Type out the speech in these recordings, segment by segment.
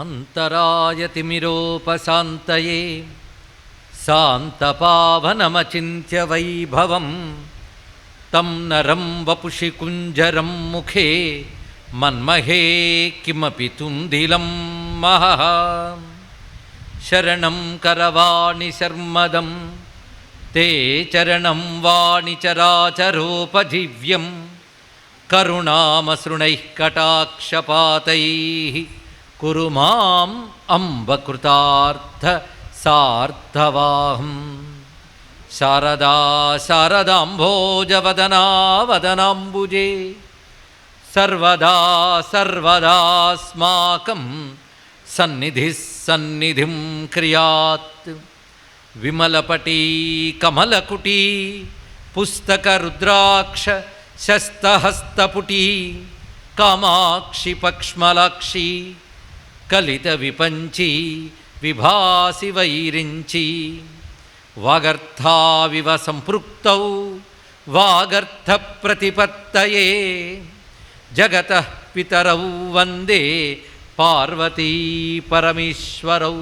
అంతరాయతిమిరోపశాంతయే శాంతపావనమచింత్య వైభవం తం నరం వపుషి కుంజరం ముఖే మన్మహే కిమపి తుందిలం మహః శరణం కరవాణి శర్మదం తే చరణం వాణి చరాచరోపజీవ్యం కరుణామసృణైః కటాక్షపాతైః కురు మాం అంబకృతార్థ సార్థవాహం. శారదా శారదాంభోజవదనా వదనాంబుజే సర్వదా సర్వదాస్మాకం సన్నిధిః సన్నిధిం క్రియాత్. విమలపటీ కమలకుటీ పుస్తకరుద్రాక్ష శస్తహస్తపుటీ కామాక్షి పక్ష్మలాక్షి కలిత విపంచి విభాసి వైరించి వాగర్థావివ సంపృక్తౌ వాగర్థ ప్రతిపత్తయే జగతః పితరౌ వందే పార్వతీ పరమేశ్వరౌ.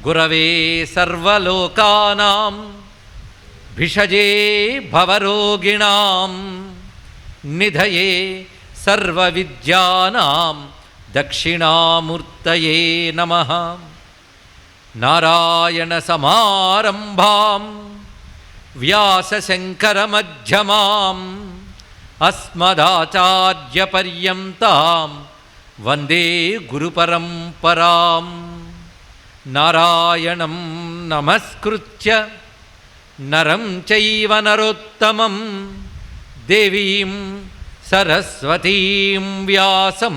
గురవే సర్వలోకానాం భిషజే భవరోగిణాం నిధయే సర్వవిద్యానాం దక్షిణామూర్తయే నమః. నారాయణ సమారంభాం వ్యాసశంకరమధ్యమాం అస్మదాచార్యపర్యంతాం వందే గురుపరంపరాం. నారాయణం నమస్కృత్య నరం చైవ నరోత్తమం దేవీం సరస్వతీం వ్యాసం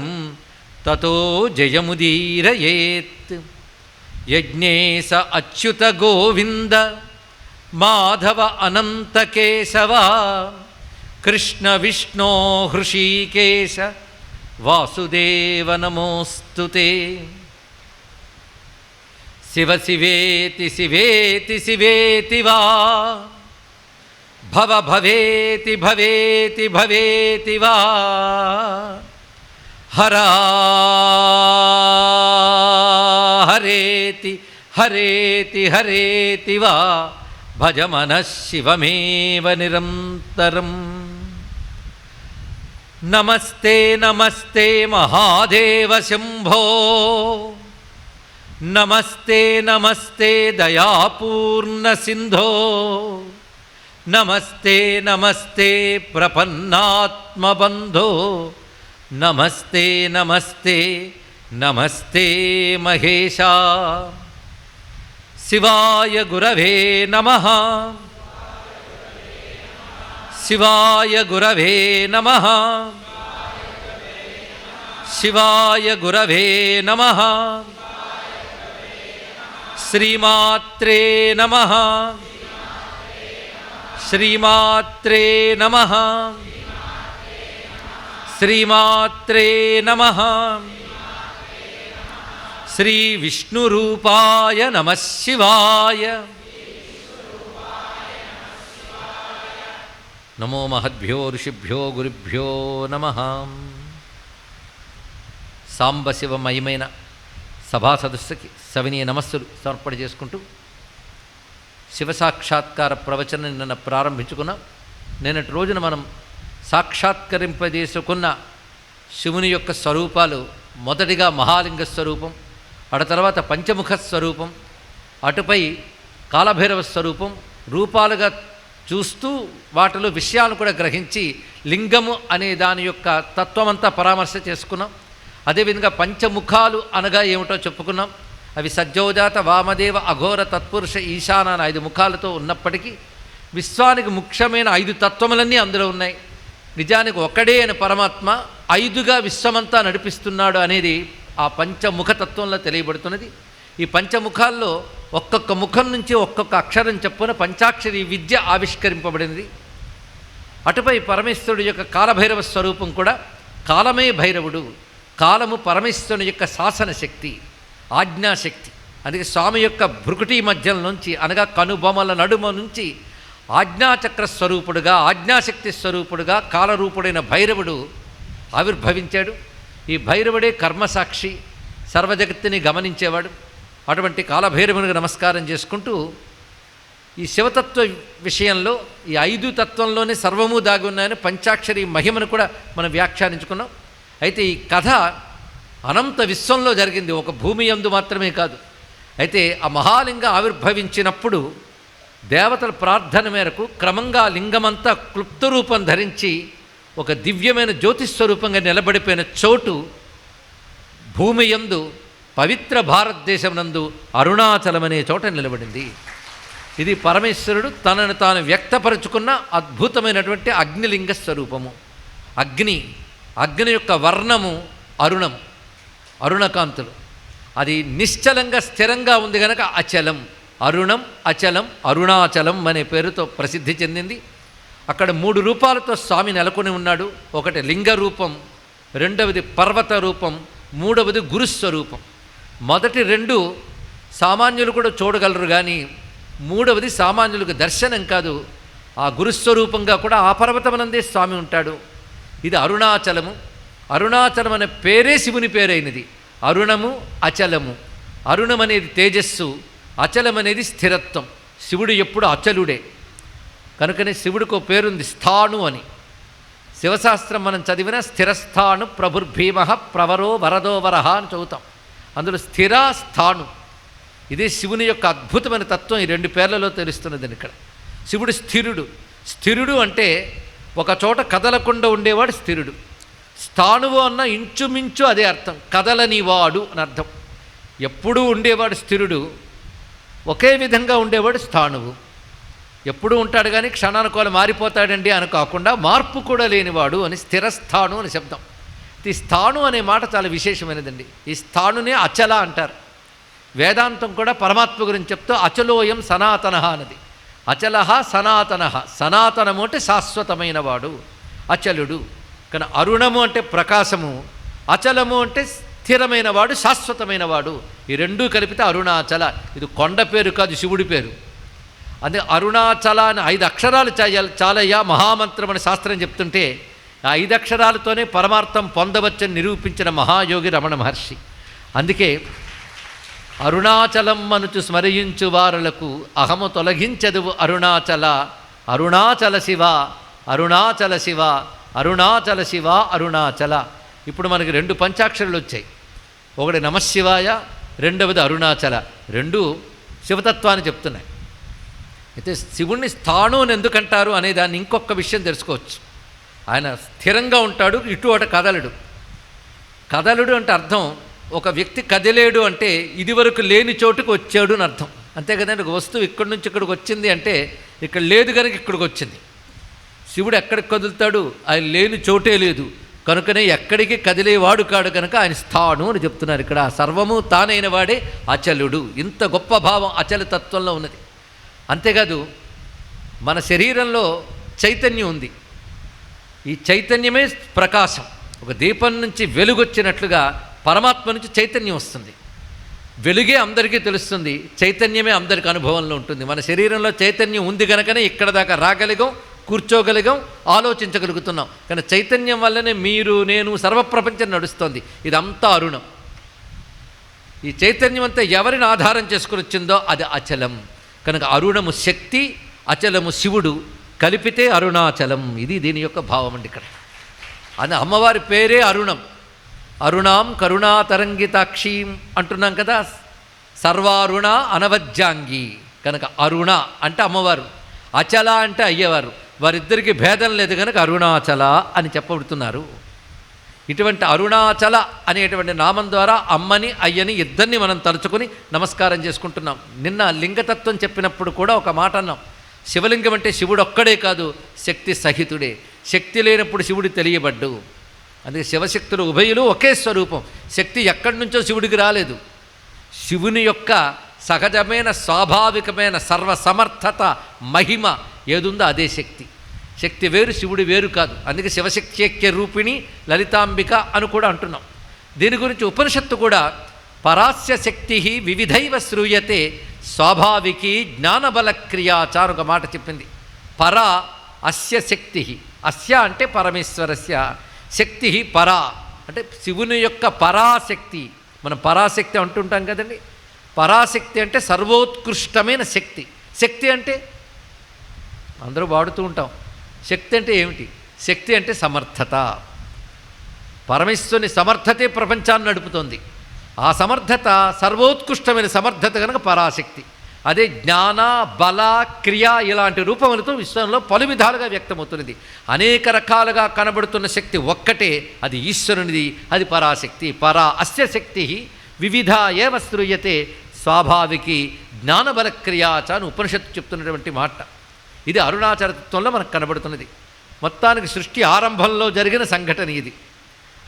తతో జయముదీరయేత్. యజ్ఞేశ అచ్యుత గోవింద మాధవ అనంత కేశవ కృష్ణ విష్ణో హృషీకేశ వాసుదేవ నమోస్తుతే. శివ శివేతి శివేతి శివేతి వా భవ భవేతి భవేతి భవేతి వా హరా హరేతి హరేతి హరేతి వా భజ మనః శివమేవ నిరంతరం. నమస్తే నమస్తే మహాదేవ శంభో నమస్తే నమస్తే దయాపూర్ణ సింధో నమస్తే నమస్తే ప్రపన్నాత్మబంధో నమస్తే నమస్తే నమస్తే మహేశా. శివాయ గురవే నమః శివాయ గురవే నమః శివాయ గురవే నమః. శ్రీమాత్రే నమః శ్రీమాత్రే నమః శ్రీమాత్రే నమః. శ్రీ విష్ణురూపాయ నమః శివాయ. నమో మహద్భ్యో ఋషిభ్యో గురుభ్యో నమః. సాంబశివమయమైన సభా సదస్సుకి సవినీయ నమస్సులు సమర్పణ చేసుకుంటూ శివసాక్షాత్కార ప్రవచనం నిన్న ప్రారంభించుకున్నాం. నిన్నటి రోజున మనం సాక్షాత్కరింపజేసుకున్న శివుని యొక్క స్వరూపాలు మొదటిగా మహాలింగ స్వరూపం, అటు తర్వాత పంచముఖ స్వరూపం, అటుపై కాలభైరవ స్వరూపం రూపాలుగా చూస్తూ వాటిలో విషయాలను కూడా గ్రహించి లింగము అనే దాని యొక్క తత్వమంతా పరామర్శ చేసుకున్నాం. అదేవిధంగా పంచముఖాలు అనగా ఏమిటో చెప్పుకున్నాం. అవి సజ్జోజాత వామదేవ అఘోర తత్పురుష ఈశాన 5 ముఖాలతో ఉన్నప్పటికీ విశ్వానికి ముఖ్యమైన 5 తత్వములన్నీ అందులో ఉన్నాయి. నిజానికి ఒక్కడే అని పరమాత్మ 5గా విశ్వమంతా నడిపిస్తున్నాడు అనేది ఆ పంచముఖ తత్వంలో తెలియబడుతున్నది. ఈ పంచముఖాల్లో ఒక్కొక్క ముఖం నుంచి ఒక్కొక్క అక్షరం చెప్పున పంచాక్షరి విద్య ఆవిష్కరింపబడినది. అటుపై పరమేశ్వరుడు యొక్క కాలభైరవ స్వరూపం కూడా కాలమే భైరవుడు. కాలము పరమేశ్వరుని యొక్క శాసన శక్తి, ఆజ్ఞాశక్తి. అందుకే స్వామి యొక్క భృకుటి మధ్యం నుంచి అనగా కనుబొమల నడుమ నుంచి ఆజ్ఞాచక్ర స్వరూపుడుగా, ఆజ్ఞాశక్తి స్వరూపుడుగా కాలరూపుడైన భైరవుడు ఆవిర్భవించాడు. ఈ భైరవుడే కర్మసాక్షి, సర్వజగత్తుని గమనించేవాడు. అటువంటి కాలభైరవునికి నమస్కారం చేసుకుంటూ ఈ శివతత్వ విషయంలో ఈ 5 తత్వంలోనే సర్వము దాగి ఉన్నాయని పంచాక్షరి మహిమను కూడా మనం వ్యాఖ్యానించుకున్నాం. అయితే ఈ కథ అనంత విశ్వంలో జరిగింది, ఒక భూమి యందు మాత్రమే కాదు. అయితే ఆ మహాలింగం ఆవిర్భవించినప్పుడు దేవతల ప్రార్థన మేరకు క్రమంగా లింగమంతా క్లుప్త రూపం ధరించి ఒక దివ్యమైన జ్యోతిస్వరూపంగా నిలబడిపోయిన చోటు భూమి యందు పవిత్ర భారతదేశం నందు అరుణాచలమనే చోట నిలబడింది. ఇది పరమేశ్వరుడు తనను తాను వ్యక్తపరుచుకున్న అద్భుతమైనటువంటి అగ్నిలింగ స్వరూపము. అగ్ని యొక్క వర్ణము అరుణం, అరుణకాంతులు. అది నిశ్చలంగా స్థిరంగా ఉంది కనుక అచలం, అరుణం అచలం అరుణాచలం అనే పేరుతో ప్రసిద్ధి చెందింది. అక్కడ 3 రూపాలతో స్వామి నెలకొని ఉన్నాడు. ఒకటి లింగ రూపం, రెండవది పర్వత రూపం, మూడవది గురుస్వరూపం. మొదటి 2 సామాన్యులు కూడా చూడగలరు, కానీ మూడవది సామాన్యులకు దర్శనం కాదు. ఆ గురుస్వరూపంగా కూడా ఆ పర్వతమనందే స్వామి ఉంటాడు. ఇది అరుణాచలము. అరుణాచలం అనే పేరే శివుని పేరైనది. అరుణము అచలము. అరుణం అనేది తేజస్సు, అచలం అనేది స్థిరత్వం. శివుడు ఎప్పుడు అచలుడే కనుకనే శివుడికి పేరుంది స్థాణు అని. శివశాస్త్రం మనం చదివిన స్థిరస్థాణు ప్రభుర్భీమ ప్రవరో వరదో వరహ అని చదువుతాం. అందులో స్థిర స్థాణు, ఇదే శివుని యొక్క అద్భుతమైన తత్వం. ఈ 2 పేర్లలో తెలుస్తున్నది ఇక్కడ. శివుడు స్థిరుడు అంటే ఒక చోట కదలకుండా ఉండేవాడు స్థిరుడు. స్థాణువు అన్న ఇంచుమించు అదే అర్థం, కదలనివాడు అని అర్థం. ఎప్పుడూ ఉండేవాడు స్థిరుడు, ఒకే విధంగా ఉండేవాడు స్థాణువు. ఎప్పుడూ ఉంటాడు కానీ క్షణానుకోలు మారిపోతాడండి అని కాకుండా మార్పు కూడా లేనివాడు అని స్థిరస్థాణు అని శబ్దం. ఈ స్థాణు అనే మాట చాలా విశేషమైనదండి. ఈ స్థాణునే అచల అంటారు. వేదాంతం కూడా పరమాత్మ గురించి చెప్తూ అచలోయం సనాతన అన్నది. అచల సనాతన, సనాతనము అంటే శాశ్వతమైన వాడు, అచలుడు. కానీ అరుణము అంటే ప్రకాశము, అచలము అంటే స్థిరమైన వాడు, శాశ్వతమైన వాడు. ఈ 2 కలిపితే అరుణాచల. ఇది కొండ పేరు కాదు, శివుడి పేరు. అదే అరుణాచల అని 5 అక్షరాలు చాలయ్యా మహామంత్రం అని శాస్త్రం చెప్తుంటే ఆ 5 అక్షరాలతోనే పరమార్థం పొందవచ్చని నిరూపించిన మహాయోగి రమణ మహర్షి. అందుకే అరుణాచలం మనుచు స్మరించు వారులకు అహము తొలగించదువు అరుణాచల, అరుణాచల శివ, అరుణాచల శివ, అరుణాచల శివ, అరుణాచల. ఇప్పుడు మనకి 2 పంచాక్షరాలు వచ్చాయి. ఒకటి నమశివాయ, రెండవది అరుణాచల. 2 శివతత్వాన్ని చెప్తున్నాయి. అయితే శివుణ్ణి స్థాణు అని ఎందుకంటారు అనే దాన్ని ఇంకొక విషయం తెలుసుకోవచ్చు. ఆయన స్థిరంగా ఉంటాడు, ఇటు అటు కదలడు. కదలడు అంటే అర్థం, ఒక వ్యక్తి కదిలేడు అంటే ఇదివరకు లేని చోటుకు వచ్చాడు అని అర్థం. అంతే కదండి. ఒక వస్తువు ఇక్కడి నుంచి ఇక్కడికి వచ్చింది అంటే ఇక్కడ లేదు కనుక ఇక్కడికి వచ్చింది. శివుడు ఎక్కడికి కదులుతాడు? ఆయన లేని చోటే లేదు కనుకనే ఎక్కడికి కదిలేవాడు కాడు కనుక ఆయన స్థాణు అని చెప్తున్నారు ఇక్కడ. సర్వము తానైన వాడే అచలుడు. ఇంత గొప్ప భావం అచల తత్వంలో ఉన్నది. అంతేకాదు మన శరీరంలో చైతన్యం ఉంది. ఈ చైతన్యమే ప్రకాశం. ఒక దీపం నుంచి వెలుగొచ్చినట్లుగా పరమాత్మ నుంచి చైతన్యం వస్తుంది. వెలుగే అందరికీ తెలుస్తుంది, చైతన్యమే అందరికి అనుభవంలో ఉంటుంది. మన శరీరంలో చైతన్యం ఉంది కనుకనే ఇక్కడ దాకా రాగలిగాం, కూర్చోగలిగాం, ఆలోచించగలుగుతున్నాం. కానీ చైతన్యం వల్లనే మీరు నేను సర్వప్రపంచం నడుస్తుంది. ఇదంతా అరుణం. ఈ చైతన్యం అంతా ఎవరిని ఆధారం చేసుకుని వచ్చిందో అది అచలం. కనుక అరుణము శక్తి, అచలము శివుడు, కలిపితే అరుణాచలం. ఇది దీని యొక్క భావం అండి ఇక్కడ. అది అమ్మవారి పేరే అరుణం. అరుణాం కరుణాతరంగితాక్షీం అంటున్నాం కదా. సర్వారుణ అనవజ్యాంగి. కనుక అరుణ అంటే అమ్మవారు, అచల అంటే అయ్యేవారు. వారిద్దరికీ భేదం లేదు కనుక అరుణాచల అని చెప్పబడుతున్నారు. ఇటువంటి అరుణాచల అనేటువంటి నామం ద్వారా అమ్మని అయ్యని ఇద్దరిని మనం తలుచుకొని నమస్కారం చేసుకుంటున్నాం. నిన్న లింగతత్వం చెప్పినప్పుడు కూడా ఒక మాట అన్నాం. శివలింగం అంటే శివుడు ఒక్కడే కాదు, శక్తి సహితుడే. శక్తి లేనప్పుడు శివుడు తెలియబడ్డు. అందుకే శివశక్తులు ఉభయులు ఒకే స్వరూపం. శక్తి ఎక్కడి నుంచో శివుడికి రాలేదు. శివుని యొక్క సహజమైన స్వాభావికమైన సర్వసమర్థత మహిమ ఏదుందో అదే శక్తి. శక్తి వేరు, శివుడు వేరు కాదు. అందుకే శివశక్త్యైక్య రూపిణి లలితాంబిక అని కూడా అంటున్నాం. దీని గురించి ఉపనిషత్తు కూడా పరాస్య శక్తి వివిధైవ శ్రూయతే స్వాభావికి జ్ఞానబల క్రియాచారు ఒక మాట చెప్పింది. పరా అస్య శక్తి. అస్య అంటే పరమేశ్వరస్య, శక్తి పరా అంటే శివుని యొక్క పరాశక్తి. మనం పరాశక్తి అంటుంటాం కదండి. పరాశక్తి అంటే సర్వోత్కృష్టమైన శక్తి. శక్తి అంటే అందరూ వాడుతూ ఉంటాం. శక్తి అంటే ఏమిటి? శక్తి అంటే సమర్థత. పరమేశ్వరుని సమర్థతే ప్రపంచాన్ని నడుపుతోంది. ఆ సమర్థత సర్వోత్కృష్టమైన సమర్థత కనుక పరాశక్తి. అదే జ్ఞాన, బల, క్రియ ఇలాంటి రూపములతో విశ్వంలో పలు విధాలుగా వ్యక్తమవుతున్నది. అనేక రకాలుగా కనబడుతున్న శక్తి ఒక్కటే, అది ఈశ్వరునిది, అది పరాశక్తి. పరా అస్య శక్తి వివిధ ఏవ శ్రూయతే స్వాభావికి జ్ఞానబల క్రియాచ అని ఉపనిషత్తు చెప్తున్నటువంటి మాట. ఇది అరుణాచలత్వంలో మనకు కనబడుతున్నది. మొత్తానికి సృష్టి ఆరంభంలో జరిగిన సంఘటన ఇది.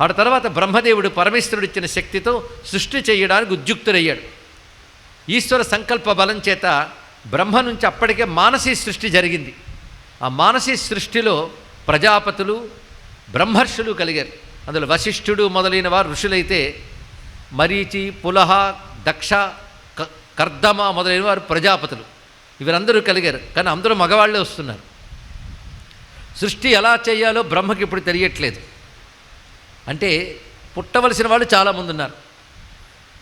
ఆ తర్వాత బ్రహ్మదేవుడు పరమేశ్వరుడు ఇచ్చిన శక్తితో సృష్టి చేయడానికి ఉద్యుక్తుడయ్యాడు. ఈశ్వర సంకల్ప బలం చేత బ్రహ్మ నుంచి అప్పటికే మానసీ సృష్టి జరిగింది. ఆ మానసీ సృష్టిలో ప్రజాపతులు, బ్రహ్మర్షులు కలిగారు. అందులో వశిష్ఠుడు మొదలైన వారు ఋషులైతే, మరీచి, పులహ, దక్ష, కర్దమ మొదలైన వారు ప్రజాపతులు. వీరందరూ కలిగారు. కానీ అందరూ మగవాళ్లే వస్తున్నారు. సృష్టి ఎలా చేయాలో బ్రహ్మకి ఇప్పుడు తెలియట్లేదు. అంటే పుట్టవలసిన వాళ్ళు చాలామంది ఉన్నారు.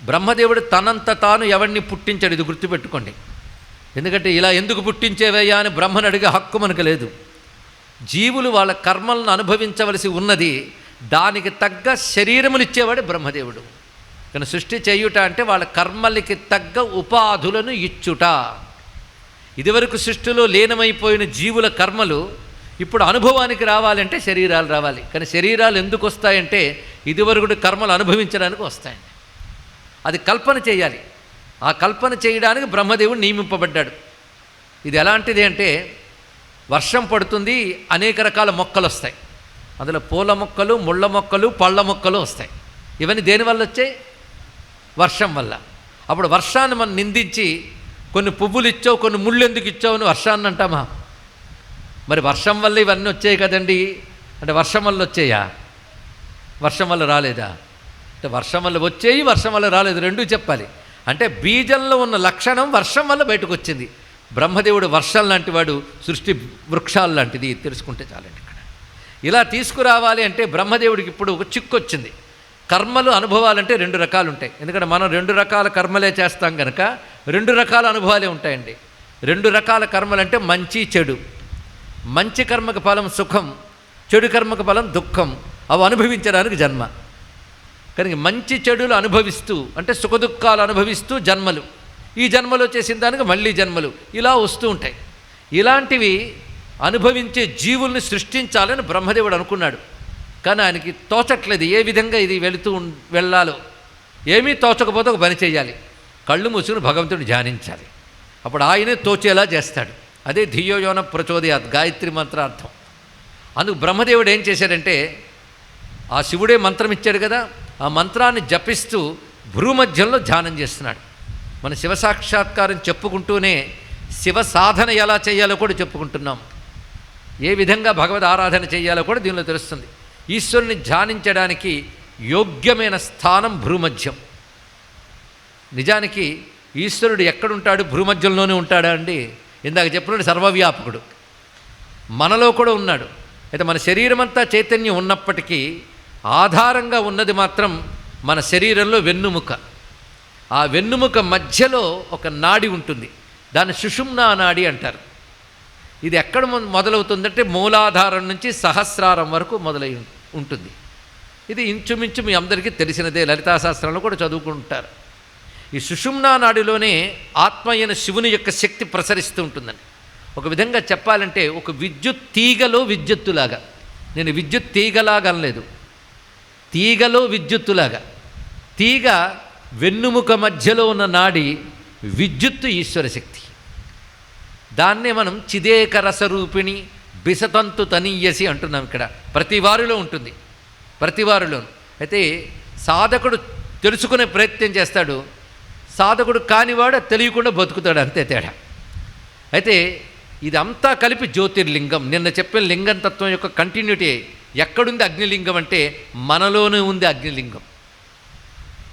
బ్రహ్మదేవుడు తనంత తాను ఎవరిని పుట్టించాడు, ఇది గుర్తుపెట్టుకోండి. ఎందుకంటే ఇలా ఎందుకు పుట్టించేవయ్యా అని బ్రహ్మను అడిగే హక్కు మనకు లేదు. జీవులు వాళ్ళ కర్మలను అనుభవించవలసి ఉన్నది, దానికి తగ్గ శరీరములు ఇచ్చేవాడు బ్రహ్మదేవుడు. కానీ సృష్టి చేయుట అంటే వాళ్ళ కర్మలకి తగ్గ ఉపాధులను ఇచ్చుట. ఇదివరకు సృష్టిలో లీనమైపోయిన జీవుల కర్మలు ఇప్పుడు అనుభవానికి రావాలంటే శరీరాలు రావాలి. కానీ శరీరాలు ఎందుకు వస్తాయంటే ఇదివరకు కర్మలు అనుభవించడానికి వస్తాయండి. అది కల్పన చేయాలి. ఆ కల్పన చేయడానికి బ్రహ్మదేవుడు నియమింపబడ్డాడు. ఇది ఎలాంటిది అంటే, వర్షం పడుతుంది, అనేక రకాల మొక్కలు వస్తాయి. అందులో పూల మొక్కలు, ముళ్ళ మొక్కలు, పళ్ళ మొక్కలు వస్తాయి. ఇవన్నీ దేనివల్ల వచ్చాయి? వర్షం వల్ల. అప్పుడు వర్షాన్ని మనం నిందించి కొన్ని పువ్వులు ఇచ్చావు, కొన్ని ముళ్ళు ఎందుకు ఇచ్చావు అని వర్షాన్ని అంటామా? మరి వర్షం వల్ల ఇవన్నీ వచ్చాయి కదండి అంటే వర్షం వల్ల వచ్చాయా? వర్షం వల్ల రాలేదా? అంటే వర్షం వల్ల వచ్చేయి, వర్షం వల్ల రాలేదు, రెండూ చెప్పాలి. అంటే బీజంలో ఉన్న లక్షణం వర్షం వల్ల బయటకు వచ్చింది. బ్రహ్మదేవుడు వర్షం లాంటి వాడు, సృష్టి వృక్షాలు లాంటిది తెలుసుకుంటే చాలండి. ఇక్కడ ఇలా తీసుకురావాలి అంటే బ్రహ్మదేవుడికి ఇప్పుడు ఒక చిక్కు వచ్చింది. కర్మలు అనుభవాలంటే రెండు రకాలు ఉంటాయి. ఎందుకంటే మనం రెండు రకాల కర్మలే చేస్తాం కనుక రెండు రకాల అనుభవాలే ఉంటాయండి. రెండు రకాల కర్మలంటే మంచి, చెడు. మంచి కర్మకు ఫలం సుఖం, చెడు కర్మకు ఫలం దుఃఖం. అవి అనుభవించడానికి జన్మ. కనుక మంచి చెడులు అనుభవిస్తూ అంటే సుఖదుఖాలు అనుభవిస్తూ జన్మలు, ఈ జన్మలో చేసిన దానికి మళ్ళీ జన్మలు ఇలా వస్తూ ఉంటాయి. ఇలాంటివి అనుభవించే జీవుల్ని సృష్టించాలని బ్రహ్మదేవుడు అనుకున్నాడు. కానీ ఆయనకి తోచట్లేదు ఏ విధంగా ఇది వెళ్ళాలో. ఏమీ తోచకపోతే ఒక పని చేయాలి, కళ్ళు మూసుకుని భగవంతుడిని ధ్యానించాలి. అప్పుడు ఆయనే తోచేలా చేస్తాడు. అదే ధియోయోన ప్రచోదయాత్ గాయత్రి మంత్రార్థం. అందుకు బ్రహ్మదేవుడు ఏం చేశాడంటే, ఆ శివుడే మంత్రం ఇచ్చాడు కదా, ఆ మంత్రాన్ని జపిస్తూ భ్రూమధ్యంలో ధ్యానం చేస్తున్నాడు. మన శివ సాక్షాత్కారం చెప్పుకుంటూనే శివ సాధన ఎలా చేయాలో కూడా చెప్పుకుంటున్నాం. ఏ విధంగా భగవద్ ఆరాధన చేయాలో కూడా దీనిలో తెలుస్తుంది. ఈశ్వరుని ధ్యానించడానికి యోగ్యమైన స్థానం భ్రూమధ్యం. నిజానికి ఈశ్వరుడు ఎక్కడుంటాడు? భ్రూమధ్యంలోనే ఉంటాడా అండి? ఇందాక చెప్పినట్టు సర్వవ్యాపకుడు మనలో కూడా ఉన్నాడు. అయితే మన శరీరం అంతా చైతన్యం ఉన్నప్పటికీ ఆధారంగా ఉన్నది మాత్రం మన శరీరంలో వెన్నుముక. ఆ వెన్నుముక మధ్యలో ఒక నాడి ఉంటుంది, దాన్ని సుషుమ్నా నాడి అంటారు. ఇది ఎక్కడ మొదలవుతుందంటే మూలాధారం నుంచి సహస్రారం వరకు మొదలై ఉంటుంది. ఇది ఇంచుమించు మీ అందరికీ తెలిసినదే, లలితాశాస్త్రంలో కూడా చదువుకుంటారు. ఈ సుషుమ్నా నాడిలోనే ఆత్మ అయిన శివుని యొక్క శక్తి ప్రసరిస్తూ ఉంటుందండి. ఒక విధంగా చెప్పాలంటే ఒక విద్యుత్ తీగలో విద్యుత్తులాగా. నేను విద్యుత్ తీగలాగా అనలేదు, తీగలో విద్యుత్తులాగా. తీగ వెన్నుముక మధ్యలో ఉన్న నాడి విద్యుత్తు ఈశ్వర శక్తి. దాన్నే మనం చిదేక రసరూపిణి బిసతంతు తనీయసి అంటున్నాం. ఇక్కడ ప్రతి వారిలో ఉంటుంది, ప్రతి వారిలోను. అయితే సాధకుడు తెలుసుకునే ప్రయత్నం చేస్తాడు, సాధకుడు కానివాడు తెలియకుండా బతుకుతాడు, అంతే తేడా. అయితే ఇదంతా కలిపి జ్యోతిర్లింగం. నిన్న చెప్పిన లింగం తత్వం యొక్క కంటిన్యూటీ. ఎక్కడుంది అగ్నిలింగం అంటే మనలోనే ఉంది అగ్నిలింగం.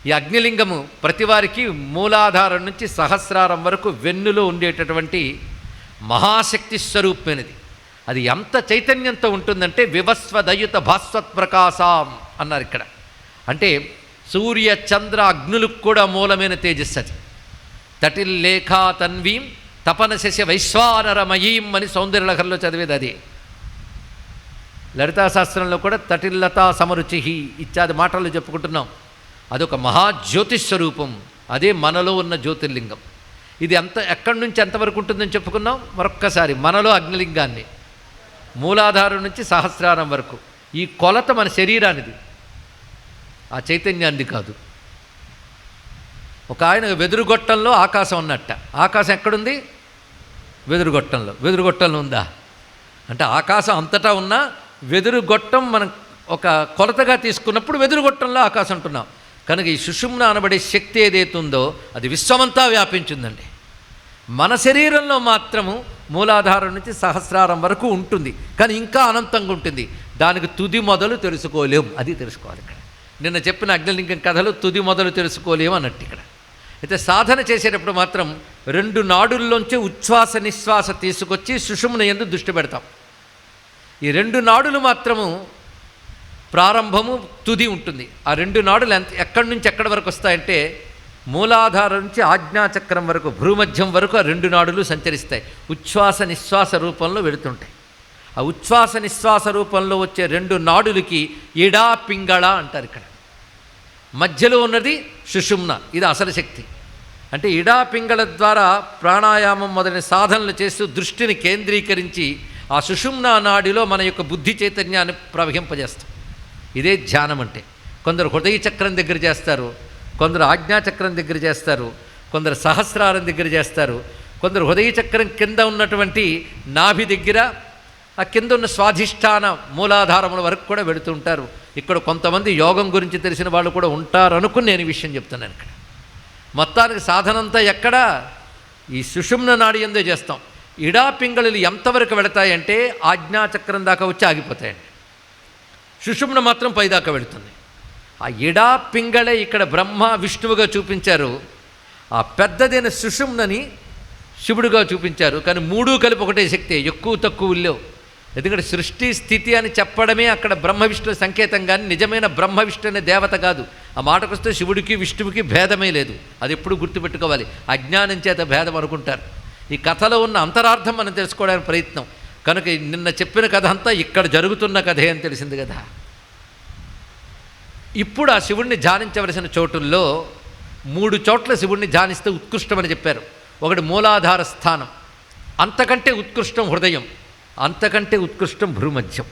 ఈ అగ్నిలింగము ప్రతివారికి మూలాధారం నుంచి సహస్రారం వరకు వెన్నులో ఉండేటటువంటి మహాశక్తి స్వరూపమైనది. అది ఎంత చైతన్యంతో ఉంటుందంటే వివస్వదయుత భాస్వత్ ప్రకాశం అన్నారు ఇక్కడ. అంటే సూర్య చంద్ర అగ్నులకు కూడా మూలమైన తేజస్సు అది. తటిల్లేఖా తన్వీం తపన శశ వైశ్వానరమయీం అని సౌందర్యలహరిలో చదివేది అది. లలితాశాస్త్రంలో కూడా తటిల్లతా సమరుచి ఇత్యాది మాటలు చెప్పుకుంటున్నాం. అదొక మహాజ్యోతిస్వరూపం. అదే మనలో ఉన్న జ్యోతిర్లింగం. ఇది ఎక్కడి నుంచి ఎంతవరకు ఉంటుందని చెప్పుకున్నాం. మరొక్కసారి మనలో అగ్నిలింగాన్ని మూలాధారం నుంచి సహస్రారం వరకు, ఈ కొలత మన శరీరానిది, ఆ చైతన్యాన్ని కాదు. ఒక ఆయన వెదురుగొట్టంలో ఆకాశం ఉన్నట్ట. ఆకాశం ఎక్కడుంది? వెదురుగొట్టంలో. వెదురుగొట్టంలో ఉందా అంటే ఆకాశం అంతటా ఉన్న వెదురుగొట్టం మనం ఒక కొలతగా తీసుకున్నప్పుడు వెదురుగొట్టంలో ఆకాశం అంటున్నాం. కనుక ఈ సుషుమ్న అనబడే శక్తి ఏదైతుందో అది విశ్వమంతా వ్యాపించిందండి. మన శరీరంలో మాత్రము మూలాధారం నుంచి సహస్రారం వరకు ఉంటుంది, కానీ ఇంకా అనంతంగా ఉంటుంది. దానికి తుది మొదలు తెలుసుకోలేం. అది తెలుసుకోవాలి ఇక్కడ. నిన్న చెప్పిన అగ్నిలింగం కథలో తుది మొదలు తెలుసుకోలేము అన్నట్టు ఇక్కడ. అయితే సాధన చేసేటప్పుడు మాత్రం 2 నాడుల్లోంచి ఉచ్ఛ్వాస నిశ్వాస తీసుకొచ్చి సుషుమ్న యందు దృష్టి పెడతాం. ఈ 2 నాడులు మాత్రము ప్రారంభము తుది ఉంటుంది. ఆ 2 నాడులు ఎక్కడి నుంచి ఎక్కడి వరకు వస్తాయంటే మూలాధారం నుంచి ఆజ్ఞాచక్రం వరకు, భ్రూమధ్యం వరకు ఆ 2 నాడులు సంచరిస్తాయి. ఉచ్ఛ్వాస నిశ్వాస రూపంలో వెళుతుంటాయి. ఆ ఉచ్ఛ్వాస నిశ్వాస రూపంలో వచ్చే 2 నాడులకి ఇడా పింగళ అంటారు ఇక్కడ. మధ్యలో ఉన్నది సుషుమ్న. ఇది అసలు శక్తి. అంటే ఇడా పింగళ ద్వారా ప్రాణాయామం మొదలైన సాధనలు చేస్తూ దృష్టిని కేంద్రీకరించి ఆ సుషుమ్న నాడిలో మన యొక్క బుద్ధి చైతన్యాన్ని ప్రవహింపజేస్తాం. ఇదే ధ్యానం అంటే. కొందరు హృదయ చక్రం దగ్గర చేస్తారు, కొందరు ఆజ్ఞాచక్రం దగ్గర చేస్తారు, కొందరు సహస్రారం దగ్గర చేస్తారు, కొందరు హృదయ చక్రం కింద ఉన్నటువంటి నాభి దగ్గర, ఆ కింద ఉన్న స్వాధిష్టాన మూలాధారముల వరకు కూడా వెళుతూ ఉంటారు. ఇక్కడ కొంతమంది యోగం గురించి తెలిసిన వాళ్ళు కూడా ఉంటారు అనుకుని నేను ఈ విషయం చెప్తున్నాను ఇక్కడ. మొత్తానికి సాధనంతా ఎక్కడ? ఈ సుషుమ్న నాడి యందే చేస్తాం. ఇడా పింగళులు ఎంతవరకు వెళతాయంటే ఆజ్ఞాచక్రం దాకా వచ్చి ఆగిపోతాయండి. సుషుమ్న మాత్రం పైదాకా వెళుతుంది. ఆ ఇడా పింగళే ఇక్కడ బ్రహ్మ విష్ణువుగా చూపించారు. ఆ పెద్దదైన సుషుమ్నని శివుడుగా చూపించారు. కానీ 3 కలిపి ఒకటే శక్తి, ఎక్కువ తక్కువ లేవు. ఎందుకంటే సృష్టి స్థితి అని చెప్పడమే అక్కడ బ్రహ్మ విష్ణు సంకేతం, కానీ నిజమైన బ్రహ్మ విష్ణు అనే దేవత కాదు. ఆ మాటకొస్తే శివుడికి విష్ణువుకి భేదమే లేదు. అది ఎప్పుడు గుర్తుపెట్టుకోవాలి. అజ్ఞానం చేత భేదం అనుకుంటారు. ఈ కథలో ఉన్న అంతరార్థం మనం తెలుసుకోవడానికి ప్రయత్నం. కనుక నిన్న చెప్పిన కథ అంతా ఇక్కడ జరుగుతున్న కథే అని తెలిసింది కదా. ఇప్పుడు ఆ శివుణ్ణి ధ్యానించవలసిన చోటుల్లో 3 చోట్ల శివుణ్ణి ధ్యానిస్తే ఉత్కృష్టమని చెప్పారు. ఒకటి మూలాధార స్థానం, అంతకంటే ఉత్కృష్టం హృదయం, అంతకంటే ఉత్కృష్టం భ్రూమధ్యం.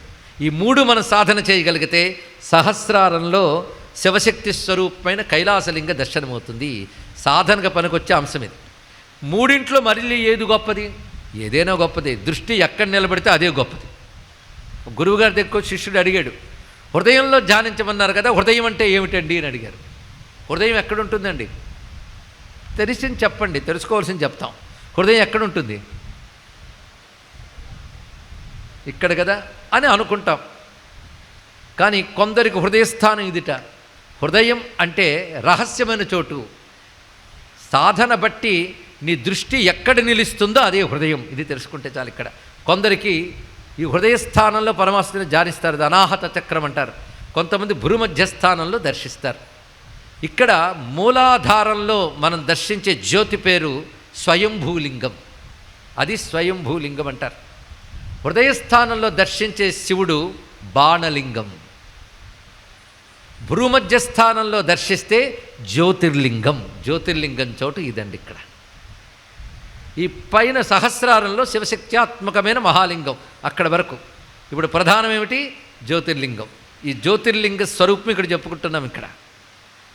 ఈ 3 మనం సాధన చేయగలిగితే సహస్రారంలో శివశక్తి స్వరూపమైన కైలాసలింగ దర్శనమవుతుంది. సాధనగా పనికొచ్చే అంశం ఇది. 3 మళ్ళీ ఏది గొప్పది? ఏదైనా గొప్పదే. దృష్టి ఎక్కడ నిలబడితే అదే గొప్పది. గురువుగారి దగ్గర శిష్యుడు అడిగాడు, హృదయంలో ధ్యానించమన్నారు కదా, హృదయం అంటే ఏమిటండి అని అడిగారు. హృదయం ఎక్కడుంటుందండి? తెలిసింది చెప్పండి, తెలుసుకోవాల్సింది చెప్తాం. హృదయం ఎక్కడుంటుంది? ఇక్కడ కదా అని అనుకుంటాం. కానీ కొందరికి హృదయస్థానం ఇదిట. హృదయం అంటే రహస్యమైన చోటు. సాధన బట్టి నీ దృష్టి ఎక్కడ నిలుస్తుందో అదే హృదయం. ఇది తెలుసుకుంటే చాలు. ఇక్కడ కొందరికి ఈ హృదయస్థానంలో పరమాత్మని ధ్యానిస్తారు, అది అనాహత చక్రం అంటారు. కొంతమంది భూమధ్యస్థానంలో దర్శిస్తారు. ఇక్కడ మూలాధారంలో మనం దర్శించే జ్యోతి పేరు స్వయంభూలింగం. అది స్వయంభూలింగం అంటారు. హృదయస్థానంలో దర్శించే శివుడు బాణలింగం. భూమధ్యస్థానంలో దర్శిస్తే జ్యోతిర్లింగం. జ్యోతిర్లింగం చోటు ఇదండి. ఇక్కడ ఈ పైన సహస్రారంలో శివశక్త్యాత్మకమైన మహాలింగం అక్కడ వరకు. ఇప్పుడు ప్రధానం ఏమిటి? జ్యోతిర్లింగం. ఈ జ్యోతిర్లింగ స్వరూపం ఇక్కడ చెప్పుకుంటున్నాం. ఇక్కడ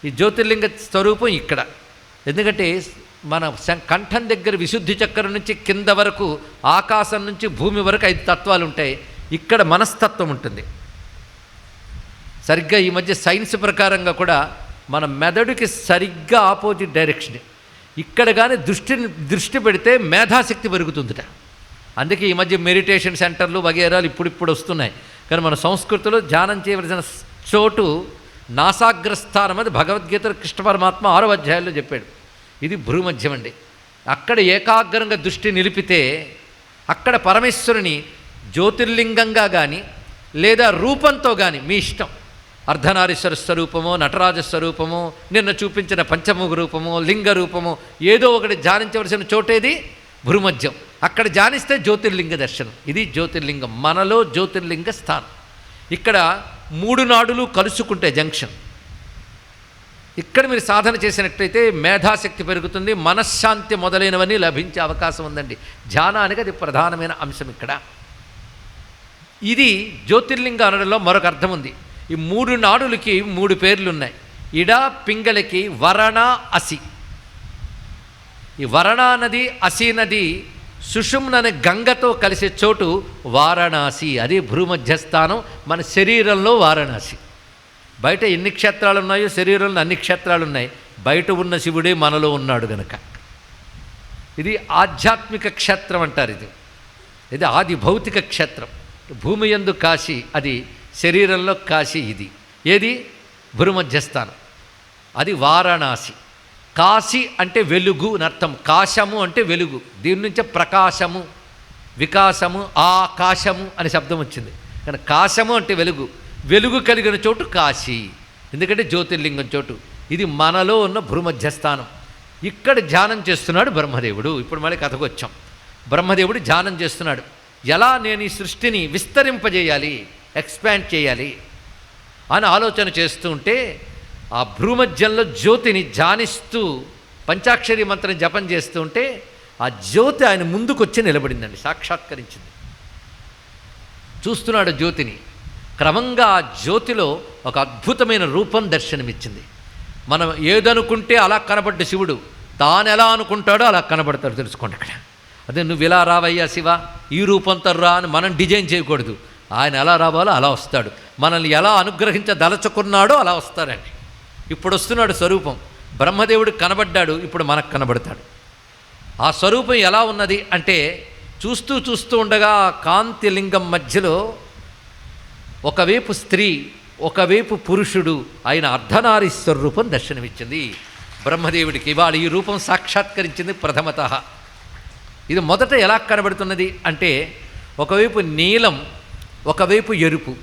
ఈ జ్యోతిర్లింగ స్వరూపం ఇక్కడ. ఎందుకంటే మన కంఠం దగ్గర విశుద్ధి చక్రం నుంచి కింద వరకు, ఆకాశం నుంచి భూమి వరకు 5 తత్వాలు ఉంటాయి. ఇక్కడ మనస్తత్వం ఉంటుంది. సరిగ్గా ఈ మధ్య సైన్స్ ప్రకారంగా కూడా మన మెదడుకి సరిగ్గా ఆపోజిట్ డైరెక్షన్. ఇక్కడ కానీ దృష్టి పెడితే మేధాశక్తి పెరుగుతుందిట. అందుకే ఈ మధ్య మెడిటేషన్ సెంటర్లు వగేరాలు ఇప్పుడు వస్తున్నాయి. కానీ మన సంస్కృతిలో ధ్యానం చేయవలసిన చోటు నాసాగ్రస్థానం. అది భగవద్గీతలో కృష్ణ పరమాత్మ 6వ అధ్యాయంలో చెప్పాడు. ఇది భ్రూమధ్యం అండి. అక్కడ ఏకాగ్రంగా దృష్టి నిలిపితే అక్కడ పరమేశ్వరుని జ్యోతిర్లింగంగా కానీ లేదా రూపంతో కానీ మీ ఇష్టం. అర్ధనారీశ్వర స్వరూపమో, నటరాజ స్వరూపమో, నిన్న చూపించిన పంచముఖ రూపమో, లింగ రూపమో, ఏదో ఒకటి ధ్యానించవలసిన చోటేది భూమధ్యం. అక్కడ ధ్యానిస్తే జ్యోతిర్లింగ దర్శనం. ఇది జ్యోతిర్లింగం, మనలో జ్యోతిర్లింగ స్థానం. ఇక్కడ 3 నాడులు కలుసుకుంటే జంక్షన్. ఇక్కడ మీరు సాధన చేసినట్లయితే మేధాశక్తి పెరుగుతుంది, మనశ్శాంతి మొదలైనవన్నీ లభించే అవకాశం ఉందండి. ధ్యానానికి అది ప్రధానమైన అంశం. ఇక్కడ ఇది జ్యోతిర్లింగ అనడంలో మరొక అర్థం ఉంది. ఈ 3 నాడులకి 3 పేర్లు ఉన్నాయి. ఇడ పింగళకి వరణ అసి. ఈ వరణ నది, అసి నది సుషుమ్న అనే గంగతో కలిసే చోటు వారణాసి. అది భూమధ్యస్థానం. మన శరీరంలో వారణాసి. బయట ఎన్ని క్షేత్రాలు ఉన్నాయో శరీరంలో అన్ని క్షేత్రాలు ఉన్నాయి. బయట ఉన్న శివుడే మనలో ఉన్నాడు గనక ఇది ఆధ్యాత్మిక క్షేత్రం అంటారు. ఇది ఆది భౌతిక క్షేత్రం. భూమి యందు కాశీ, అది శరీరంలో కాశీ. ఇది ఏది? భూమధ్యస్థానం. అది వారణాసి. కాశీ అంటే వెలుగు అని అర్థం. కాశము అంటే వెలుగు. దీని నుంచే ప్రకాశము, వికాసము, ఆకాశము అనే శబ్దం వచ్చింది. కానీ కాశము అంటే వెలుగు. వెలుగు కలిగిన చోటు కాశీ, ఎందుకంటే జ్యోతిర్లింగం చోటు. ఇది మనలో ఉన్న భూమధ్యస్థానం. ఇక్కడ ధ్యానం చేస్తున్నాడు బ్రహ్మదేవుడు. ఇప్పుడు మళ్ళీ కథకు వచ్చాం. బ్రహ్మదేవుడు ధ్యానం చేస్తున్నాడు. ఎలా నేను ఈ సృష్టిని విస్తరింపజేయాలి, ఎక్స్పాండ్ చేయాలి అని ఆలోచన చేస్తూ ఉంటే ఆ భూమధ్యంలో జ్యోతిని ధ్యానిస్తూ పంచాక్షరి మంత్రం జపం చేస్తూ ఉంటే ఆ జ్యోతి ఆయన ముందుకొచ్చి నిలబడిందండి, సాక్షాత్కరించింది. చూస్తున్నాడు జ్యోతిని. క్రమంగా ఆ జ్యోతిలో ఒక అద్భుతమైన రూపం దర్శనమిచ్చింది. మనం ఏదనుకుంటే అలా కనబడ్డ శివుడు తాను ఎలా అనుకుంటాడో అలా కనబడతాడు. తెలుసుకోండి అక్కడ. అదే నువ్వు ఇలా రావయ్యా శివ, ఈ రూపంతో రా అని మనం డిజైన్ చేయకూడదు. ఆయన ఎలా రావాలో అలా వస్తాడు. మనల్ని ఎలా అనుగ్రహించదలచుకున్నాడో అలా వస్తాడండి. ఇప్పుడు వస్తున్నాడు స్వరూపం. బ్రహ్మదేవుడు కనబడ్డాడు, ఇప్పుడు మనకు కనబడతాడు. ఆ స్వరూపం ఎలా ఉన్నది అంటే చూస్తూ చూస్తూ ఉండగా కాంతి లింగం మధ్యలో ఒకవైపు స్త్రీ, ఒకవైపు పురుషుడు అయిన అర్ధనారీశ్వర రూపం దర్శనమిచ్చింది బ్రహ్మదేవుడికి. ఇవాళ ఈ రూపం సాక్షాత్కరించింది ప్రథమత. ఇది మొదట ఎలా కనబడుతున్నది అంటే ఒకవైపు నీలం, ఒకవైపు ఎరుపు.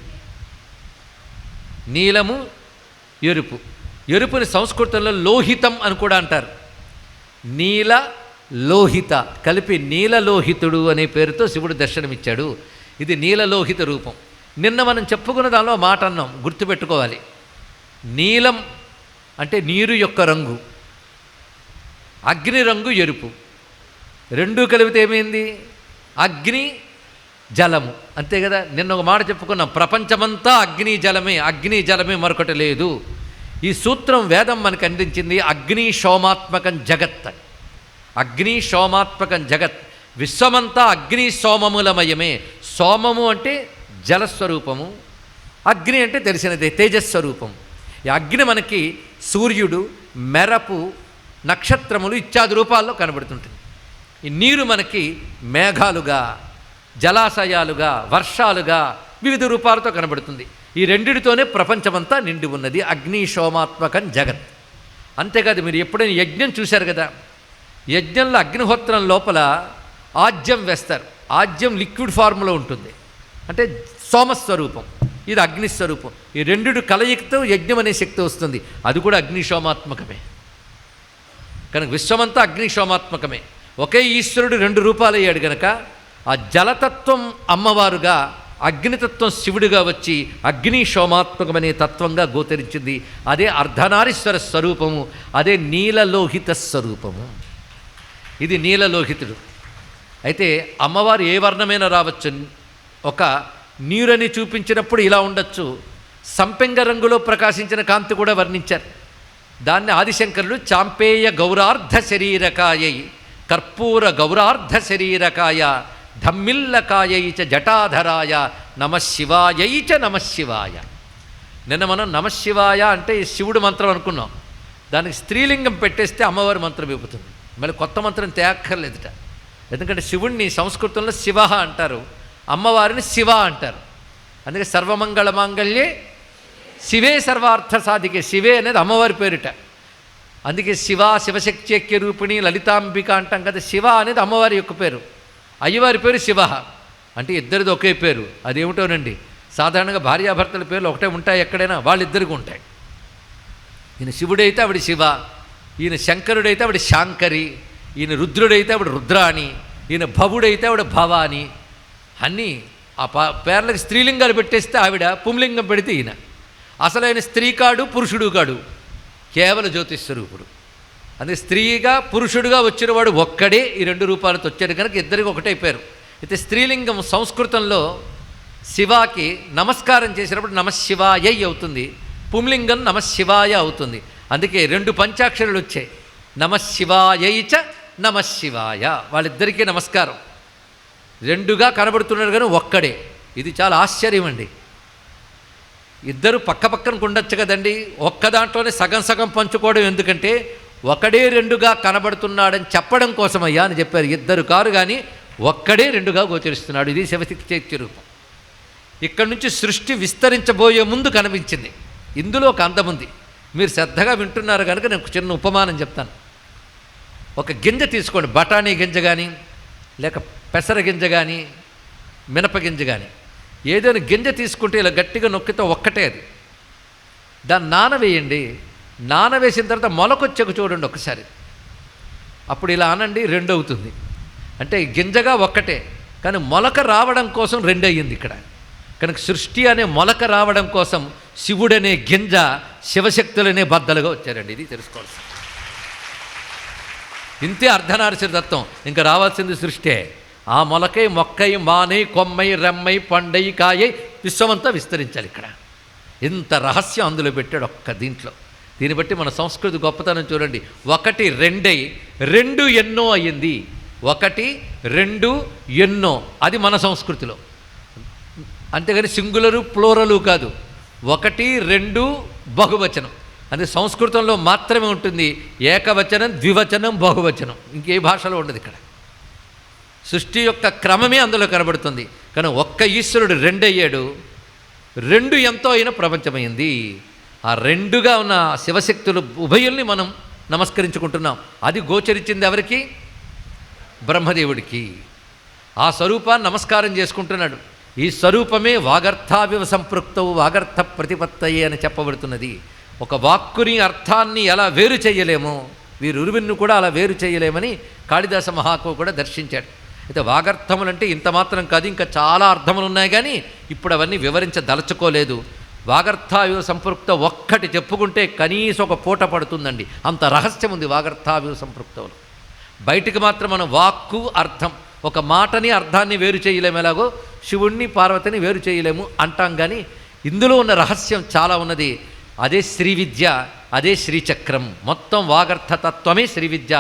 నీలము, ఎరుపు. ఎరుపుని సంస్కృతంలో లోహితం అని కూడా అంటారు. నీల లోహిత కలిపి నీలలోహితుడు అనే పేరుతో శివుడు దర్శనమిచ్చాడు. ఇది నీలలోహిత రూపం. నిన్న మనం చెప్పుకున్న దానిలో మాట అన్నాం, గుర్తుపెట్టుకోవాలి. నీలం అంటే నీరు యొక్క రంగు, అగ్ని రంగు ఎరుపు. రెండూ కలిపితే ఏమైంది? అగ్ని జలము. అంతే కదా. నిన్న ఒక మాట చెప్పుకున్నాం, ప్రపంచమంతా అగ్ని జలమే, అగ్ని జలమే, మరొకటి లేదు. ఈ సూత్రం వేదం మనకు అందించింది. అగ్ని సోమాత్మకం జగత్. అగ్ని సోమాత్మకం జగత్. విశ్వమంతా అగ్ని సోమములమయమే. సోమము అంటే జలస్వరూపము, అగ్ని అంటే తెలిసినదే తేజస్వరూపం. ఈ అగ్ని మనకి సూర్యుడు, మెరపు, నక్షత్రములు ఇత్యాది రూపాల్లో కనబడుతుంటుంది. ఈ నీరు మనకి మేఘాలుగా, జలాశయాలుగా, వర్షాలుగా వివిధ రూపాలతో కనబడుతుంది. ఈ రెండిటితోనే ప్రపంచమంతా నిండి ఉన్నది. అగ్ని సోమాత్మకం జగత్. అంతేకాదు, మీరు ఎప్పుడైనా యజ్ఞం చూశారు కదా, యజ్ఞంలో అగ్నిహోత్రం లోపల ఆజ్యం వేస్తారు. ఆజ్యం లిక్విడ్ ఫార్మ్లో ఉంటుంది, అంటే సోమస్వరూపం, ఇది అగ్నిస్వరూపం. ఈ రెండిటి కలయికతో యజ్ఞం అనే శక్తి వస్తుంది. అది కూడా అగ్నిశోమాత్మకమే. కనుక విశ్వమంతా అగ్నిశోమాత్మకమే. ఒకే ఈశ్వరుడు 2 రూపాలయ్యాడు గనక ఆ జలతత్వం అమ్మవారుగా, అగ్నితత్వం శివుడిగా వచ్చి అగ్ని సోమాత్మకమనే తత్వంగా గోచరించింది. అదే అర్ధనారీశ్వర స్వరూపము, అదే నీలలోహిత స్వరూపము. ఇది నీలలోహితుడు. అయితే అమ్మవారు ఏ వర్ణమైనా రావచ్చు. ఒక నీరుని చూపించినప్పుడు ఇలా ఉండొచ్చు. సంపెంగ రంగులో ప్రకాశించిన కాంతి కూడా వర్ణించారు. దాన్ని ఆదిశంకరులు చాంపేయ గౌరార్ధ శరీరకాయై కర్పూర గౌరార్ధ శరీరకాయ ధమ్మిల్లకాయై చ జటాధరాయ నమశివాయై చ నమశివాయ. నిన్న మనం నమశివాయ అంటే శివుడు మంత్రం అనుకున్నాం. దానికి స్త్రీలింగం పెట్టేస్తే అమ్మవారి మంత్రం ఇవ్వుతుంది. మళ్ళీ కొత్త మంత్రం తేక్కర్లేదుట. ఎందుకంటే శివుణ్ణి సంస్కృతంలో శివ అంటారు, అమ్మవారిని శివ అంటారు. అందుకే సర్వమంగళ మాంగళ్యే శివే సర్వార్థ సాధికే. శివే అనేది అమ్మవారి పేరుట. అందుకే శివ, శివశక్త్యైక్య రూపిణి, లలితాంబిక అంటాం కదా. శివ అనేది అమ్మవారి యొక్క పేరు, అయ్యవారి పేరు శివ. అంటే ఇద్దరిది ఒకే పేరు. అదేమిటోనండి, సాధారణంగా భార్యాభర్తల పేర్లు ఒకటే ఉంటాయి ఎక్కడైనా, వాళ్ళిద్దరికి ఉంటాయి. ఈయన శివుడైతే ఆవిడ శివ, ఈయన శంకరుడైతే ఆవిడ శాంకరి, ఈయన రుద్రుడైతే ఆవిడ రుద్రాని, ఈయన భవుడైతే ఆవిడ భవాని. అన్నీ ఆ పేర్లకు స్త్రీలింగాలు పెట్టేస్తే ఆవిడ, పుంలింగం పెడితే ఈయన. అసలైన స్త్రీ కాడు, పురుషుడు కాడు, కేవల జ్యోతిస్వరూపుడు. అందుకే స్త్రీగా పురుషుడుగా వచ్చినవాడు ఒక్కడే ఈ రెండు రూపాలతో వచ్చాడు కనుక ఇద్దరికి ఒకటే పేరు. అయితే స్త్రీలింగం సంస్కృతంలో శివాకి నమస్కారం చేసినప్పుడు నమశివాయ అవుతుంది, పుంలింగం నమశివాయ అవుతుంది. అందుకే రెండు పంచాక్షరాలు వచ్చాయి, నమశివాయై చ నమశివాయ. వాళ్ళిద్దరికీ నమస్కారం. రెండుగా కనబడుతున్నారు కానీ ఒక్కడే. ఇది చాలా ఆశ్చర్యం అండి. ఇద్దరు పక్క పక్కన ఉండొచ్చు కదండి, ఒక్క దాంట్లోనే సగం సగం పంచుకోవడం ఎందుకంటే ఒకడే రెండుగా కనబడుతున్నాడని చెప్పడం కోసమయ్యా అని చెప్పారు. ఇద్దరు కారు కానీ ఒక్కడే రెండుగా గోచరిస్తున్నాడు. ఇది శివశక్తి రూపం. ఇక్కడి నుంచి సృష్టి విస్తరించబోయే ముందు కనిపించింది. ఇందులో ఒక అందం ఉంది. మీరు శ్రద్ధగా వింటున్నారు కనుక నేను చిన్న ఉపమానం చెప్తాను. ఒక గింజ తీసుకోండి, బఠానీ గింజ కానీ లేక పెసర గింజ కానీ మినపగింజ కానీ, ఏదైనా గింజ తీసుకుంటే ఇలా గట్టిగా నొక్కితే ఒక్కటే అది. దాన్ని నానవేయండి. నానవేసిన తర్వాత మొలకొచ్చాక చూడండి ఒకసారి. అప్పుడు ఇలా అనండి, రెండు అవుతుంది. అంటే గింజగా ఒక్కటే కానీ మొలక రావడం కోసం రెండు అయ్యింది ఇక్కడ. కనుక సృష్టి అనే మొలక రావడం కోసం శివుడనే గింజ, శివశక్తులనే బద్దలుగా వచ్చారండి. ఇది తెలుసుకోవాల్సి. ఇంతే అర్ధనారీశ్వర తత్వం. ఇంకా రావాల్సింది సృష్టి. ఆ మొలకై మొక్కై మానై కొమ్మై రెమ్మై పండై కాయై విశ్వమంతా విస్తరించాలి. ఇక్కడ ఇంత రహస్యం అందులో పెట్టాడు ఒక్క దీంట్లో. దీన్ని బట్టి మన సంస్కృతి గొప్పతనం చూడండి. ఒకటి రెండై రెండు ఎన్నో అయ్యింది. ఒకటి రెండు ఎన్నో, అది మన సంస్కృతిలో. అంతేగాని సింగులరు ప్లోరలు కాదు. ఒకటి రెండు బహువచనం. అది సంస్కృతంలో మాత్రమే ఉంటుంది. ఏకవచనం, ద్వివచనం, బహువచనం ఇంకే భాషలో ఉండదు. ఇక్కడ సృష్టి యొక్క క్రమమే అందులో కనబడుతుంది. కానీ ఒక్క ఈశ్వరుడు రెండయ్యాడు. రెండు ఎంతో అయిన ప్రపంచమైంది. ఆ రెండుగా ఉన్న శివశక్తులు ఉభయుల్ని మనం నమస్కరించుకుంటున్నాం. అది గోచరించింది ఎవరికి? బ్రహ్మదేవుడికి. ఆ స్వరూపాన్ని నమస్కారం చేసుకుంటున్నాడు. ఈ స్వరూపమే వాగర్థావివ సంపృక్తవు వాగర్థ ప్రతిపత్తయే అని చెప్పబడుతున్నది. ఒక వాక్కుని అర్థాన్ని ఎలా వేరు చేయలేమో వీరువిన్ను కూడా అలా వేరు చేయలేమని కాళిదాస మహాకవి కూడా దర్శించాడు. అయితే వాగర్థములంటే ఇంత మాత్రం కాదు, ఇంకా చాలా అర్థములు ఉన్నాయి. కానీ ఇప్పుడు అవన్నీ వివరించదలుచుకోలేదు. వాగర్థావివ సంపృక్త ఒక్కటి చెప్పుకుంటే కనీసం ఒక పూట పడుతుందండి. అంత రహస్యం ఉంది వాగర్థావివ సంపృక్తవులు. బయటికి మాత్రం మనం వాక్కు అర్థం, ఒక మాటని అర్థాన్ని వేరు చేయలేము. ఎలాగో శివుణ్ణి పార్వతిని వేరు చేయలేము అంటాం. కానీ ఇందులో ఉన్న రహస్యం చాలా ఉన్నది. అదే శ్రీ విద్య, అదే శ్రీచక్రం. మొత్తం వాగర్థతత్వమే శ్రీ విద్య,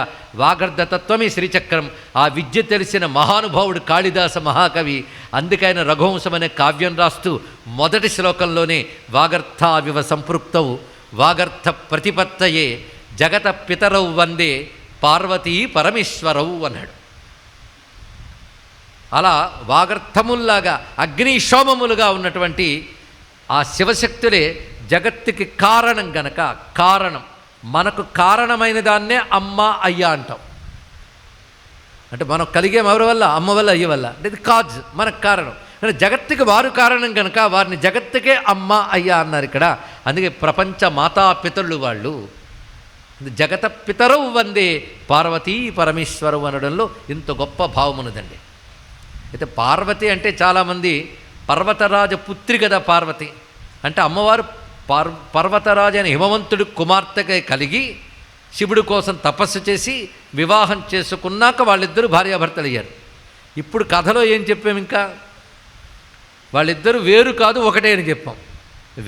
వాగర్థతత్వమే శ్రీచక్రం. ఆ విద్య తెలిసిన మహానుభావుడు కాళిదాస మహాకవి. అందుకైన రఘువంశం అనే కావ్యం రాస్తూ మొదటి శ్లోకంలోనే వాగర్థావివ సంపృక్తవు వాగర్థ ప్రతిపత్తయే జగత పితరౌ వందే పార్వతీ పరమేశ్వరవు అన్నాడు. అలా వాగర్థముల్లాగా అగ్నిశోమములుగా ఉన్నటువంటి ఆ శివశక్తులే జగత్తుకి కారణం గనక, కారణం మనకు కారణమైన దాన్నే అమ్మ అయ్యా అంటాం. అంటే మనం కలిగేం ఎవరి వల్ల? అమ్మ వల్ల, అయ్య వల్ల. అంటే ఇది కాజ్, మనకు కారణం. కానీ జగత్తుకి వారు కారణం కనుక వారిని జగత్తుకే అమ్మ అయ్యా అన్నారు ఇక్కడ. అందుకే ప్రపంచ మాతాపితరులు వాళ్ళు. జగత పితరవు వందే పార్వతీ పరమేశ్వరవు అనడంలో ఇంత గొప్ప భావం ఉన్నదండి. అయితే పార్వతి అంటే చాలామంది పర్వతరాజ పుత్రి కదా పార్వతి అంటే అమ్మవారు పర్వతరాజు అయిన హిమవంతుడి కుమార్తెగా కలిగి శివుడి కోసం తపస్సు చేసి వివాహం చేసుకున్నాక వాళ్ళిద్దరూ భార్యాభర్తలు అయ్యారు. ఇప్పుడు కథలో ఏం చెప్పాం? ఇంకా వాళ్ళిద్దరూ వేరు కాదు, ఒకటే అని చెప్పాం.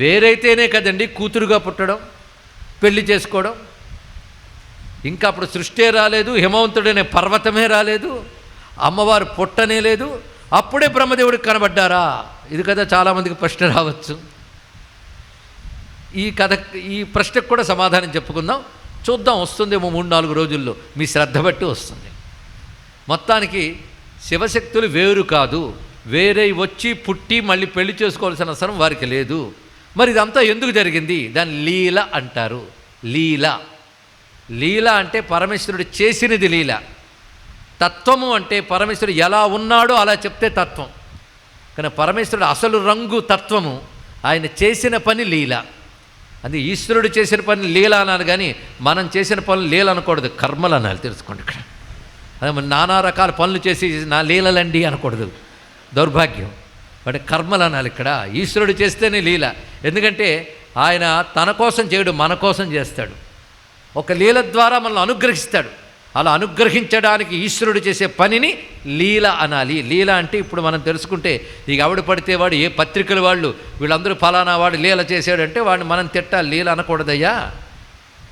వేరైతేనే కదండి కూతురుగా పుట్టడం, పెళ్లి చేసుకోవడం. ఇంకా అప్పుడు సృష్టి రాలేదు, హిమవంతుడనే పర్వతమే రాలేదు, అమ్మవారు పుట్టనే లేదు. అప్పుడే బ్రహ్మదేవుడికి కనబడ్డారా? ఇది కదా చాలామందికి ప్రశ్న రావచ్చు. ఈ కథ, ఈ ప్రశ్నకు కూడా సమాధానం చెప్పుకుందాం. చూద్దాం, వస్తుందేమో 3-4 రోజుల్లో. మీ శ్రద్ధ బట్టి వస్తుంది. మొత్తానికి శివశక్తులు వేరు కాదు, వేరే వచ్చి పుట్టి మళ్ళీ పెళ్లి చేసుకోవాల్సిన అవసరం వారికి లేదు. మరి ఇదంతా ఎందుకు జరిగింది? దాన్ని లీల అంటారు. లీల, లీల అంటే పరమేశ్వరుడు చేసినది లీల. తత్వము అంటే పరమేశ్వరుడు ఎలా ఉన్నాడో అలా చెప్తే తత్వం. కానీ పరమేశ్వరుడు అసలు రంగు తత్వము, ఆయన చేసిన పని లీల. అది ఈశ్వరుడు చేసిన పని లీల అనాలి, కానీ మనం చేసిన పనులు లీల అనకూడదు, కర్మలు అనాలి. తెలుసుకోండి ఇక్కడ. అదే నానా రకాల పనులు చేసి నా లీలలండి అనకూడదు, దౌర్భాగ్యం. వాటి కర్మలు అనాలి. ఇక్కడ ఈశ్వరుడు చేస్తేనే లీల. ఎందుకంటే ఆయన తన కోసం చేయడు, మన కోసం చేస్తాడు. ఒక లీల ద్వారా మనల్ని అనుగ్రహిస్తాడు. అలా అనుగ్రహించడానికి ఈశ్వరుడు చేసే పనిని లీల అనాలి. లీల అంటే ఇప్పుడు మనం తెలుసుకుంటే, ఇక ఆవిడ పడితే వాడు, ఏ పత్రికల వాళ్ళు వీళ్ళందరూ ఫలానా వాడు లీల చేశాడంటే వాడిని మనం తిట్టాలి, లీల అనకూడదయ్యా,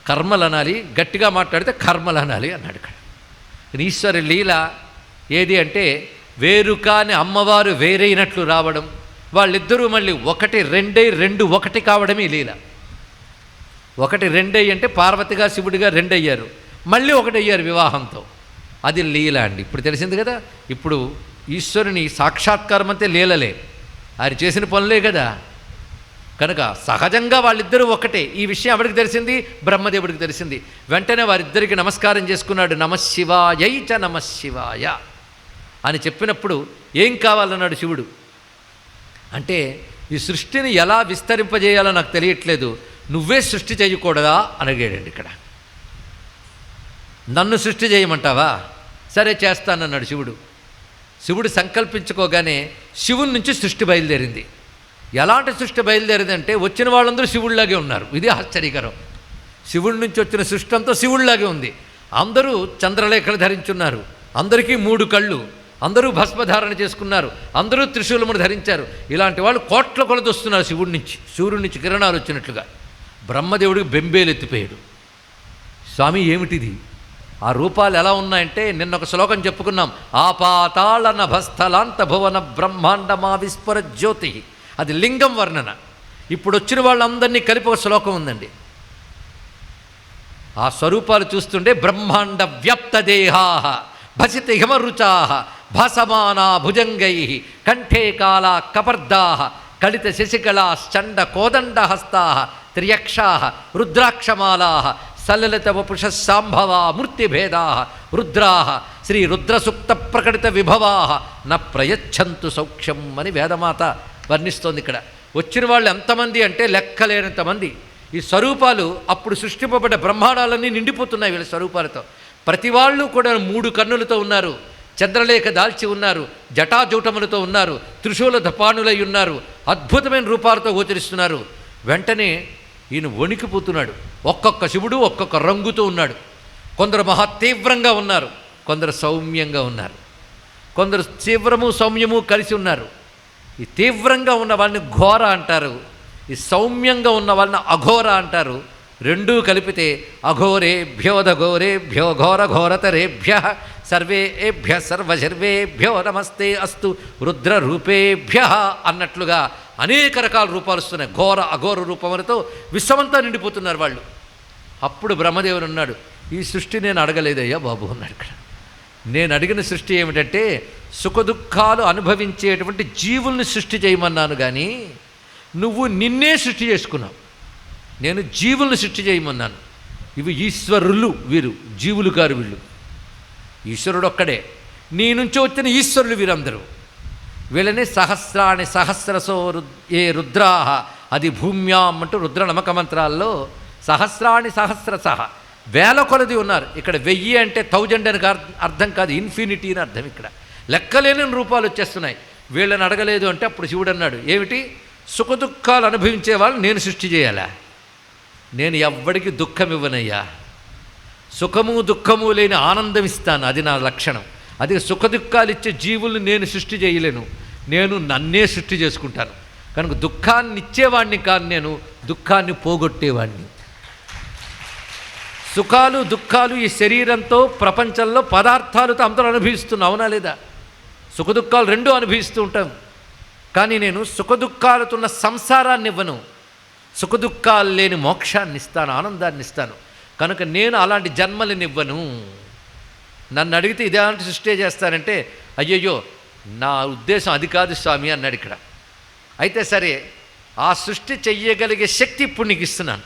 కర్మలు అనాలి. గట్టిగా మాట్లాడితే కర్మలు అనాలి అన్నాడు ఇక్కడ. ఈశ్వర లీల ఏది అంటే, వేరు కాని అమ్మవారు వేరైనట్లు రావడం, వాళ్ళిద్దరూ మళ్ళీ ఒకటి రెండై, రెండు ఒకటి కావడమే లీల. ఒకటి రెండై అంటే పార్వతిగా శివుడిగా రెండయ్యారు, మళ్ళీ ఒకటయ్యారు వివాహంతో, అది లీల అండి. ఇప్పుడు తెలిసింది కదా. ఇప్పుడు ఈశ్వరుని సాక్షాత్కారం అంతే లీలలే, ఆయన చేసిన పనులే కదా. కనుక సహజంగా వాళ్ళిద్దరూ ఒకటే. ఈ విషయం ఎవరికి తెలిసింది? బ్రహ్మదేవుడికి తెలిసింది. వెంటనే వారిద్దరికి నమస్కారం చేసుకున్నాడు. నమశివాయై చ నమశివాయ అని చెప్పినప్పుడు ఏం కావాలన్నాడు శివుడు అంటే, ఈ సృష్టిని ఎలా విస్తరింపజేయాలో నాకు తెలియట్లేదు, నువ్వే సృష్టి చేయకూడదా అని అడిగాడండి ఇక్కడ. నన్ను సృష్టి చేయమంటావా? సరే చేస్తానన్నాడు శివుడు. శివుడు సంకల్పించుకోగానే శివుని నుంచి సృష్టి బయలుదేరింది. ఎలాంటి సృష్టి బయలుదేరిందంటే, వచ్చిన వాళ్ళందరూ శివుడిలాగే ఉన్నారు. ఇది ఆశ్చర్యకరం. శివుడి నుంచి వచ్చిన సృష్టి అంతా శివుడిలాగే ఉంది. అందరూ చంద్రలేఖలు ధరించున్నారు, అందరికీ 3 కళ్ళు, అందరూ భస్మధారణ చేసుకున్నారు, అందరూ త్రిశూలమును ధరించారు. ఇలాంటి వాళ్ళు కోట్ల కొలది వస్తున్నారు శివుడి నుంచి, సూర్యుడి నుంచి కిరణాలు వచ్చినట్లుగా. బ్రహ్మదేవుడికి బెంబేలెత్తిపోయాడు. స్వామి ఏమిటిది? ఆ రూపాలు ఎలా ఉన్నాయంటే, నిన్న ఒక శ్లోకం చెప్పుకున్నాం, ఆపాతాళ నభస్థలాంత భువన బ్రహ్మాండమా విస్ఫుర జ్యోతి, అది లింగం వర్ణన. ఇప్పుడు వచ్చిన వాళ్ళందరినీ కలిపి ఒక శ్లోకం ఉందండి. ఆ స్వరూపాలు చూస్తుంటే, బ్రహ్మాండ వ్యాప్త దేహా భసిత హిమరుచా భాసమానా భుజంగై కంఠే కాళా కపర్దా కలిత శశికళా చండ కోదండ హస్తా త్రియక్షా రుద్రాక్షమాలా సలలిత వపుష సాంభవా మూర్తిభేదా రుద్రా శ్రీ రుద్రసుప్త ప్రకటిత విభవా న ప్రయచ్ఛంతు సౌఖ్యం అని వేదమాత వర్ణిస్తోంది. ఇక్కడ వచ్చిన వాళ్ళు ఎంతమంది అంటే లెక్కలేనంతమంది. ఈ స్వరూపాలు అప్పుడు సృష్టింపబడ్డ బ్రహ్మాండాలన్నీ నిండిపోతున్నాయి వీళ్ళ స్వరూపాలతో. ప్రతి వాళ్ళు కూడా 3 కన్నులతో ఉన్నారు, చంద్రలేఖ దాల్చి ఉన్నారు, జటాజూటములతో ఉన్నారు, త్రిశూల దపానులై ఉన్నారు, అద్భుతమైన రూపాలతో గోచరిస్తున్నారు. వెంటనే ఈయన వణికిపోతున్నాడు. ఒక్కొక్క శివుడు ఒక్కొక్క రంగుతో ఉన్నాడు. కొందరు మహా తీవ్రంగా ఉన్నారు, కొందరు సౌమ్యంగా ఉన్నారు, కొందరు తీవ్రము సౌమ్యము కలిసి ఉన్నారు. ఈ తీవ్రంగా ఉన్న వాళ్ళని ఘోర అంటారు, ఈ సౌమ్యంగా ఉన్న వాళ్ళని అఘోర అంటారు. రెండూ కలిపితే అఘోరేభ్యోదఘోరేభ్యో ఘోర ఘోరతరేభ్య సర్వేభ్య సర్వశర్వేభ్యో నమస్తే అస్తు రుద్రరూపేభ్య అన్నట్లుగా అనేక రకాల రూపాలు వస్తున్నాయి. ఘోర అఘోర రూపములతో విశ్వమంతా నిండిపోతున్నారు వాళ్ళు. అప్పుడు బ్రహ్మదేవుడు అన్నాడు, ఈ సృష్టి నేను అడగలేదయ్యా బాబు అన్నాడు. ఇక్కడ నేను అడిగిన సృష్టి ఏమిటంటే, సుఖదుఖాలు అనుభవించేటువంటి జీవుల్ని సృష్టి చేయమన్నాను, కానీ నువ్వు నిన్నే సృష్టి చేసుకున్నావు. నేను జీవుల్ని సృష్టి చేయమన్నాను. ఇవి ఈశ్వరులు, వీరు జీవులు కారు. వీళ్ళు ఈశ్వరుడు ఒక్కడే, నీ నుంచి వచ్చిన ఈశ్వరులు వీరందరూ. వీళ్ళని సహస్రాణి సహస్రసో ఏ రుద్రాహ అది భూమ్యాం అంటూ రుద్ర నమక మంత్రాల్లో సహస్రాణి సహస్రస వేల కొలది ఉన్నారు. ఇక్కడ 1000 అంటే 1000 అని అర్థం కాదు, ఇన్ఫినిటీ అని అర్థం. ఇక్కడ లెక్కలేని రూపాలు వచ్చేస్తున్నాయి. వీళ్ళని అడగలేదు అంటే అప్పుడు శివుడు అన్నాడు, ఏమిటి? సుఖదుఖాలు అనుభవించే వాళ్ళు నేను సృష్టి చేయాలా? నేను ఎవ్వడికి దుఃఖం ఇవ్వనయ్యా. సుఖము దుఃఖము లేని ఆనందం ఇస్తాను, అది నా లక్షణం. అది సుఖదుఖాలు ఇచ్చే జీవుల్ని నేను సృష్టి చేయలేను, నేను నన్నే సృష్టి చేసుకుంటాను. కనుక దుఃఖాన్ని ఇచ్చేవాడిని కాదు, నేను దుఃఖాన్ని పోగొట్టేవాడిని. సుఖాలు దుఃఖాలు ఈ శరీరంతో ప్రపంచంలో పదార్థాలతో అందరూ అనుభవిస్తున్నాం, అవునా లేదా? సుఖదుఖాలు రెండూ అనుభవిస్తూ ఉంటాం. కానీ నేను సుఖదుఖాలతో ఉన్న సంసారాన్ని ఇవ్వను, సుఖదుఖాలు లేని మోక్షాన్ని ఇస్తాను, ఆనందాన్ని ఇస్తాను. కనుక నేను అలాంటి జన్మలను ఇవ్వను. నన్ను అడిగితే ఇదేంటి సృష్టి చేస్తానంటే, అయ్యయ్యో నా ఉద్దేశం అది కాదు స్వామి అన్నాడు ఇక్కడ. అయితే సరే, ఆ సృష్టి చెయ్యగలిగే శక్తి ఇప్పుడు నీకు ఇస్తున్నాను,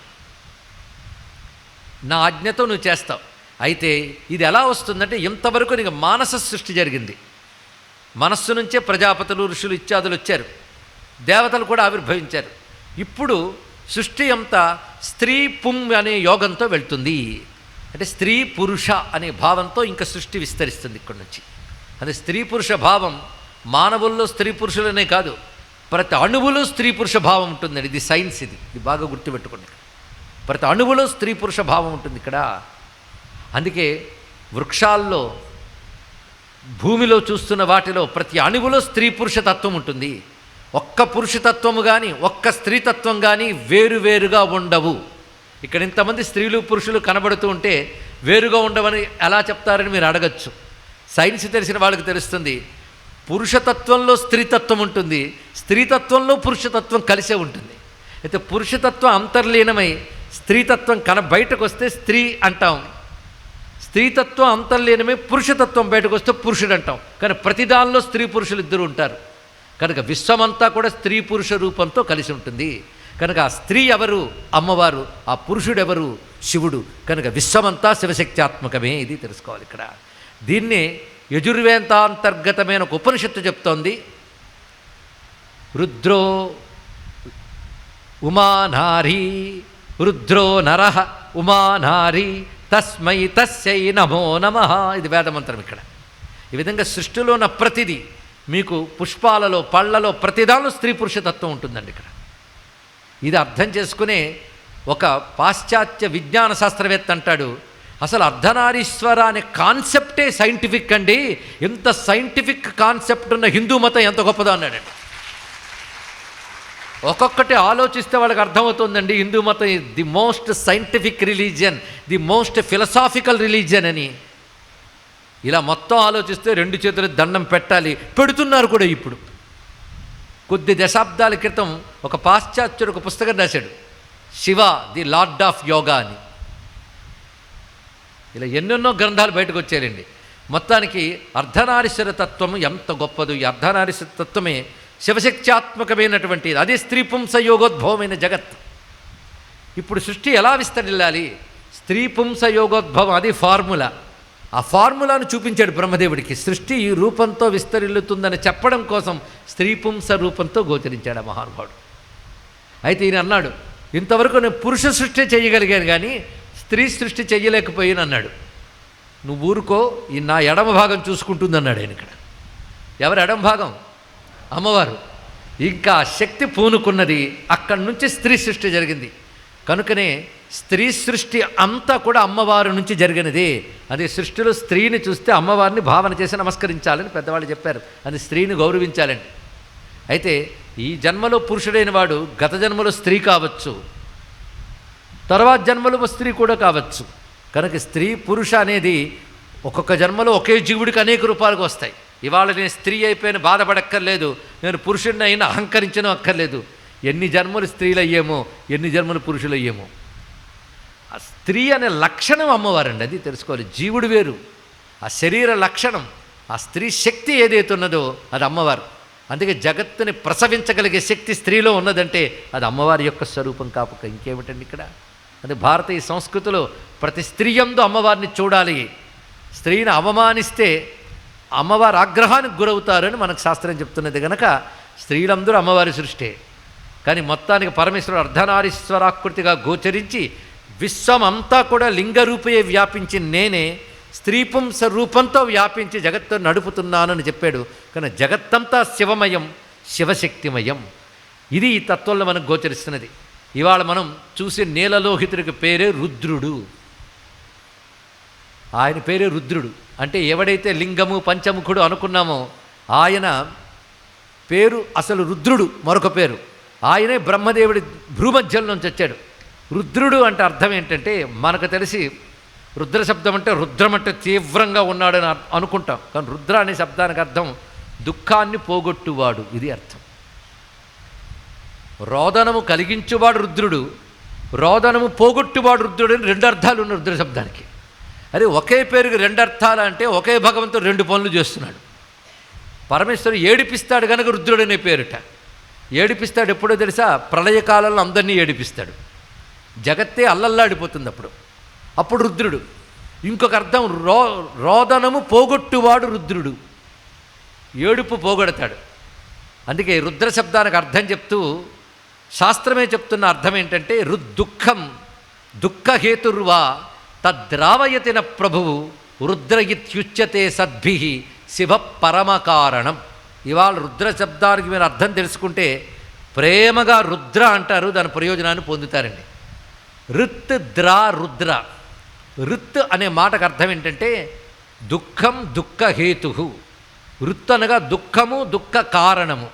నా ఆజ్ఞతో నువ్వు చేస్తావు. అయితే ఇది ఎలా వస్తుందంటే, ఇంతవరకు నీకు మానస సృష్టి జరిగింది. మనస్సు నుంచే ప్రజాపతులు, ఋషులు ఇత్యాదులు వచ్చారు. దేవతలు కూడా ఆవిర్భవించారు. ఇప్పుడు సృష్టి అంతా స్త్రీ పుం అనే యోగంతో వెళ్తుంది. అంటే స్త్రీ పురుష అనే భావంతో ఇంకా సృష్టి విస్తరిస్తుంది ఇక్కడి నుంచి. అదే స్త్రీ పురుష భావం మానవుల్లో స్త్రీ పురుషులనే కాదు, ప్రతి అణువులో స్త్రీ పురుష భావం ఉంటుందండి. ఇది సైన్స్, ఇది బాగా గుర్తుపెట్టుకోండి. ప్రతి అణువులో స్త్రీ పురుష భావం ఉంటుంది ఇక్కడ. అందుకే వృక్షాల్లో, భూమిలో చూస్తున్న వాటిలో ప్రతి అణువులో స్త్రీ పురుష తత్వం ఉంటుంది. ఒక్క పురుషతత్వము కానీ ఒక్క స్త్రీతత్వం కానీ వేరువేరుగా ఉండవు. ఇక్కడ ఇంతమంది స్త్రీలు పురుషులు కనబడుతూ ఉంటే వేరుగా ఉండవని ఎలా చెప్తారని మీరు అడగచ్చు. సైన్స్ తెలిసిన వాళ్ళకి తెలుస్తుంది. పురుషతత్వంలో స్త్రీతత్వం ఉంటుంది, స్త్రీతత్వంలో పురుషతత్వం కలిసే ఉంటుంది. అయితే పురుషతత్వం అంతర్లీనమై స్త్రీతత్వం బయటకు వస్తే స్త్రీ అంటాం, స్త్రీతత్వం అంతర్లీనమై పురుషతత్వం బయటకు వస్తే పురుషుడు అంటాం. కానీ ప్రతిదానిలో స్త్రీ పురుషులు ఇద్దరు ఉంటారు. కనుక విశ్వమంతా కూడా స్త్రీ పురుష రూపంతో కలిసి ఉంటుంది. కనుక ఆ స్త్రీ ఎవరు? అమ్మవారు. ఆ పురుషుడు ఎవరు? శివుడు. కనుక విశ్వమంతా శివశక్త్యాత్మకమే. ఇది తెలుసుకోవాలి ఇక్కడ. దీన్నే యజుర్వేదాంతర్గతమైన ఒక ఉపనిషత్తు చెప్తోంది. రుద్రో ఉమానారీ, రుద్రో నరః ఉమానారీ తస్మై తస్యై నమో నమః. ఇది వేదమంత్రం ఇక్కడ. ఈ విధంగా సృష్టిలో ఉన్న ప్రతిదీ మీకు పుష్పాలలో, పళ్లలో, ప్రతిదానిలో స్త్రీ పురుషతత్వం ఉంటుందండి ఇక్కడ. ఇది అర్థం చేసుకునే ఒక పాశ్చాత్య విజ్ఞాన శాస్త్రవేత్త అంటాడు, అసలు అర్ధనారీశ్వర అనే కాన్సెప్టే సైంటిఫిక్ అండి, ఎంత సైంటిఫిక్ కాన్సెప్ట్ ఉన్న హిందూ మతం ఎంత గొప్పదో అన్నాడండి. ఒక్కొక్కటి ఆలోచిస్తే వాళ్ళకి అర్థమవుతుందండి హిందూ మతం the most scientific religion, the most philosophical religion అని. ఇలా మొత్తం ఆలోచిస్తే రెండు చేతులు దండం పెట్టాలి, పెడుతున్నారు కూడా. ఇప్పుడు కొద్ది దశాబ్దాల క్రితం ఒక పాశ్చాత్యుడు ఒక పుస్తకం రాశాడు, Shiva the lord of yoga అని. ఇలా ఎన్నెన్నో గ్రంథాలు బయటకు వచ్చారండి. మొత్తానికి అర్ధనారీశ్వర తత్వం ఎంత గొప్పదు. ఈ అర్ధనారీశ్వర తత్వమే శివశక్త్యాత్మకమైనటువంటి, అదే స్త్రీ పుంస యోగోద్భవమైన జగత్. ఇప్పుడు సృష్టి ఎలా విస్తరిల్లాలి? స్త్రీ పుంస యోగోద్భవం, అది ఫార్ములా. ఆ ఫార్ములాను చూపించాడు బ్రహ్మదేవుడికి. సృష్టి ఈ రూపంతో విస్తరిల్లుతుందని చెప్పడం కోసం స్త్రీ పుంస రూపంతో గోచరించాడు ఆ మహానుభావుడు. అయితే ఈయన అన్నాడు, ఇంతవరకు నేను పురుష సృష్టి చేయగలిగాను కానీ స్త్రీ సృష్టి చెయ్యలేకపోయాను అన్నాడు. నువ్వు ఊరుకో, ఈ నా ఎడమ భాగం చూసుకుంటుందన్నాడు ఆయన ఇక్కడ. ఎవరు ఎడమ భాగం? అమ్మవారు. ఇంకా శక్తి పూనుకున్నది, అక్కడి నుంచి స్త్రీ సృష్టి జరిగింది. కనుకనే స్త్రీ సృష్టి అంతా కూడా అమ్మవారి నుంచి జరిగినదే. అది సృష్టిలో స్త్రీని చూస్తే అమ్మవారిని భావన చేసి నమస్కరించాలని పెద్దవాళ్ళు చెప్పారు. అది స్త్రీని గౌరవించాలండి. అయితే ఈ జన్మలో పురుషుడైన వాడు గత జన్మలో స్త్రీ కావచ్చు, తర్వాత జన్మలో స్త్రీ కూడా కావచ్చు. కనుక స్త్రీ పురుష అనేది ఒక్కొక్క జన్మలో ఒకే జీవుడికి అనేక రూపాలుగా వస్తాయి. ఇవాళ నేను స్త్రీ అయిపోయిన బాధపడక్కర్లేదు, నేను పురుషుడిని అయినా అహంకరించడం అక్కర్లేదు. ఎన్ని జన్మలు స్త్రీలు అయ్యేమో, ఎన్ని జన్మలు పురుషులు అయ్యేమో. ఆ స్త్రీ అనే లక్షణం అమ్మవారండి, అది తెలుసుకోవాలి. జీవుడు వేరు, ఆ శరీర లక్షణం, ఆ స్త్రీ శక్తి ఏదైతే ఉన్నదో అది అమ్మవారు. అందుకే జగత్తుని ప్రసవించగలిగే శక్తి స్త్రీలో ఉన్నదంటే అది అమ్మవారి యొక్క స్వరూపం కాపక ఇంకేమిటండి ఇక్కడ. అది భారతీయ సంస్కృతిలో ప్రతి స్త్రీ యందు అమ్మవారిని చూడాలి. స్త్రీని అవమానిస్తే అమ్మవారి ఆగ్రహానికి గురవుతారని మనకు శాస్త్రం చెప్తున్నది. కనుక స్త్రీలందరూ అమ్మవారి సృష్టే. కానీ మొత్తానికి పరమేశ్వరుడు అర్ధనారీశ్వరాకృతిగా గోచరించి విశ్వం అంతా కూడా లింగరూపే వ్యాపించి నేనే స్త్రీపుంస రూపంతో వ్యాపించి జగత్తు నడుపుతున్నానని చెప్పాడు. కానీ జగత్తంతా శివమయం, శివశక్తిమయం. ఇది ఈ తత్వంలో మనకు గోచరిస్తున్నది. ఇవాళ మనం చూసే నీలలోహితుడికి పేరే రుద్రుడు. ఆయన పేరే రుద్రుడు. అంటే ఎవడైతే లింగము పంచముఖుడు అనుకున్నామో ఆయన పేరు అసలు రుద్రుడు, మరొక పేరు. ఆయనే బ్రహ్మదేవుడి భ్రూమధ్యం నుంచి వచ్చాడు. రుద్రుడు అంటే అర్థం ఏంటంటే, మనకు తెలిసి రుద్ర శబ్దం అంటే రుద్రం అంటే తీవ్రంగా ఉన్నాడని అనుకుంటాం. కానీ రుద్ర అనే శబ్దానికి అర్థం దుఃఖాన్ని పోగొట్టువాడు, ఇది అర్థం. రోదనము కలిగించువాడు రుద్రుడు, రోదనము పోగొట్టువాడు రుద్రుడు అని రెండు అర్థాలు ఉన్న రుద్ర శబ్దానికి. అదే ఒకే పేరుకి రెండు అర్థాలు అంటే ఒకే భగవంతుడు రెండు పనులు చేస్తున్నాడు. పరమేశ్వరుడు ఏడిపిస్తాడు కనుక రుద్రుడు అనే పేరుట. ఏడిపిస్తాడు ఎప్పుడో తెలుసా? ప్రళయకాలంలో అందరినీ ఏడిపిస్తాడు. జగత్తే అల్లల్లాడిపోతుంది అప్పుడు రుద్రుడు. ఇంకొక అర్థం రోదనము పోగొట్టువాడు రుద్రుడు. ఏడుపు పోగొడతాడు. అందుకే రుద్ర శబ్దానికి అర్థం చెప్తూ శాస్త్రమే చెప్తున్న అర్థం ఏంటంటే రుద్దుఃఖం దుఃఖహేతుర్వా తద్రావయతిన ప్రభువు రుద్రయిత్యుచ్యతే సద్భి శివ పరమకారణం. ఇవాళ రుద్ర శబ్దానికి మీరు అర్థం తెలుసుకుంటే ప్రేమగా రుద్ర అంటారు, దాని ప్రయోజనాన్ని పొందుతారండి. రుత్ ద్రా రుద్ర. రుత్ అనే మాటకు అర్థం ఏంటంటే దుఃఖం దుఃఖహేతు. రుత్ అనగా దుఃఖము దుఃఖ కారణము.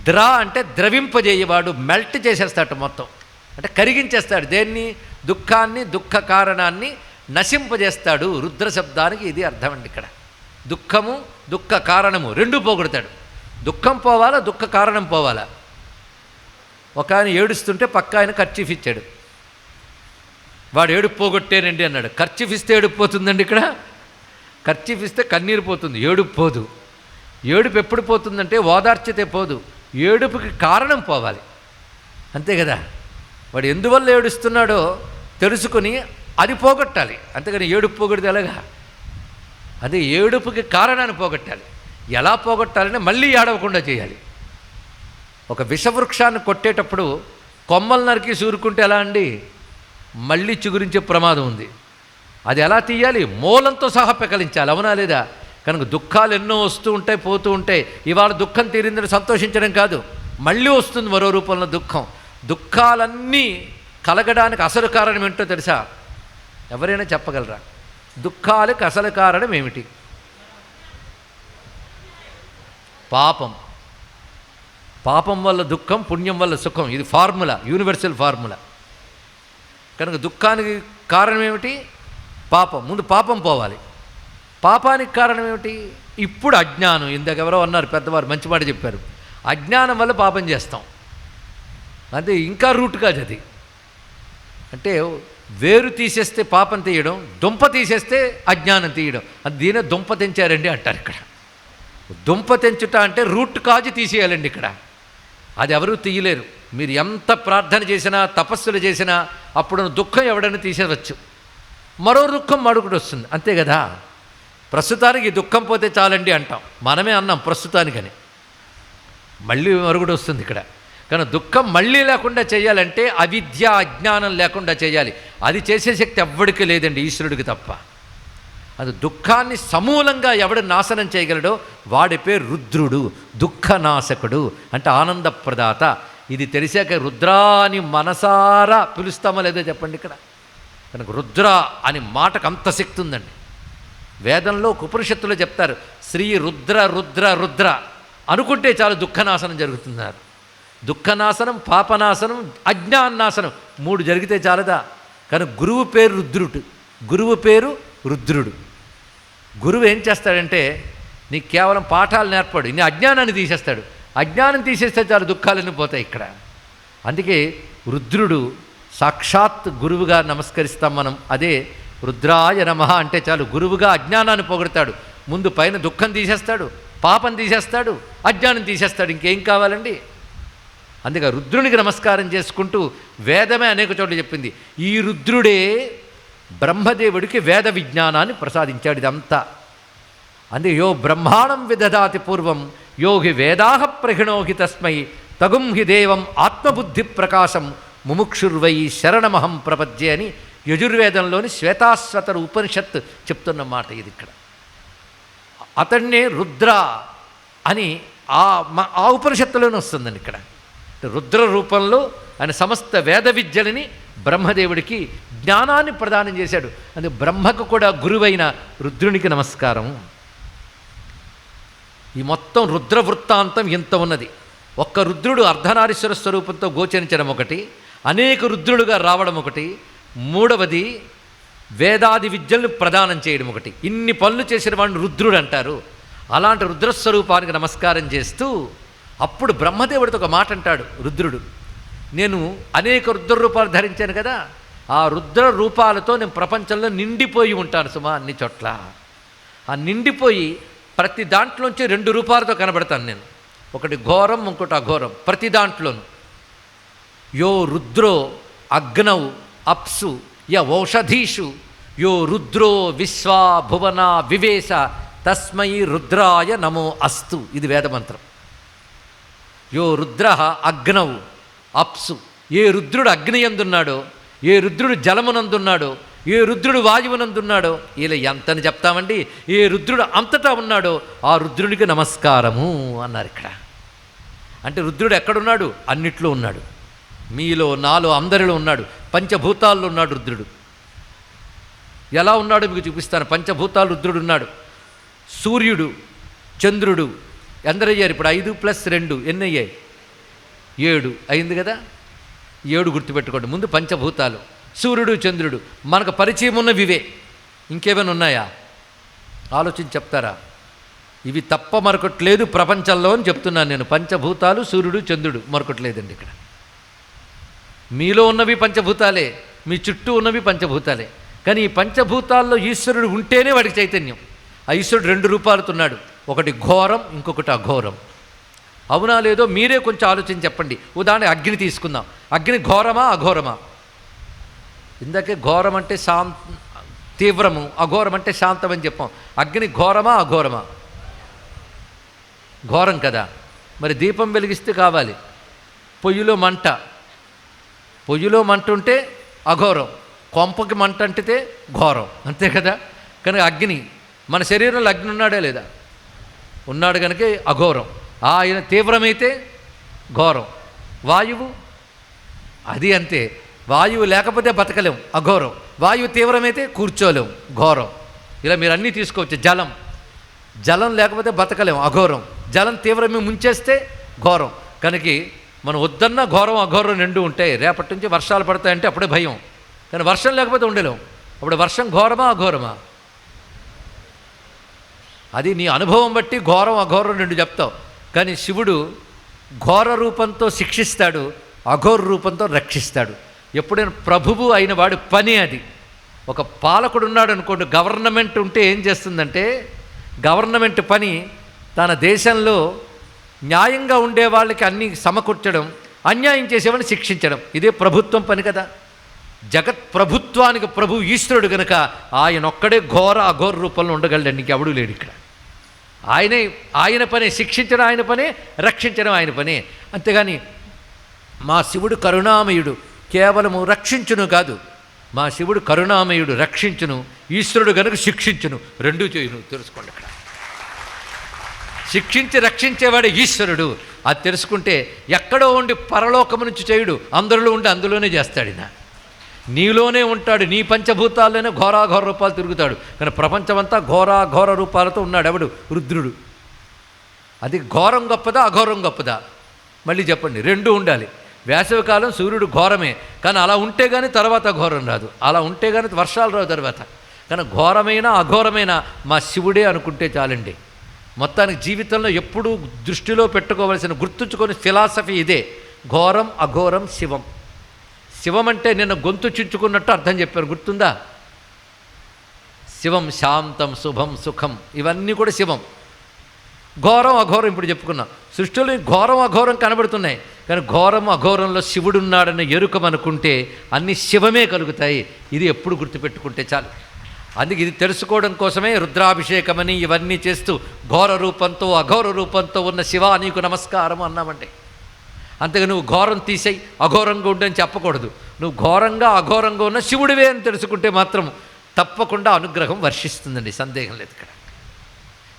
ద్రా అంటే ద్రవింపజేయవాడు, మెల్ట్ చేసేస్తాడు మొత్తం, అంటే కరిగించేస్తాడు. దేన్ని? దుఃఖాన్ని దుఃఖ కారణాన్ని నశింపజేస్తాడు. రుద్ర శబ్దానికి ఇది అర్థం అండి. ఇక్కడ దుఃఖము దుఃఖ కారణము రెండూ పోగొడతాడు. దుఃఖం పోవాలా, దుఃఖ కారణం పోవాలా. ఒక ఆయన ఏడుస్తుంటే పక్క ఆయన కర్చీఫ్ ఇచ్చాడు. వాడు ఏడుపు పోగొట్టేనండి అన్నాడు. కర్చీఫ్ ఇస్తే ఏడుపు పోతుందండి. ఇక్కడ కర్చీఫ్ ఇస్తే కన్నీరు పోతుంది, ఏడుపు పోదు. ఏడుపు ఎప్పుడు పోతుందంటే ఓదార్చితే పోదు, ఏడుపుకి కారణం పోవాలి. అంతే కదా. వాడు ఎందువల్ల ఏడుస్తున్నాడో తెలుసుకుని అది పోగొట్టాలి. అంతేగాని ఏడుపు పోగొడితే ఎలాగా? అదే ఏడుపుకి కారణాన్ని పోగొట్టాలి. ఎలా పోగొట్టాలంటే మళ్ళీ ఏడవకుండా చేయాలి. ఒక విషవృక్షాన్ని కొట్టేటప్పుడు కొమ్మలు నరికి సూరుకుంటే ఎలా అండి? మళ్ళీ చిగురించే ప్రమాదం ఉంది. అది ఎలా తీయాలి? మూలంతో సహా పెకలించాలి. అవునా లేదా? కనుక దుఃఖాలు ఎన్నో వస్తూ ఉంటాయి, పోతూ ఉంటాయి. ఇవాళ దుఃఖం తీరిందని సంతోషించడం కాదు, మళ్ళీ వస్తుంది మరో రూపంలో దుఃఖం. దుఃఖాలన్నీ కలగడానికి అసలు కారణం ఏంటో తెలుసా? ఎవరైనా చెప్పగలరా? దుఃఖాలకు అసలు కారణం ఏమిటి? పాపం. పాపం వల్ల దుఃఖం, పుణ్యం వల్ల సుఖం. ఇది ఫార్ములా, యూనివర్సల్ ఫార్ములా. కనుక దుఃఖానికి కారణం ఏమిటి? పాపం. ముందు పాపం పోవాలి. పాపానికి కారణం ఏమిటి? ఇప్పుడు అజ్ఞానం. ఇందాక ఎవరో అన్నారు పెద్దవారు, మంచి మాట చెప్పారు. అజ్ఞానం వల్ల పాపం చేస్తాం. అదే ఇంకా రూట్ కాదు అది. అంటే వేరు తీసేస్తే పాపం తీయడం, దుంప తీసేస్తే అజ్ఞానం తీయడం. అది దీనే దుంప తెంచారండి అంటారు ఇక్కడ. దుంప తెంచుట అంటే రూట్ కాజు తీసేయాలండి ఇక్కడ. అది ఎవరూ తీయలేరు. మీరు ఎంత ప్రార్థన చేసినా, తపస్సులు చేసినా అప్పుడు దుఃఖం ఎవడైనా తీసేవచ్చు, మరో దుఃఖం మడుగుడు వస్తుంది. అంతే కదా. ప్రస్తుతానికి దుఃఖం పోతే చాలండి అంటాం, మనమే అన్నాం ప్రస్తుతానికని. మళ్ళీ మరుగుడు వస్తుంది ఇక్కడ. కానీ దుఃఖం మళ్ళీ లేకుండా చేయాలంటే అవిద్య అజ్ఞానం లేకుండా చేయాలి. అది చేసే శక్తి ఎవ్వడికి లేదండి, ఈశ్వరుడికి తప్ప. అది దుఃఖాన్ని సమూలంగా ఎవడు నాశనం చేయగలడో వాడి పేరు రుద్రుడు, దుఃఖనాశకుడు, అంటే ఆనందప్రదాత. ఇది తెలిసాక రుద్రాని మనసారా పిలుస్తామా లేదో చెప్పండి ఇక్కడ. కనుక రుద్ర అని మాటకు అంత శక్తి ఉందండి. వేదంలో ఉపనిషత్తులో చెప్తారు, శ్రీ రుద్ర రుద్ర రుద్ర అనుకుంటే చాలు దుఃఖనాశనం జరుగుతున్నారు. దుఃఖనాశనం, పాపనాశనం, అజ్ఞానాశనం 3 జరిగితే చాలదా? కానీ గురువు పేరు రుద్రుడు. గురువు పేరు రుద్రుడు. గురువు ఏం చేస్తాడంటే నీకు కేవలం పాఠాలు నేర్పడు, నీ అజ్ఞానాన్ని తీసేస్తాడు. అజ్ఞానం తీసేస్తే చాలు దుఃఖాలన్నీ పోతాయి ఇక్కడ. అందుకే రుద్రుడు సాక్షాత్ గురువుగా నమస్కరిస్తాం మనం. అదే రుద్రాయ నమః అంటే చాలు. గురువుగా అజ్ఞానాన్ని పొగడతాడు. ముందు పైన దుఃఖం తీసేస్తాడు, పాపం తీసేస్తాడు, అజ్ఞానం తీసేస్తాడు. ఇంకేం కావాలండి? అందుకే రుద్రునికి నమస్కారం చేసుకుంటూ వేదమే అనేక చోట్ల చెప్పింది. ఈ రుద్రుడే బ్రహ్మదేవుడికి వేద విజ్ఞానాన్ని ప్రసాదించాడు. ఇదంతా అందుకే యో బ్రహ్మాణం విదదాతి పూర్వం యోగి వేదాహ ప్రహిణోహి తస్మై తగుం హి దేవం ఆత్మబుద్ధి ప్రకాశం ముముక్షుర్వై శరణమహం ప్రపద్యే అని యజుర్వేదంలోని శ్వేతాశ్వతర ఉపనిషత్తు చెప్తున్న మాట ఇది ఇక్కడ. అతన్నే రుద్ర అని ఆ ఉపనిషత్తులోనే వస్తుందండి ఇక్కడ. రుద్ర రూపంలో ఆయన సమస్త వేద విద్యలని బ్రహ్మదేవుడికి జ్ఞానాన్ని ప్రదానం చేశాడు. అందుకే బ్రహ్మకు కూడా గురువైన రుద్రునికి నమస్కారం. ఈ మొత్తం రుద్ర వృత్తాంతం ఇంత ఉన్నది. ఒక్క రుద్రుడు అర్ధనారీశ్వర స్వరూపంతో గోచరించడం ఒకటి, అనేక రుద్రులుగా రావడం ఒకటి, మూడవది వేదాది విద్యలను ప్రదానం చేయడం ఒకటి. ఇన్ని పనులు చేసిన వాడిని రుద్రుడు అంటారు. అలాంటి రుద్రస్వరూపానికి నమస్కారం చేస్తూ అప్పుడు బ్రహ్మదేవుడితో ఒక మాట అంటాడు రుద్రుడు. నేను అనేక రుద్ర రూపాలు ధరించాను కదా, ఆ రుద్ర రూపాలతో నేను ప్రపంచంలో నిండిపోయి ఉంటాను సుమా, అన్ని చోట్ల. ఆ నిండిపోయి ప్రతి దాంట్లోంచి 2 రూపాలతో కనబడతాను నేను. ఒకటి ఘోరం, ఇంకోటి అఘోరం. ప్రతి దాంట్లోనూ యో రుద్రో అగ్నౌ అప్సు య ఓషధీషు యో రుద్రో విశ్వా భువన వివేశ తస్మై రుద్రాయ నమో అస్తు. ఇది వేదమంత్రం. యో రుద్ర అగ్నౌ అప్సు. ఏ రుద్రుడు అగ్నియందున్నాడో, ఏ రుద్రుడు జలమునందున్నాడో, ఏ రుద్రుడు వాయువునందున్నాడో, ఇలా ఎంతని చెప్తామండి. ఏ రుద్రుడు అంతటా ఉన్నాడో ఆ రుద్రునికి నమస్కారము అన్నారు ఇక్కడ. అంటే రుద్రుడు ఎక్కడున్నాడు? అన్నిట్లో ఉన్నాడు. మీలో, నాలో, అందరిలో ఉన్నాడు. పంచభూతాల్లో ఉన్నాడు రుద్రుడు. ఎలా ఉన్నాడో మీకు చూపిస్తాను. పంచభూతాలు రుద్రుడు ఉన్నాడు. సూర్యుడు, చంద్రుడు ఎందరయ్యారు ఇప్పుడు? 5 + 2 ఎన్ని అయ్యాయి? 7 అయింది కదా. 7 గుర్తుపెట్టుకోండి. ముందు పంచభూతాలు, సూర్యుడు, చంద్రుడు మనకు పరిచయం ఉన్నవివే. ఇంకేమైనా ఉన్నాయా? ఆలోచించి చెప్తారా? ఇవి తప్ప మరొకట్లేదు ప్రపంచంలో అని చెప్తున్నాను నేను. పంచభూతాలు, సూర్యుడు, చంద్రుడు, మరొకట్లేదండి ఇక్కడ. మీలో ఉన్నవి పంచభూతాలే, మీ చుట్టూ ఉన్నవి పంచభూతాలే. కానీ ఈ పంచభూతాల్లో ఈశ్వరుడు ఉంటేనే వాడికి చైతన్యం. ఆ ఈశ్వరుడు 2 రూపాలతో ఉన్నాడు. ఒకటి ఘోరం, ఇంకొకటి అఘోరం. అవునా లేదో మీరే కొంచెం ఆలోచించి చెప్పండి. ఉదాహరణ అగ్ని తీసుకుందాం. అగ్ని ఘోరమా అఘోరమా? ఇందాకే ఘోరం అంటే తీవ్రము, అఘోరం అంటే శాంతం అని చెప్పాం. అగ్ని ఘోరమా అఘోరమా? ఘోరం కదా. మరి దీపం వెలిగిస్తే కావాలి. పొయ్యిలో మంట, పొయ్యిలో మంట ఉంటే అఘోరం, కొంపకి మంట అంటితే ఘోరం, అంతే కదా. కనుక అగ్ని, మన శరీరంలో అగ్ని ఉన్నాడే లేదా? ఉన్నాడు కనుక అఘోరం. ఆయన తీవ్రమైతే ఘోరం. వాయువు అది అంతే. వాయువు లేకపోతే బతకలేం, అఘోరం. వాయువు తీవ్రమైతే కూర్చోలేం, ఘోరం. ఇలా మీరు అన్నీ తీసుకోవచ్చు. జలం, జలం లేకపోతే బతకలేం, అఘోరం. జలం తీవ్రమే ముంచేస్తే ఘోరం. కనుక మనం వద్దన్న ఘోరం అఘోరం 2 ఉంటాయి. రేపటి నుంచి వర్షాలు పడతాయంటే అప్పుడే భయం. కానీ వర్షం లేకపోతే ఉండలేం. అప్పుడు వర్షం ఘోరమా అఘోరమా? అది నీ అనుభవం బట్టి ఘోరం అఘోరం 2 చెప్తావు. కానీ శివుడు ఘోర రూపంతో శిక్షిస్తాడు, అఘోర రూపంతో రక్షిస్తాడు. ఎప్పుడైనా ప్రభువు అయిన వాడు పని అది. ఒక పాలకుడు ఉన్నాడు అనుకోండి, గవర్నమెంట్ ఉంటే ఏం చేస్తుందంటే, గవర్నమెంట్ పని తన దేశంలో న్యాయంగా ఉండే వాళ్ళకి అన్నీ సమకూర్చడం, అన్యాయం చేసేవాడిని శిక్షించడం. ఇదే ప్రభుత్వం పని కదా. జగత్ ప్రభుత్వానికి ప్రభు ఈశ్వరుడు కనుక ఆయన ఒక్కడే ఘోర అఘోర రూపంలో ఉండగలడండి. ఇంకెవడూ లేడు ఇక్కడ. ఆయన పనే శిక్షించడం, ఆయన పనే రక్షించడం, ఆయన పనే. అంతేగాని మా శివుడు కరుణామయుడు, కేవలము రక్షించును కాదు. మా శివుడు కరుణామయుడు, రక్షించును. ఈశ్వరుడు కనుక శిక్షించును, 2 చేయును. తెలుసుకోండి ఇక్కడ. శిక్షించి రక్షించేవాడే ఈశ్వరుడు. అది తెలుసుకుంటే ఎక్కడో ఉండి పరలోకము నుంచి చేయుడు, అందరిలో ఉండి అందులోనే చేస్తాడు. నీలోనే ఉంటాడు. నీ పంచభూతాల్లోనే ఘోరాఘోర రూపాలు తిరుగుతాడు. కానీ ప్రపంచమంతా ఘోరాఘోర రూపాలతో ఉన్నాడు. ఎవడు? రుద్రుడు. అది ఘోరం గొప్పదా అఘోరం గొప్పదా? మళ్ళీ చెప్పండి. 2 ఉండాలి. వేసవికాలం సూర్యుడు ఘోరమే, కానీ అలా ఉంటే కానీ తర్వాత ఘోరం రాదు. అలా ఉంటే కానీ వర్షాలు రావు తర్వాత. కానీ ఘోరమైన అఘోరమైన మా శివుడే అనుకుంటే చాలండి. మొత్తానికి జీవితంలో ఎప్పుడూ దృష్టిలో పెట్టుకోవలసిన, గుర్తుంచుకొని ఫిలాసఫీ ఇదే. ఘోరం అఘోరం శివం. శివం అంటే నిన్న గొంతు చించుకున్నట్టు అర్థం చెప్పారు, గుర్తుందా? శివం శాంతం శుభం సుఖం, ఇవన్నీ కూడా శివం. ఘోరం అఘోరం ఇప్పుడు చెప్పుకున్నాం. సృష్టిలో ఘోరం అఘోరం కనబడుతున్నాయి, కానీ ఘోరం అఘోరంలో శివుడున్నాడని ఎరుకం అనుకుంటే అన్ని శివమే కలుగుతాయి. ఇది ఎప్పుడు గుర్తుపెట్టుకుంటే చాలు. అందుకే ఇది తెలుసుకోవడం కోసమే రుద్రాభిషేకమని ఇవన్నీ చేస్తూ ఘోర రూపంతో అఘోర రూపంతో ఉన్న శివ నీకు నమస్కారం అన్నామంటే. అంతగా నువ్వు ఘోరం తీసేయి, అఘోరంగా ఉండని చెప్పకూడదు. నువ్వు ఘోరంగా అఘోరంగా ఉన్న శివుడివే అని తెలుసుకుంటే మాత్రం తప్పకుండా అనుగ్రహం వర్షిస్తుందండి, సందేహం లేదు ఇక్కడ.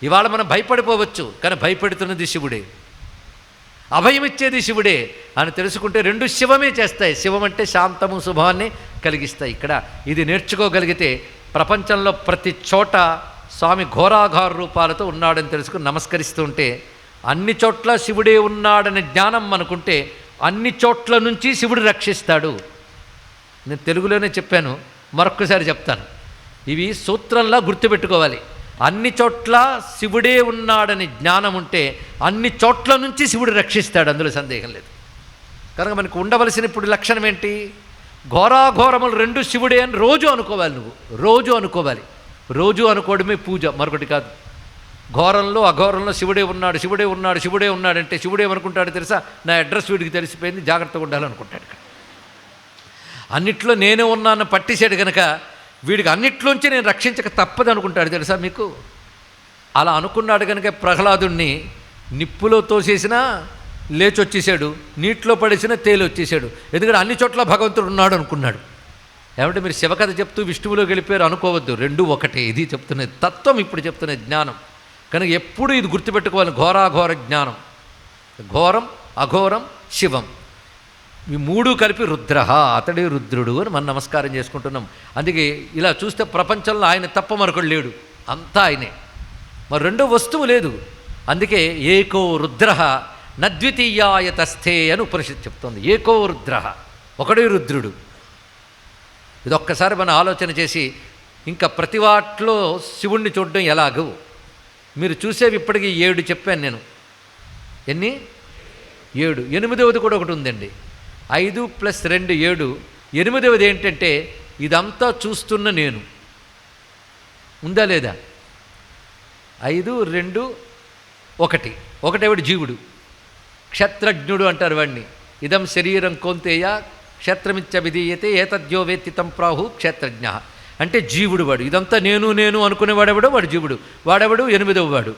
ఇవాళ మనం భయపడిపోవచ్చు, కానీ భయపెడుతున్నది శివుడే, అభయం ఇచ్చేది శివుడే అని తెలుసుకుంటే 2 శివమే చేస్తాయి. శివం అంటే శాంతము శుభాన్ని కలిగిస్తాయి. ఇక్కడ ఇది నేర్చుకోగలిగితే ప్రపంచంలో ప్రతి చోట స్వామి ఘోరాఘోర రూపాలతో ఉన్నాడని తెలుసుకుని నమస్కరిస్తూ ఉంటే, అన్ని చోట్ల శివుడే ఉన్నాడనే జ్ఞానం మనకుంటే అన్ని చోట్ల నుంచి శివుడు రక్షిస్తాడు. నేను తెలుగులోనే చెప్పాను, మరొక్కసారి చెప్తాను. ఇవి సూత్రంలా గుర్తుపెట్టుకోవాలి. అన్ని చోట్ల శివుడే ఉన్నాడని జ్ఞానం ఉంటే అన్ని చోట్ల నుంచి శివుడు రక్షిస్తాడు, అందులో సందేహం లేదు. కనుక మనకు ఉండవలసిన ఇప్పుడు లక్షణం ఏంటి? ఘోరాఘోరములు 2 శివుడే అని రోజు అనుకోవాలి. నువ్వు రోజు అనుకోవాలి. రోజు అనుకోవడమే పూజ, మరొకటి కాదు. ఘోరంలో అఘోరంలో శివుడే ఉన్నాడు, శివుడే ఉన్నాడు, శివుడే ఉన్నాడంటే శివుడే ఏమనుకుంటాడు తెలుసా? నా అడ్రస్ వీడికి తెలిసిపోయింది, జాగ్రత్తగా ఉండాలనుకుంటాడు. అన్నిట్లో నేనే ఉన్నాను పట్టిసాడు కనుక వీడికి అన్నిట్లోంచి నేను రక్షించక తప్పదు అనుకుంటాడు తెలుసా మీకు. అలా అనుకున్నాడు కనుక ప్రహ్లాదుణ్ణి నిప్పులో తోసేసినా లేచొచ్చేసాడు, నీటిలో పడేసినా తేలి వచ్చేసాడు. ఎందుకంటే అన్ని చోట్ల భగవంతుడు ఉన్నాడు అనుకున్నాడు. ఏమంటే మీరు శివకథ చెప్తూ విష్ణువులోకి వెళ్ళిపోయారు అనుకోవద్దు, రెండూ ఒకటే. ఇది చెప్తున్నది తత్వం, ఇప్పుడు చెప్తున్నది జ్ఞానం. కనుక ఎప్పుడు ఇది గుర్తుపెట్టుకోవాలి, ఘోరాఘోర జ్ఞానం. ఘోరం, అఘోరం, శివం, ఈ మూడు కలిపి రుద్ర, అతడే రుద్రుడు అని మనం నమస్కారం చేసుకుంటున్నాం. అందుకే ఇలా చూస్తే ప్రపంచంలో ఆయన తప్ప మరొకడు లేడు, అంతా ఆయనే, మరి రెండో వస్తువు లేదు. అందుకే ఏకో రుద్ర నద్వితీయాయ తస్థే అని ఉపనిషత్తు చెప్తోంది. ఏకో రుద్ర, ఒకడే రుద్రుడు. ఇదొక్కసారి మనం ఆలోచన చేసి ఇంకా ప్రతి వాటిలో శివుణ్ణి చూడడం ఎలాగూ మీరు చూసేవి ఇప్పటికీ 7 చెప్పాను నేను. ఎన్ని? 7. 8వది కూడా ఒకటి ఉందండి. 5 + 2 7. 8వది ఏంటంటే ఇదంతా చూస్తున్న నేను. ఉందా లేదా? 5, 2, 1. ఒకటేవాడు జీవుడు, క్షత్రజ్ఞుడు అంటారు వాడిని. ఇదం శరీరం కౌంతేయ క్షత్రమిచ్చ విధీయతే ఏతద్యో వేత్తి తం ప్రాహు క్షేత్రజ్ఞ. అంటే జీవుడు వాడు. ఇదంతా నేను నేను అనుకునేవాడెవడో వాడు జీవుడు. వాడెవడు? 8వ వాడు.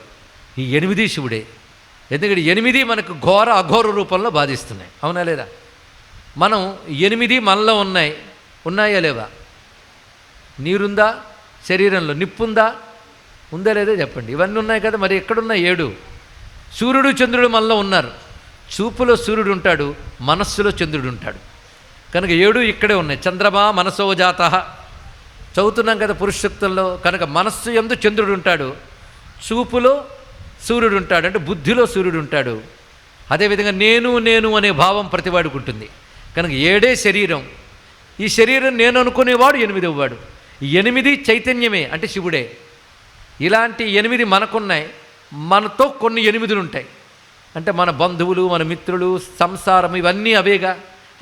ఈ 8 శివుడే. ఎందుకంటే 8 మనకు ఘోర అఘోర రూపంలో బాధిస్తున్నాయి. అవునా లేదా? మనం 8 మనలో ఉన్నాయా లేవా? నీరుందా శరీరంలో? నిప్పుందా? ఉందా లేదా చెప్పండి. ఇవన్నీ ఉన్నాయి కదా, మరి ఎక్కడున్నా 7? సూర్యుడు చంద్రుడు మనలో ఉన్నారు. చూపులో సూర్యుడు ఉంటాడు, మనస్సులో చంద్రుడు ఉంటాడు. కనుక 7 ఇక్కడే ఉన్నాయి. చంద్రమా మనసో జాత చదువుతున్నాం కదా పురుషసూక్తంలో. కనుక మనస్సు యందు చంద్రుడు ఉంటాడు, చూపులో సూర్యుడు ఉంటాడు, అంటే బుద్ధిలో సూర్యుడు ఉంటాడు. అదేవిధంగా నేను నేను అనే భావం ప్రతివాడికి ఉంటుంది. కనుక 7 శరీరం. ఈ శరీరం నేను అనుకునేవాడు 8వ వాడు. ఈ 8 చైతన్యమే, అంటే శివుడే. ఇలాంటి 8 మనకున్నాయి. మనతో కొన్ని 8 ఉంటాయి. అంటే మన బంధువులు, మన మిత్రులు, సంసారం, ఇవన్నీ అవేగా.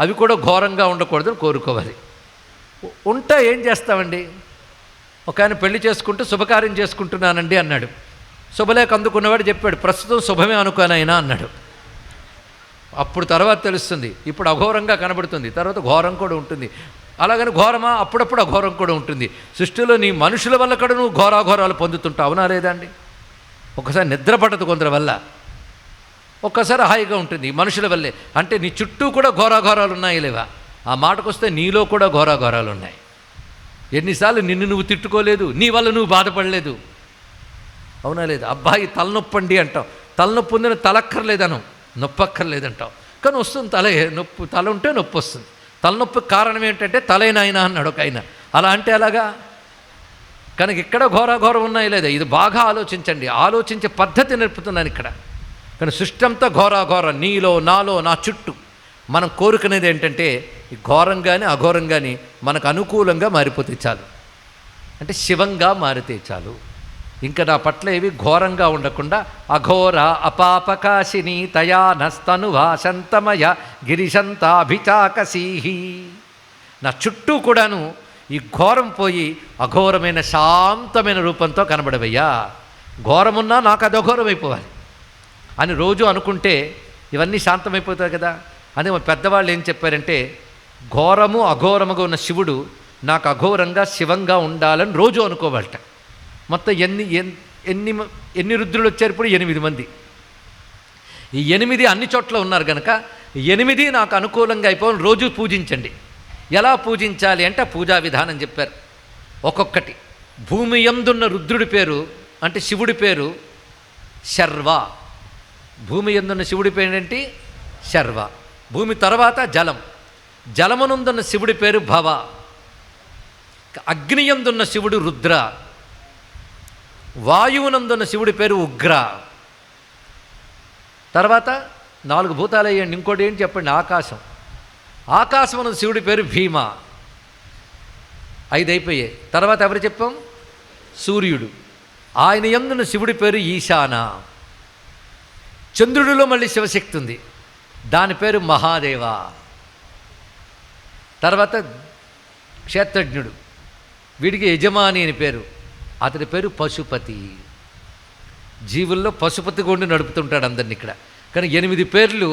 అవి కూడా ఘోరంగా ఉండకూడదని కోరుకోవాలి. ఉంటే ఏం చేస్తామండి? ఒక ఆయన పెళ్లి చేసుకుంటూ శుభకార్యం చేసుకుంటున్నానండి అన్నాడు. శుభలేఖ అందుకున్నవాడు చెప్పాడు, ప్రస్తుతం శుభమే అనుకోనైనా అన్నాడు. అప్పుడు తర్వాత తెలుస్తుంది, ఇప్పుడు అఘోరంగా కనబడుతుంది, తర్వాత ఘోరం కూడా ఉంటుంది. అలాగని ఘోరమా? అప్పుడప్పుడు అఘోరం కూడా ఉంటుంది. సృష్టిలో నీ మనుషుల వల్ల కూడా నువ్వు ఘోరాఘోరాలు పొందుతుంటావు. అవునా లేదా అండి? ఒకసారి నిద్ర పట్టదు కొందరి వల్ల, ఒక్కసారి హాయిగా ఉంటుంది మనుషుల వల్లే. అంటే నీ చుట్టూ కూడా ఘోరాఘోరాలు ఉన్నాయి లేవా? ఆ మాటకొస్తే నీలో కూడా ఘోరాఘోరాలు ఉన్నాయి. ఎన్నిసార్లు నిన్ను నువ్వు తిట్టుకోలేదు, నీ వల్ల నువ్వు బాధపడలేదు. అవునా లేదా? అబ్బాయి తలనొప్పండి అంటావు, తలనొప్పి ఉందని తలక్కర్లేదనం, నొప్పక్కర్లేదంటావు. కానీ వస్తుంది నొప్పి. తల ఉంటే నొప్పి వస్తుంది. తలనొప్పికి కారణం ఏంటంటే తలైనాయన అన్నాడు ఒక ఆయన. అలా అంటే అలాగా? కనుక ఇక్కడ ఘోరాఘోరం ఉన్నాయి లేదా? ఇది బాగా ఆలోచించండి. ఆలోచించే పద్ధతి నేర్పుతున్నాను ఇక్కడ. కానీ సృష్టి అంతా ఘోరాఘోరం, నీలో నాలో నా చుట్టూ. మనం కోరుకునేది ఏంటంటే ఈ ఘోరం కానీ అఘోరం కానీ మనకు అనుకూలంగా మారిపోతే చాలు, అంటే శివంగా మారితే చాలు. ఇంకా నా పట్ల ఏవి ఘోరంగా ఉండకుండా అఘోర అపాపకాశిని తయా నస్తనువా శంతమయ గిరిశంతాభిచాకసీహి. నా చుట్టూ కూడాను ఈ ఘోరం పోయి అఘోరమైన శాంతమైన రూపంతో కనబడవయ్యా. ఘోరమున్నా నాకు అది అఘోరం అయిపోవాలి అని రోజు అనుకుంటే ఇవన్నీ శాంతమైపోతాయి కదా. అదే మా పెద్దవాళ్ళు ఏం చెప్పారంటే, ఘోరము అఘోరముగా ఉన్న శివుడు నాకు అఘోరంగా శివంగా ఉండాలని రోజు అనుకోవాలట. మొత్తం ఎన్ని రుద్రులు వచ్చారు? ఇప్పుడు 8 మంది. ఈ 8 అన్ని చోట్ల ఉన్నారు కనుక 8 నాకు అనుకూలంగా అయిపోవాలి. రోజు పూజించండి. ఎలా పూజించాలి అంటే పూజా విధానం చెప్పారు. ఒక్కొక్కటి. భూమి యందున్న రుద్రుడి పేరు, అంటే శివుడి పేరు శర్వ. భూమి యందున్న శివుడి పేరు ఏంటి? శర్వ. భూమి తర్వాత జలం. జలమునందున్న శివుడి పేరు భవ. అగ్నియందున్న శివుడు రుద్ర. వాయువునందున్న శివుడి పేరు ఉగ్ర. తర్వాత 4 భూతాలు అయ్యండి. ఇంకోటి ఏంటి చెప్పండి? ఆకాశం. ఆకాశమునందు శివుడి పేరు భీమ. 5 అయిపోయాయి. తర్వాత ఎవరు చెప్పాం? సూర్యుడు. ఆయన యందున్న శివుడి పేరు ఈశాన. చంద్రుడిలో మళ్ళీ శివశక్తి ఉంది, దాని పేరు మహాదేవ. తర్వాత క్షేత్రజ్ఞుడు, వీడికి యజమాని అని పేరు, అతడి పేరు పశుపతి. జీవుల్లో పశుపతి కొండి నడుపుతుంటాడు అందరినీ ఇక్కడ. కానీ 8 పేర్లు,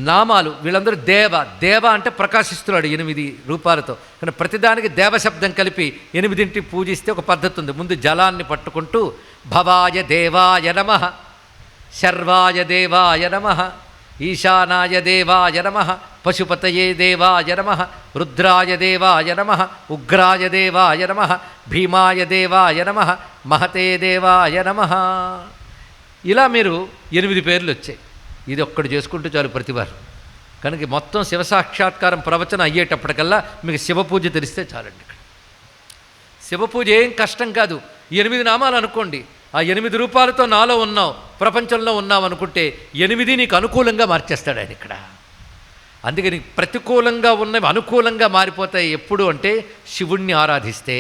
నామాలు. వీళ్ళందరూ దేవ అంటే ప్రకాశిస్తున్నాడు 8 రూపాలతో. కానీ ప్రతిదానికి దేవశబ్దం కలిపి 8 పూజిస్తే ఒక పద్ధతి ఉంది. ముందు జలాన్ని పట్టుకుంటూ భవాయ దేవాయ నమః, శర్వాయ దేవాయ నమః, ఈశానాయ దేవాయ నమః, పశుపతయే దేవాయ నమః, రుద్రాయ దేవాయ నమః, ఉగ్రాయ దేవాయ నమః, భీమాయ దేవాయ నమః, మహతే దేవాయ నమః. ఇలా మీరు 8 పేర్లు వచ్చాయి. ఇది ఒక్కడు చేసుకుంటూ చాలు ప్రతివారు. కనుక మొత్తం శివసాక్షాత్కారం ప్రవచనం అయ్యేటప్పటికల్లా మీకు శివపూజ తెలిస్తే చాలండి. ఇక్కడ శివపూజ ఏం కష్టం కాదు. 8 నామాలు అనుకోండి. ఆ 8 రూపాలతో నాలో ఉన్నావు, ప్రపంచంలో ఉన్నావు అనుకుంటే 8 నీకు అనుకూలంగా మార్చేస్తాడు ఆయన ఇక్కడ. అందుకే నీకు ప్రతికూలంగా ఉన్నవి అనుకూలంగా మారిపోతాయి ఎప్పుడు అంటే శివుణ్ణి ఆరాధిస్తే.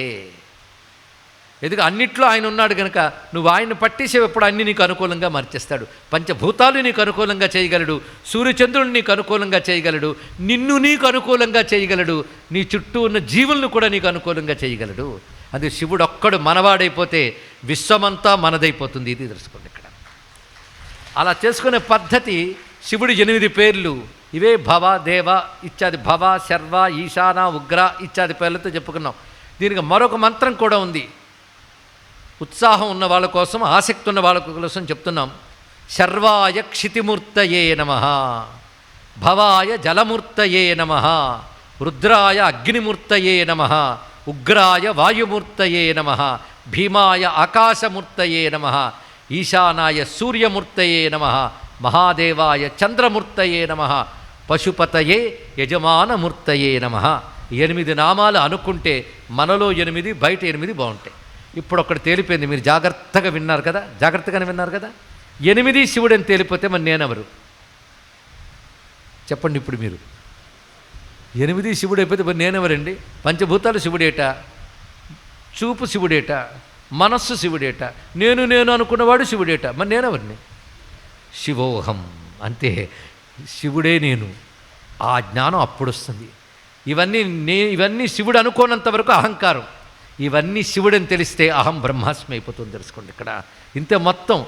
ఎందుకు అన్నిట్లో ఆయన ఉన్నాడు కనుక నువ్వు ఆయన్ని పట్టేసేవి ఎప్పుడు అన్ని నీకు అనుకూలంగా మార్చేస్తాడు. పంచభూతాలు నీకు అనుకూలంగా చేయగలడు, సూర్యచంద్రుడు నీకు అనుకూలంగా చేయగలడు, నిన్ను నీకు అనుకూలంగా చేయగలడు, నీ చుట్టూ ఉన్న జీవులను కూడా నీకు అనుకూలంగా చేయగలడు. అది శివుడు ఒక్కడు మనవాడైపోతే విశ్వమంతా మనదైపోతుంది. ఇది తెలుసుకోండి ఇక్కడ. అలా చేసుకునే పద్ధతి శివుడు 8 పేర్లు ఇవే భవ దేవ ఇత్యాది, భవ శర్వ ఈశాన ఉగ్ర ఇత్యాది పేర్లతో చెప్పుకున్నాం. దీనికి మరొక మంత్రం కూడా ఉంది. ఉత్సాహం ఉన్న వాళ్ళ కోసం, ఆసక్తి ఉన్న వాళ్ళ కోసం చెప్తున్నాం. శర్వాయ క్షితిమూర్తయే నమః, భవాయ జలమూర్తయే నమః, రుద్రాయ అగ్నిమూర్తయే నమః, ఉగ్రాయ వాయుమూర్తయే నమః, భీమాయ ఆకాశమూర్తయే నమః, ఈశానాయ సూర్యమూర్తయే నమః, మహాదేవాయ చంద్రమూర్తయే నమః, పశుపతయే యజమానమూర్తయే నమః. 8 నామాలు అనుకుంటే మనలో 8 బయట 8 బాగుంటాయి. ఇప్పుడు ఒకటి తేలిపోయింది. మీరు జాగ్రత్తగా విన్నారు కదా, జాగ్రత్తగానే విన్నారు కదా. 8 శివుడని తేలిపోతే మరి నేనెవరు చెప్పండి. ఇప్పుడు మీరు 8 శివుడు అయిపోతే మరి నేనెవరండి? పంచభూతాలు శివుడేట, చూపు శివుడేట, మనస్సు శివుడేట, నేను అనుకున్నవాడు శివుడేట, మరి నేనెవరిని? శివోహం అంతే. శివుడే నేను. ఆ జ్ఞానం అప్పుడు వస్తుంది. ఇవన్నీ శివుడు అనుకోనంత వరకు అహంకారం. ఇవన్నీ శివుడని తెలిస్తే అహం బ్రహ్మాస్మి అయిపోతుంది. తెలుసుకోండి ఇక్కడ. ఇంతే మొత్తం.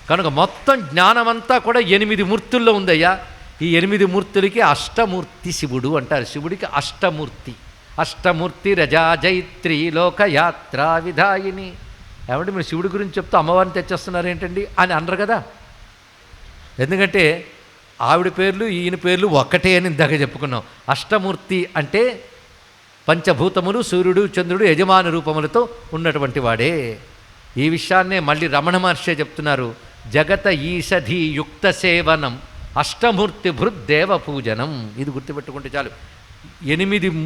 కనుక మొత్తం జ్ఞానమంతా కూడా 8 మూర్తుల్లో ఉందయ్యా. ఈ 8 మూర్తులకి అష్టమూర్తి శివుడు అంటారు. శివుడికి అష్టమూర్తి. అష్టమూర్తి రజాజైత్రి లోకయాత్రా విధాయిని. ఏమంటే మీరు శివుడి గురించి చెప్తూ అమ్మవారిని తెచ్చేస్తున్నారు ఏంటండి అని అనరు కదా. ఎందుకంటే ఆవిడ పేర్లు ఈయన పేర్లు ఒక్కటే అని ఇందాక చెప్పుకున్నాం. అష్టమూర్తి అంటే పంచభూతములు, సూర్యుడు చంద్రుడు యజమాన రూపములతో ఉన్నటువంటి వాడే. ఈ విషయాన్నే మళ్ళీ రమణ మహర్షి చెప్తున్నారు. జగత ఈషధి యుక్త సేవనం అష్టమూర్తి భృద్దేవ పూజనం. ఇది గుర్తుపెట్టుకుంటే చాలు. 8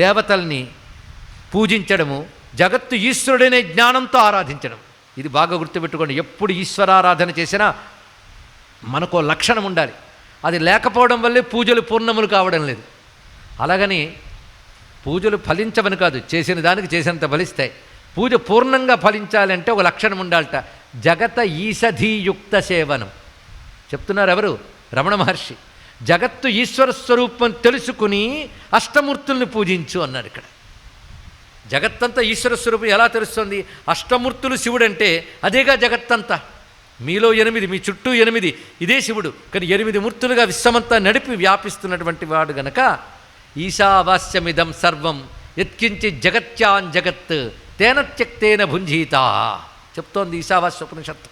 దేవతల్ని పూజించడము, జగత్తు ఈశ్వరుడనే జ్ఞానంతో ఆరాధించడం. ఇది బాగా గుర్తుపెట్టుకోండి. ఎప్పుడు ఈశ్వరారాధన చేసినా మనకో లక్షణం ఉండాలి. అది లేకపోవడం వల్లే పూజలు పూర్ణములు కావడం లేదు. అలాగని పూజలు ఫలించవని కాదు, చేసిన దానికి చేసినంత ఫలిస్తాయి. పూజ పూర్ణంగా ఫలించాలంటే ఒక లక్షణం ఉండాలట. జగత ఈషధీయుక్త సేవనం చెప్తున్నారు ఎవరు? రమణ మహర్షి. జగత్తు ఈశ్వర స్వరూపం తెలుసుకుని అష్టమూర్తుల్ని పూజించు అన్నాడు ఇక్కడ. జగత్తంతా ఈశ్వర స్వరూపం ఎలా తెలుస్తుంది? అష్టమూర్తులు శివుడంటే అదేగా జగత్తంతా. మీలో 8, మీ చుట్టూ 8, ఇదే శివుడు. కానీ 8 మూర్తులుగా విశ్వమంతా నడిపి వ్యాపిస్తున్నటువంటి వాడు గనక ఈశావాస్యమిదం సర్వం యత్కించి జగత్యాన్ జగత్ తేన త్యక్తేన భుంజీతా చెప్తోంది ఈశావాస్యోపనిషత్తు.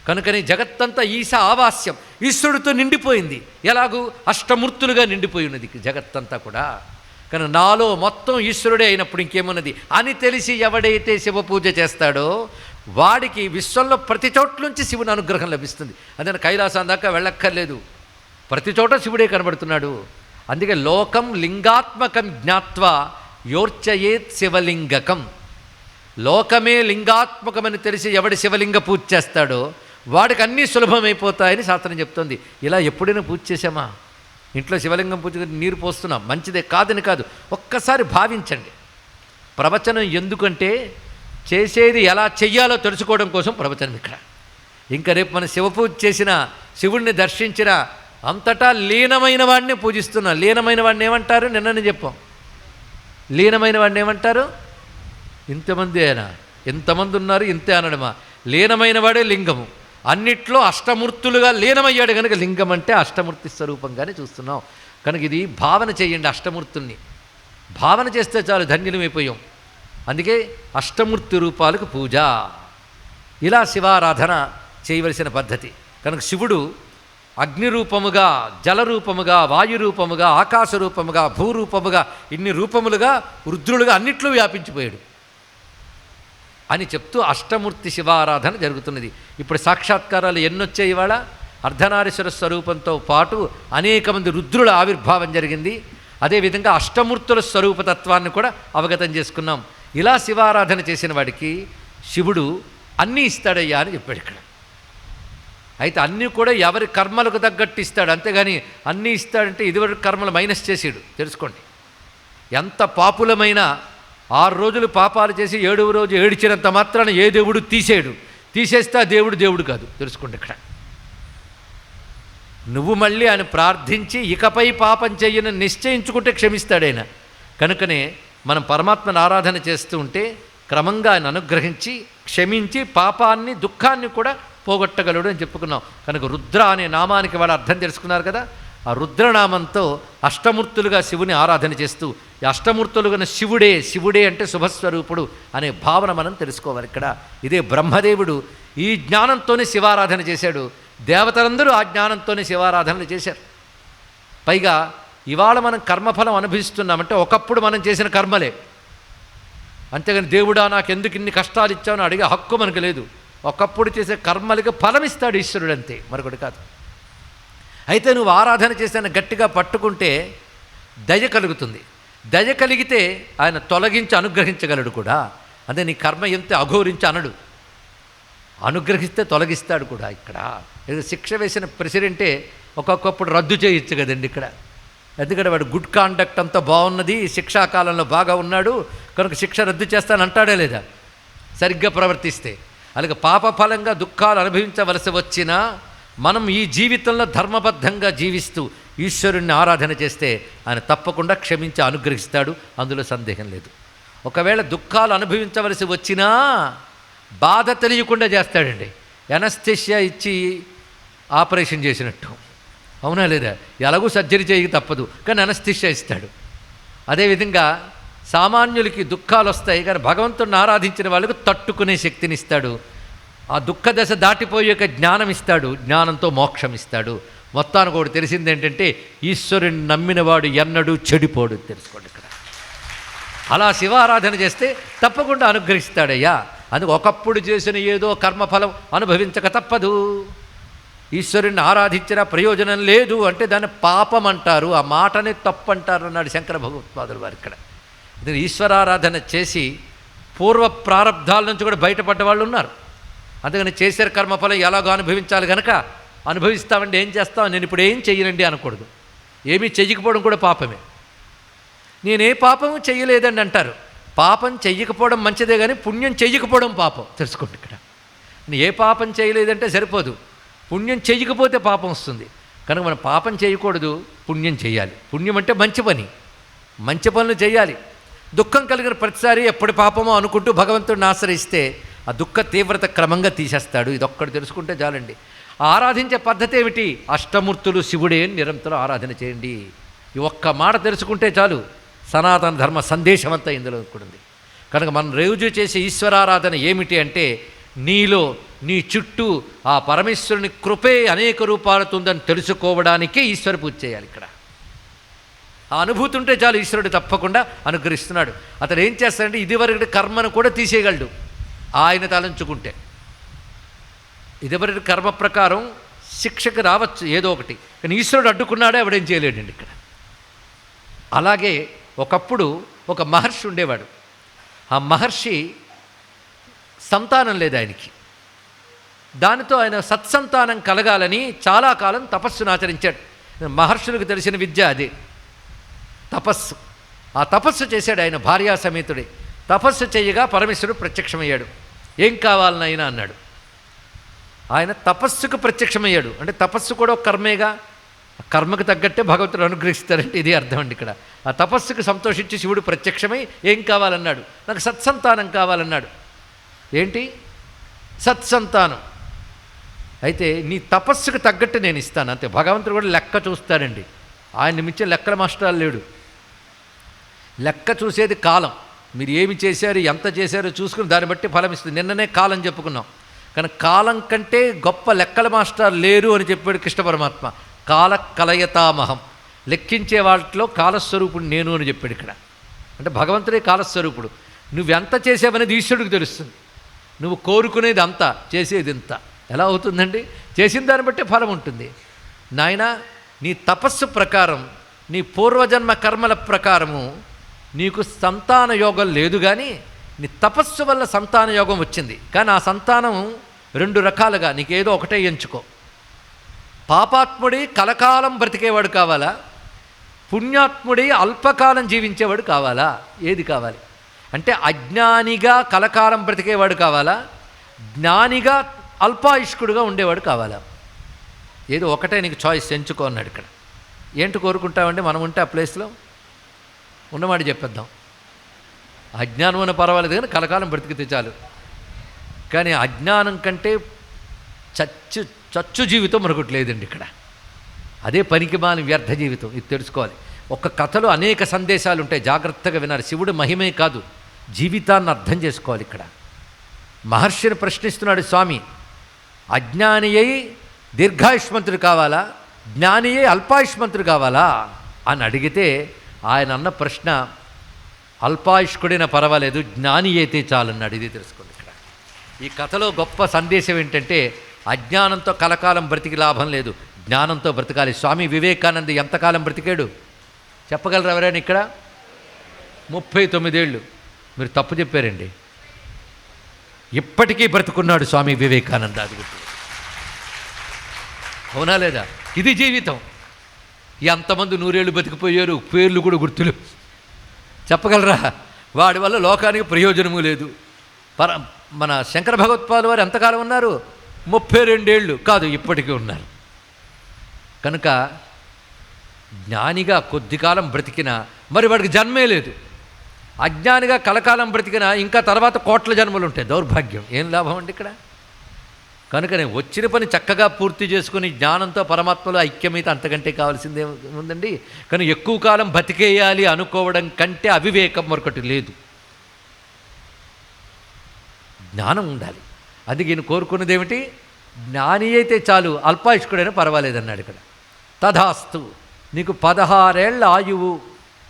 కనుకని జగత్తంతా ఈశా ఆవాస్యం, ఈశ్వరుడితో నిండిపోయింది. ఎలాగూ అష్టమూర్తులుగా నిండిపోయి ఉన్నది జగత్తంతా కూడా. కానీ నాలో మొత్తం ఈశ్వరుడే అయినప్పుడు ఇంకేమున్నది అని తెలిసి ఎవడైతే శివ పూజ చేస్తాడో వాడికి విశ్వంలో ప్రతి చోట్ల శివుని అనుగ్రహం లభిస్తుంది. అదే కైలాసం దాకా వెళ్ళక్కర్లేదు, ప్రతి చోట శివుడే కనబడుతున్నాడు. అందుకే లోకం లింగాత్మకం జ్ఞాత్వా యోర్చయేత్ శివలింగకం. లోకమే లింగాత్మకమని తెలిసి ఎవడి శివలింగ పూజ చేస్తాడో వాడికి అన్నీ సులభమైపోతాయని శాస్త్రం చెప్తుంది. ఇలా ఎప్పుడైనా పూజ చేశామా? ఇంట్లో శివలింగం పూజ నీరు పోస్తున్నాం, మంచిదే కాదని కాదు. ఒక్కసారి భావించండి. ప్రవచనం ఎందుకంటే చేసేది ఎలా చెయ్యాలో తెలుసుకోవడం కోసం ప్రవచనం ఇక్కడ. ఇంకా రేపు మనం శివపూజ చేసిన, శివుణ్ణి దర్శించిన అంతటా లీనమైన వాడిని పూజిస్తున్నాం. లీనమైన వాడిని ఏమంటారు? నిన్ననే చెప్పాం. లీనమైన వాడిని ఏమంటారు? ఇంతమంది అయినా ఎంతమంది ఉన్నారు ఇంతే అనడమా? లీనమైన వాడే లింగము. అన్నిట్లో అష్టమూర్తులుగా లీనమయ్యాడు కనుక లింగం అంటే అష్టమూర్తి స్వరూపంగానే చూస్తున్నాం. కనుక ఇది భావన చేయండి. అష్టమూర్తుల్ని భావన చేస్తే చాలు, ధన్యులమైపోయాం. అందుకే అష్టమూర్తి రూపాలకు పూజ. ఇలా శివారాధన చేయవలసిన పద్ధతి. కనుక శివుడు అగ్నిరూపముగా, జలరూపముగా, వాయురూపముగా, ఆకాశరూపముగా, భూరూపముగా, ఇన్ని రూపములుగా, రుద్రులుగా అన్నిట్లో వ్యాపించిపోయాడు అని చెప్తూ అష్టమూర్తి శివారాధన జరుగుతున్నది. ఇప్పుడు సాక్షాత్కారాలు ఎన్నొచ్చాయి ఇవాళ. అర్ధనారీశ్వర స్వరూపంతో పాటు అనేక మంది రుద్రుల ఆవిర్భావం జరిగింది. అదేవిధంగా అష్టమూర్తుల స్వరూపతత్వాన్ని కూడా అవగతం చేసుకున్నాం. ఇలా శివారాధన చేసిన వాడికి శివుడు అన్నీ ఇస్తాడయ్యా అని చెప్పాడు ఇక్కడ. అయితే అన్నీ కూడా ఎవరి కర్మలకు తగ్గట్టు ఇస్తాడు, అంతేగాని అన్నీ ఇస్తాడంటే ఇదివరకు కర్మలు మైనస్ చేసాడు. తెలుసుకోండి, ఎంత పాపులమైనా 6 రోజులు పాపాలు చేసి 7వ రోజు ఏడిచినంత మాత్రాన ఏ దేవుడు తీసేస్తే ఆ దేవుడు కాదు. తెలుసుకోండి ఇక్కడ. నువ్వు మళ్ళీ ఆయన ప్రార్థించి ఇకపై పాపం చెయ్యని నిశ్చయించుకుంటే క్షమిస్తాడైనా. కనుకనే మనం పరమాత్మను ఆరాధన చేస్తూ ఉంటే క్రమంగా ఆయన అనుగ్రహించి క్షమించి పాపాన్ని దుఃఖాన్ని కూడా పోగొట్టగలడు అని చెప్పుకున్నాం. కనుక రుద్ర అనే నామానికి వాళ్ళు అర్థం తెలుసుకున్నారు కదా. ఆ రుద్రనామంతో అష్టమూర్తులుగా శివుని ఆరాధన చేస్తూ, ఈ అష్టమూర్తులుగా శివుడే అంటే శుభస్వరూపుడు అనే భావన మనం తెలుసుకోవాలి ఇక్కడ. ఇదే బ్రహ్మదేవుడు ఈ జ్ఞానంతోనే శివారాధన చేశాడు. దేవతలందరూ ఆ జ్ఞానంతోనే శివారాధనలు చేశారు. పైగా ఇవాళ మనం కర్మఫలం అనుభవిస్తున్నామంటే ఒకప్పుడు మనం చేసిన కర్మలే. అంతేగాని దేవుడా నాకెందుకు ఇన్ని కష్టాలు ఇచ్చావని అడిగే హక్కు మనకు లేదు. ఒకప్పుడు చేసే కర్మలకి ఫలం ఇస్తాడు ఈశ్వరుడు, అంతే, మరొకటి కాదు. అయితే నువ్వు ఆరాధన చేసిన గట్టిగా పట్టుకుంటే దయ కలుగుతుంది. దయ కలిగితే ఆయన తొలగించి అనుగ్రహించగలడు కూడా. అదే నీ కర్మ ఎంత అఘోరించి అనడు, అనుగ్రహిస్తే తొలగిస్తాడు కూడా. ఇక్కడ ఏదో శిక్ష వేసిన ప్రెసిడెంటే ఒక్కొక్కప్పుడు రద్దు చేయొచ్చు కదండి ఇక్కడ. ఎందుకంటే వాడు గుడ్ కాండక్ట్ అంతా బాగున్నది, శిక్షాకాలంలో బాగా ఉన్నాడు కనుక శిక్ష రద్దు చేస్తానంటాడే లేదా సరిగ్గా ప్రవర్తిస్తే. అలాగే పాపఫలంగా దుఃఖాలు అనుభవించవలసి వచ్చినా మనం ఈ జీవితంలో ధర్మబద్ధంగా జీవిస్తూ ఈశ్వరుణ్ణి ఆరాధన చేస్తే ఆయన తప్పకుండా క్షమించి అనుగ్రహిస్తాడు, అందులో సందేహం లేదు. ఒకవేళ దుఃఖాలు అనుభవించవలసి వచ్చినా బాధ తెలియకుండా చేస్తాడండి. ఎనస్థెషియా ఇచ్చి ఆపరేషన్ చేసినట్టు, అవునా లేదా? ఎలాగూ సర్జరీ చేయక తప్పదు కానీ ఎనస్థెషియా ఇస్తాడు. అదేవిధంగా సామాన్యులకి దుఃఖాలు వస్తాయి కానీ భగవంతుడిని ఆరాధించిన వాళ్ళకు తట్టుకునే శక్తిని ఇస్తాడు. ఆ దుఃఖ దశ దాటిపోయాక జ్ఞానం ఇస్తాడు, జ్ఞానంతో మోక్షం ఇస్తాడు. మొత్తానికి ఒకటి తెలిసింది ఏంటంటే ఈశ్వరుని నమ్మినవాడు ఎన్నడూ చెడిపోడు, తెలుసుకోండి ఇక్కడ. అలా శివారాధన చేస్తే తప్పకుండా అనుగ్రహిస్తాడయ్యా. అందుకు ఒకప్పుడు చేసిన ఏదో కర్మఫలం అనుభవించక తప్పదు. ఈశ్వరుణ్ణి ఆరాధించిన ప్రయోజనం లేదు అంటే దాన్ని పాపం అంటారు, ఆ మాటని తప్పు అంటారు అన్నాడు శంకర భగవత్పాదులు వారు ఇక్కడ. ఈశ్వరారాధన చేసి పూర్వ ప్రారంధాల నుంచి కూడా బయటపడ్డ వాళ్ళు ఉన్నారు. అందుకని చేసే కర్మఫలం ఎలాగో అనుభవించాలి కనుక అనుభవిస్తామండి, ఏం చేస్తాం, నేను ఇప్పుడు ఏం చెయ్యనండి అనకూడదు. ఏమీ చెయ్యకపోవడం కూడా పాపమే. నేనే పాపము చెయ్యలేదండి అంటారు. పాపం చెయ్యకపోవడం మంచిదే కానీ పుణ్యం చెయ్యకపోవడం పాపం, తెలుసుకోండి ఇక్కడ. ఏ పాపం చేయలేదంటే సరిపోదు, పుణ్యం చెయ్యకపోతే పాపం వస్తుంది. కనుక మనం పాపం చేయకూడదు, పుణ్యం చేయాలి. పుణ్యం అంటే మంచి పని, మంచి పనులు చేయాలి. దుఃఖం కలిగిన ప్రతిసారి ఎప్పటి పాపమో అనుకుంటూ భగవంతుడిని ఆశ్రయిస్తే ఆ దుఃఖ తీవ్రత క్రమంగా తీసేస్తాడు. ఇదొక్కటి తెలుసుకుంటే చాలండి. ఆరాధించే పద్ధతి ఏమిటి? అష్టమూర్తులు శివుడే అని నిరంతరం ఆరాధన చేయండి. ఈ ఒక్క మాట తెలుసుకుంటే చాలు, సనాతన ధర్మ సందేశం అంతా ఇందులో కూడా ఉంది. కనుక మనం రోజు చేసే ఈశ్వరారాధన ఏమిటి అంటే నీలో నీ చుట్టూ ఆ పరమేశ్వరుని కృపే అనేక రూపాలతో ఉందని తెలుసుకోవడానికే ఈశ్వర పూజ చేయాలి. ఇక్కడ ఆ అనుభూతి ఉంటే చాలు, ఈశ్వరుడు తప్పకుండా అనుగ్రహిస్తున్నాడు. అతడు ఏం చేస్తాడంటే ఇదివరకు కర్మను కూడా తీసేయగలడు ఆయన తలంచుకుంటే. ఇదివరకు కర్మ ప్రకారం శిక్షకు రావచ్చు ఏదో ఒకటి, కానీ ఈశ్వరుడు అడ్డుకున్నాడే ఆవిడేం చేయలేడండి ఇక్కడ. అలాగే ఒకప్పుడు ఒక మహర్షి ఉండేవాడు. ఆ మహర్షి సంతానం లేదు ఆయనకి. దానితో ఆయన సత్సంతానం కలగాలని చాలా కాలం తపస్సును ఆచరించాడు. మహర్షులకు తెలిసిన విద్య అదే, తపస్సు. ఆ తపస్సు చేశాడు ఆయన భార్యా సమేతుడే. తపస్సు చేయగా పరమేశ్వరుడు ప్రత్యక్షమయ్యాడు. ఏం కావాలనైనా అన్నాడు. ఆయన తపస్సుకు ప్రత్యక్షమయ్యాడు అంటే తపస్సు కూడా ఒక కర్మేగా, కర్మకు తగ్గట్టే భగవంతుడు అనుగ్రహిస్తారంటే ఇది అర్థం అండి ఇక్కడ. ఆ తపస్సుకు సంతోషించి శివుడు ప్రత్యక్షమై ఏం కావాలన్నాడు, నాకు సత్సంతానం కావాలన్నాడు. ఏంటి సత్సంతానం? అయితే నీ తపస్సుకు తగ్గట్టు నేను ఇస్తాను అంతే. భగవంతుడు కూడా లెక్క చూస్తాడండి, ఆయన్ని మించిన లెక్కల మాస్టరాలు లేడు. లెక్క చూసేది కాలం. మీరు ఏమి చేశారు, ఎంత చేశారో చూసుకుని దాన్ని బట్టి ఫలం ఇస్తుంది. నిన్ననే కాలం చెప్పుకున్నాం. కానీ కాలం కంటే గొప్ప లెక్కల మాస్టర్ లేరు అని చెప్పాడు కృష్ణ పరమాత్మ. కాల కలయతామహం, లెక్కించే వాటిలో కాలస్వరూపుడు నేను అని చెప్పాడు ఇక్కడ. అంటే భగవంతుడే కాలస్వరూపుడు. నువ్వెంత చేసావనేది ఈశ్వరుడికి తెలుస్తుంది. నువ్వు కోరుకునేది అంత, చేసేది ఇంత. ఎలా అవుతుందండి? చేసిన దాన్ని బట్టే ఫలం ఉంటుంది. నాయన, నీ తపస్సు ప్రకారం, నీ పూర్వజన్మ కర్మల ప్రకారము నీకు సంతాన యోగం లేదు, కానీ నీ తపస్సు వల్ల సంతాన యోగం వచ్చింది. కానీ ఆ సంతానం 2 రకాలుగా, నీకేదో ఒకటే ఎంచుకో. పాపాత్ముడి కలకాలం బ్రతికేవాడు కావాలా, పుణ్యాత్ముడి అల్పకాలం జీవించేవాడు కావాలా? ఏది కావాలి? అంటే అజ్ఞానిగా కలకాలం బ్రతికేవాడు కావాలా, జ్ఞానిగా అల్పాయుష్కుడుగా ఉండేవాడు కావాలా? ఏదో ఒకటే నీకు చాయిస్, ఎంచుకో అన్నాడు ఇక్కడ. ఏంటి కోరుకుంటామండి మనం ఉంటే ఆ ప్లేస్లో? ఉన్నమాట చెప్పేద్దాం. అజ్ఞానం అన్న పర్వాలేదు, కానీ కలకాలం బ్రతికితే చాలు. కానీ అజ్ఞానం కంటే చచ్చు జీవితం మరొకటి లేదండి ఇక్కడ. అదే పనికిమాలిన వ్యర్థ జీవితం. ఇది తెలుసుకోవాలి. ఒక కథలో అనేక సందేశాలు ఉంటాయి, జాగ్రత్తగా వినాలి. శివుడు మహిమే కాదు, జీవితాన్ని అర్థం చేసుకోవాలి. ఇక్కడ మహర్షిని ప్రశ్నిస్తున్నాడు స్వామి. అజ్ఞాని అయి దీర్ఘాయుష్మంతుడు కావాలా, జ్ఞాని అయి అల్పాయుష్మంతుడు కావాలా అని అడిగితే ఆయన అన్న ప్రశ్న, అల్పాయుష్కుడైనా పర్వాలేదు, జ్ఞాని అయితే చాలన్నాడు. ఇది తెలుసుకోండి ఇక్కడ. ఈ కథలో గొప్ప సందేశం ఏంటంటే, అజ్ఞానంతో కలకాలం బ్రతికి లాభం లేదు, జ్ఞానంతో బ్రతకాలి. స్వామి వివేకానంద ఎంతకాలం బ్రతికాడు చెప్పగలరు ఎవరైనా ఇక్కడ? 39 ఏళ్ళు. మీరు తప్పు చెప్పారండి. ఇప్పటికీ బ్రతుకున్నాడు స్వామి వివేకానంద. అది గుర్తు, అవునా లేదా? ఇది జీవితం. ఎంతమంది 100 ఏళ్ళు బతికిపోయారు, పేర్లు కూడా గుర్తులు చెప్పగలరా? వాడి వల్ల లోకానికి ప్రయోజనము లేదు. మన శంకర భగవత్పాల్ వారు ఎంతకాలం ఉన్నారు? 32 ఏళ్ళు కాదు, ఇప్పటికీ ఉన్నారు. కనుక జ్ఞానిగా కొద్ది కాలం బ్రతికినా మరి వాడికి జన్మే లేదు. అజ్ఞానిగా కలకాలం బ్రతికినా ఇంకా తర్వాత కోట్ల జన్మలు ఉంటాయి. దౌర్భాగ్యం. ఏం లాభం అండి ఇక్కడ? కనుక నేను వచ్చిన పని చక్కగా పూర్తి చేసుకుని జ్ఞానంతో పరమాత్మలో ఐక్యమైతే అంతకంటే కావాల్సిందే ఉందండి. కానీ ఎక్కువ కాలం బతికేయాలి అనుకోవడం కంటే అవివేకం మరొకటి లేదు. జ్ఞానం ఉండాలి. అందుకే ఈయన కోరుకున్నది ఏమిటి? జ్ఞాని అయితే చాలు, అల్పాయుష్కుడైనా పర్వాలేదన్నాడు ఇక్కడ. తథాస్తు, నీకు 16 ఏళ్ల ఆయువు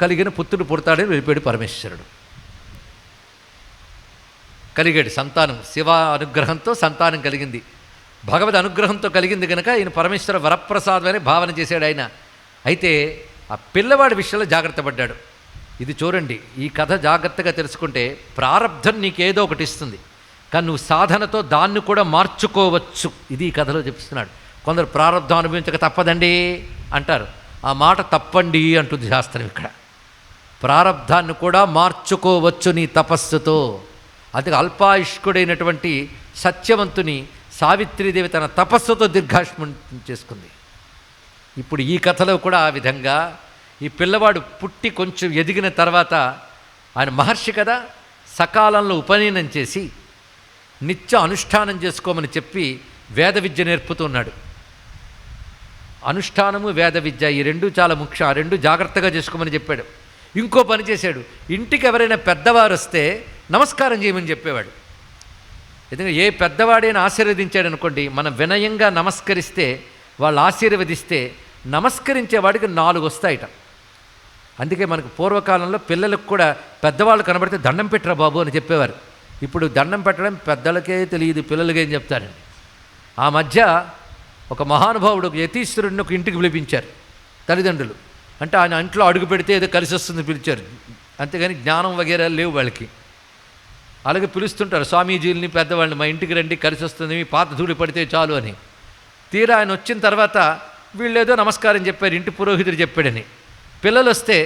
కలిగిన పుత్రుడు పుడతాడని వెళ్ళిపోయాడు పరమేశ్వరుడు. కలిగాడు సంతానం. శివ అనుగ్రహంతో సంతానం కలిగింది, భగవద్ అనుగ్రహంతో కలిగింది కనుక ఈయన పరమేశ్వర వరప్రసాదం అని భావన చేశాడు ఆయన. అయితే ఆ పిల్లవాడి విషయంలో జాగ్రత్త పడ్డాడు. ఇది చూడండి, ఈ కథ జాగ్రత్తగా తెలుసుకుంటే ప్రారబ్ధం నీకేదో ఒకటి ఇస్తుంది, కానీ నువ్వు సాధనతో దాన్ని కూడా మార్చుకోవచ్చు. ఇది ఈ కథలో చెప్తున్నాడు. కొందరు ప్రారబ్ధం అనుభవించక తప్పదండి అంటారు. ఆ మాట తప్పండి అంటుంది శాస్త్రం ఇక్కడ. ప్రారబ్ధాన్ని కూడా మార్చుకోవచ్చు నీ తపస్సుతో. అందుకే అల్పాయుష్కుడైనటువంటి సత్యవంతుని సావిత్రీదేవి తన తపస్సుతో దీర్ఘాయుష్మం చేసుకుంది. ఇప్పుడు ఈ కథలో కూడా ఆ విధంగా ఈ పిల్లవాడు పుట్టి కొంచెం ఎదిగిన తర్వాత ఆయన మహర్షి కదా, సకాలంలో ఉపనయనం చేసి నిత్య అనుష్ఠానం చేసుకోమని చెప్పి వేద విద్య నేర్పుతున్నాడు. అనుష్ఠానము వేద విద్య ఈ రెండు చాలా ముఖ్యం. ఆ రెండు జాగ్రత్తగా చేసుకోమని చెప్పాడు. ఇంకో పని చేశాడు, ఇంటికి ఎవరైనా పెద్దవారు వస్తే నమస్కారం చేయమని చెప్పేవాడు. ఎందుకంటే ఏ పెద్దవాడైనా ఆశీర్వదించాడు అనుకోండి, మనం వినయంగా నమస్కరిస్తే, వాళ్ళు ఆశీర్వదిస్తే నమస్కరించేవాడికి 4 వస్తాయిట. అందుకే మనకు పూర్వకాలంలో పిల్లలకు కూడా పెద్దవాళ్ళు కనబడితే దండం పెట్టరా బాబు అని చెప్పేవారు. ఇప్పుడు దండం పెట్టడం పెద్దలకే తెలియదు, పిల్లలకేం చెప్తారండి. ఆ మధ్య ఒక మహానుభావుడు, ఒక యతీశ్వరుడిని ఒక ఇంటికి పిలిపించారు తల్లిదండ్రులు. అంటే ఆయన ఇంట్లో అడుగు పెడితే ఏదో కలిసి వస్తుంది పిలిచారు, అంతేగాని జ్ఞానం వగేరా లేవు వాళ్ళకి. అలాగే పిలుస్తుంటారు స్వామీజీలని, పెద్దవాళ్ళని, మా ఇంటికి రండి కలిసి వస్తుంది, మీ పాత ధూళి పడితే చాలు అని. తీరా ఆయన వచ్చిన తర్వాత వీళ్ళేదో నమస్కారం చెప్పారు, ఇంటి పురోహితుడు చెప్పాడని. పిల్లలు వస్తే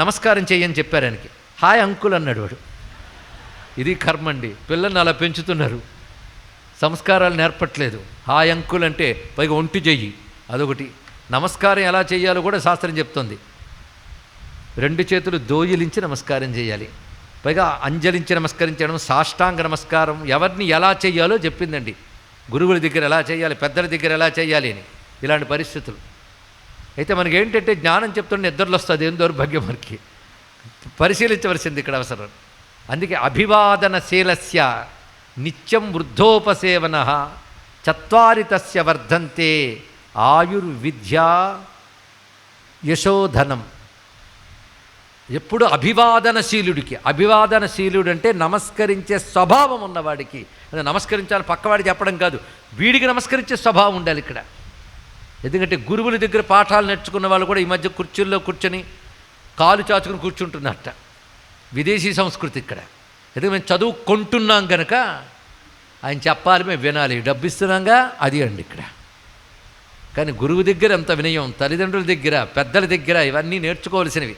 నమస్కారం చేయని చెప్పారు ఆయనకి. హాయ్ అంకుల్ అన్నాడు వాడు. ఇది కర్మ అండి. పిల్లల్ని అలా పెంచుతున్నారు, సంస్కారాలు నేర్పట్లేదు. హాయ్ అంకుల్ అంటే పైగా ఒంటి చెయ్యి, అదొకటి. నమస్కారం ఎలా చేయాలో కూడా శాస్త్రం చెప్తుంది. 2 చేతులు దోయిలించి నమస్కారం చేయాలి, పైగా అంజలించి నమస్కరించడం, సాష్టాంగ నమస్కారం, ఎవరిని ఎలా చేయాలో చెప్పిందండి. గురువుల దగ్గర ఎలా చేయాలి, పెద్దల దగ్గర ఎలా చేయాలి అని. ఇలాంటి పరిస్థితులు అయితే మనకి ఏంటంటే జ్ఞానం చెప్తుంటే నిద్రలు వస్తుంది. ఏం దౌర్భాగ్యం మనకి. పరిశీలించవలసింది ఇక్కడ అవసరం. అందుకే అభివాదనశీలస్య నిత్యం వృద్ధోపసేవన చత్వారి తస్య వర్ధంతే ఆయుర్విద్యా యశోధనం. ఎప్పుడు అభివాదనశీలుడు అంటే నమస్కరించే స్వభావం ఉన్నవాడికి. అది నమస్కరించాలి పక్కవాడికి చెప్పడం కాదు, వీడికి నమస్కరించే స్వభావం ఉండాలి ఇక్కడ. ఎందుకంటే గురువుల దగ్గర పాఠాలు నేర్చుకున్న వాళ్ళు కూడా ఈ మధ్య కుర్చీల్లో కూర్చొని కాలు చాచుకుని కూర్చుంటున్నట్ట. విదేశీ సంస్కృతి ఇక్కడ. ఎందుకంటే మేము చదువుకుంటున్నాం కనుక ఆయన చెప్పాలి, మేము వినాలి, డబ్బు ఇస్తున్నాంగా, అది అండి ఇక్కడ. కానీ గురువు దగ్గర ఎంత వినయం, తల్లిదండ్రుల దగ్గర, పెద్దల దగ్గర ఇవన్నీ నేర్చుకోవాల్సినవి.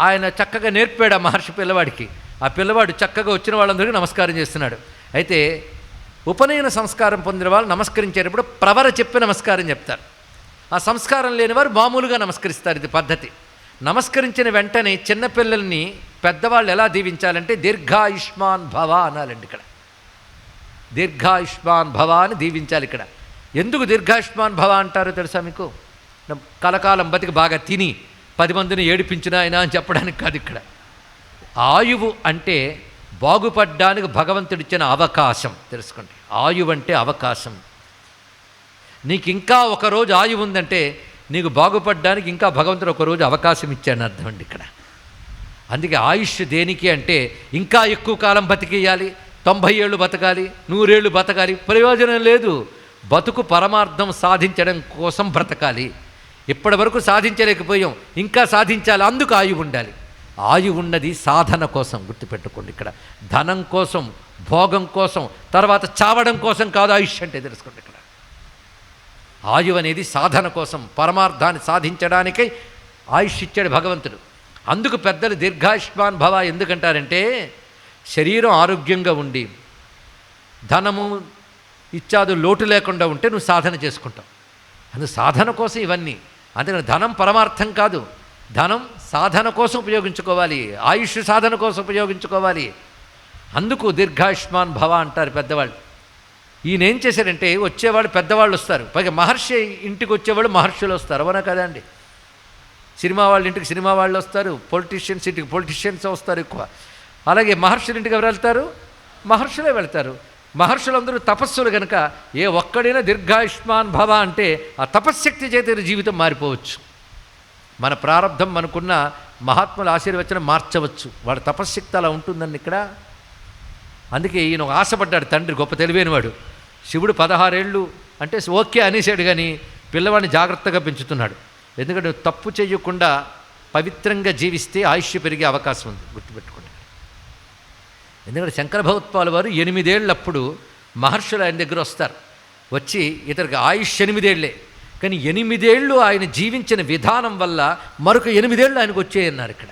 ఆయన చక్కగా నేర్పాడు ఆ మహర్షి పిల్లవాడికి. ఆ పిల్లవాడు చక్కగా వచ్చిన వాళ్ళందరికీ నమస్కారం చేస్తున్నాడు. అయితే ఉపనయన సంస్కారం పొందిన వాళ్ళు నమస్కరించేటప్పుడు ప్రవర చెప్పి నమస్కారం చెప్తారు. ఆ సంస్కారం లేని వారు మామూలుగా నమస్కరిస్తారు. ఇది పద్ధతి. నమస్కరించిన వెంటనే చిన్నపిల్లల్ని పెద్దవాళ్ళు ఎలా దీవించాలంటే దీర్ఘాయుష్మాన్ భవ అనాలండి ఇక్కడ. దీర్ఘాయుష్మాన్ భవ అని దీవించాలి ఇక్కడ. ఎందుకు దీర్ఘాయుష్మాన్ భవ అంటారో తెలుసా మీకు? కలకాలం బతికి బాగా తిని 10 మందిని ఏడిపించిన ఆయన అని చెప్పడానికి కాదు ఇక్కడ. ఆయువు అంటే బాగుపడ్డానికి భగవంతుడిచ్చిన అవకాశం. తెలుసుకోండి, ఆయువు అంటే అవకాశం. నీకు ఇంకా ఒకరోజు ఆయువు ఉందంటే నీకు బాగుపడ్డానికి ఇంకా భగవంతుడు ఒకరోజు అవకాశం ఇచ్చాడని అర్థం అండి ఇక్కడ. అందుకే ఆయుష్ దేనికి అంటే ఇంకా ఎక్కువ కాలం బతికేయాలి, 90 ఏళ్ళు బతకాలి, 100 ఏళ్ళు బతకాలి, ప్రయోజనం లేదు. బతుకు పరమార్థం సాధించడం కోసం బ్రతకాలి. ఇప్పటి వరకు సాధించలేకపోయాం, ఇంకా సాధించాలి, అందుకు ఆయువు ఉండాలి. ఆయువు ఉన్నది సాధన కోసం, గుర్తుపెట్టుకోండి ఇక్కడ. ధనం కోసం, భోగం కోసం, తర్వాత చావడం కోసం కాదు ఆయుష్ అంటే. తెలుసుకోండి ఇక్కడ. ఆయువు అనేది సాధన కోసం, పరమార్థాన్ని సాధించడానికై ఆయుష్ ఇచ్చాడు భగవంతుడు. అందుకు పెద్దలు దీర్ఘాయుష్మాన్ భవ ఎందుకంటారంటే శరీరం ఆరోగ్యంగా ఉండి ధనము ఇత్యాదు లోటు లేకుండా ఉంటే నువ్వు సాధన చేసుకుంటావు. అందుకు సాధన కోసం ఇవన్నీ. అందుకని ధనం పరమార్థం కాదు, ధనం సాధన కోసం ఉపయోగించుకోవాలి, ఆయుష్ సాధన కోసం ఉపయోగించుకోవాలి. అందుకు దీర్ఘాయుష్మాన్ భవ అంటారు పెద్దవాళ్ళు. ఈయన ఏం చేశారంటే వచ్చేవాళ్ళు పెద్దవాళ్ళు వస్తారు, పైగా మహర్షి ఇంటికి వచ్చేవాళ్ళు మహర్షులు వస్తారు. అవునా కదా అండి? సినిమా వాళ్ళ ఇంటికి సినిమా వాళ్ళు వస్తారు, పొలిటీషియన్స్ ఇంటికి పొలిటీషియన్స్ వస్తారు ఎక్కువ. అలాగే మహర్షుల ఇంటికి ఎవరు వెళ్తారు? మహర్షులే వెళ్తారు. మహర్షులందరూ తపస్సులు కనుక ఏ ఒక్కడైనా దీర్ఘాయుష్మాన్ భవ అంటే ఆ తపశ్శక్తి చేత జీవితం మారిపోవచ్చు. మన ప్రారంధం మనకున్న మహాత్ముల ఆశీర్వచనం మార్చవచ్చు. వాళ్ళ తపశ్శక్తి అలా ఉంటుందండి ఇక్కడ. అందుకే ఈయన ఆశపడ్డాడు తండ్రి, గొప్ప తెలివైనవాడు. శివుడు 16 ఏళ్ళు అంటే ఓకే అనేసాడు, కానీ పిల్లవాడిని జాగ్రత్తగా పెంచుతున్నాడు. ఎందుకంటే తప్పు చేయకుండా పవిత్రంగా జీవిస్తే ఆయుష్ పెరిగే అవకాశం ఉంది, గుర్తుపెట్టుకోండి. ఎందుకంటే శంకర భగవత్పాలు వారు 8 ఏళ్ళప్పుడు మహర్షులు ఆయన దగ్గర వస్తారు. వచ్చి ఇతనికి ఆయుష్ 8 ఏళ్లే, కానీ 8 ఏళ్ళు ఆయన జీవించిన విధానం వల్ల మరొక 8 ఏళ్ళు ఆయనకు వచ్చేయన్నారు ఇక్కడ.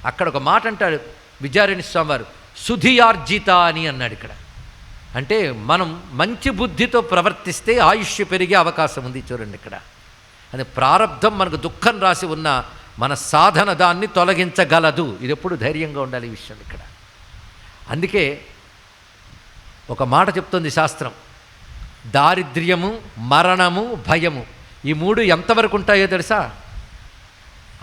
అక్కడ ఒక మాట అంటాడు విద్యారణ్య స్వామి వారు, సుధియార్జిత అని అన్నాడు ఇక్కడ. అంటే మనం మంచి బుద్ధితో ప్రవర్తిస్తే ఆయుష్ పెరిగే అవకాశం ఉంది. చూడండి ఇక్కడ. అది ప్రారంధం మనకు దుఃఖం రాసి ఉన్న మన సాధన దాన్ని తొలగించగలదు. ఇది ఎప్పుడు ధైర్యంగా ఉండాలి ఈ విషయం ఇక్కడ. అందుకే ఒక మాట చెప్తుంది శాస్త్రం, దారిద్ర్యము, మరణము, భయము, ఈ 3 ఎంతవరకు ఉంటాయో తెలుసా?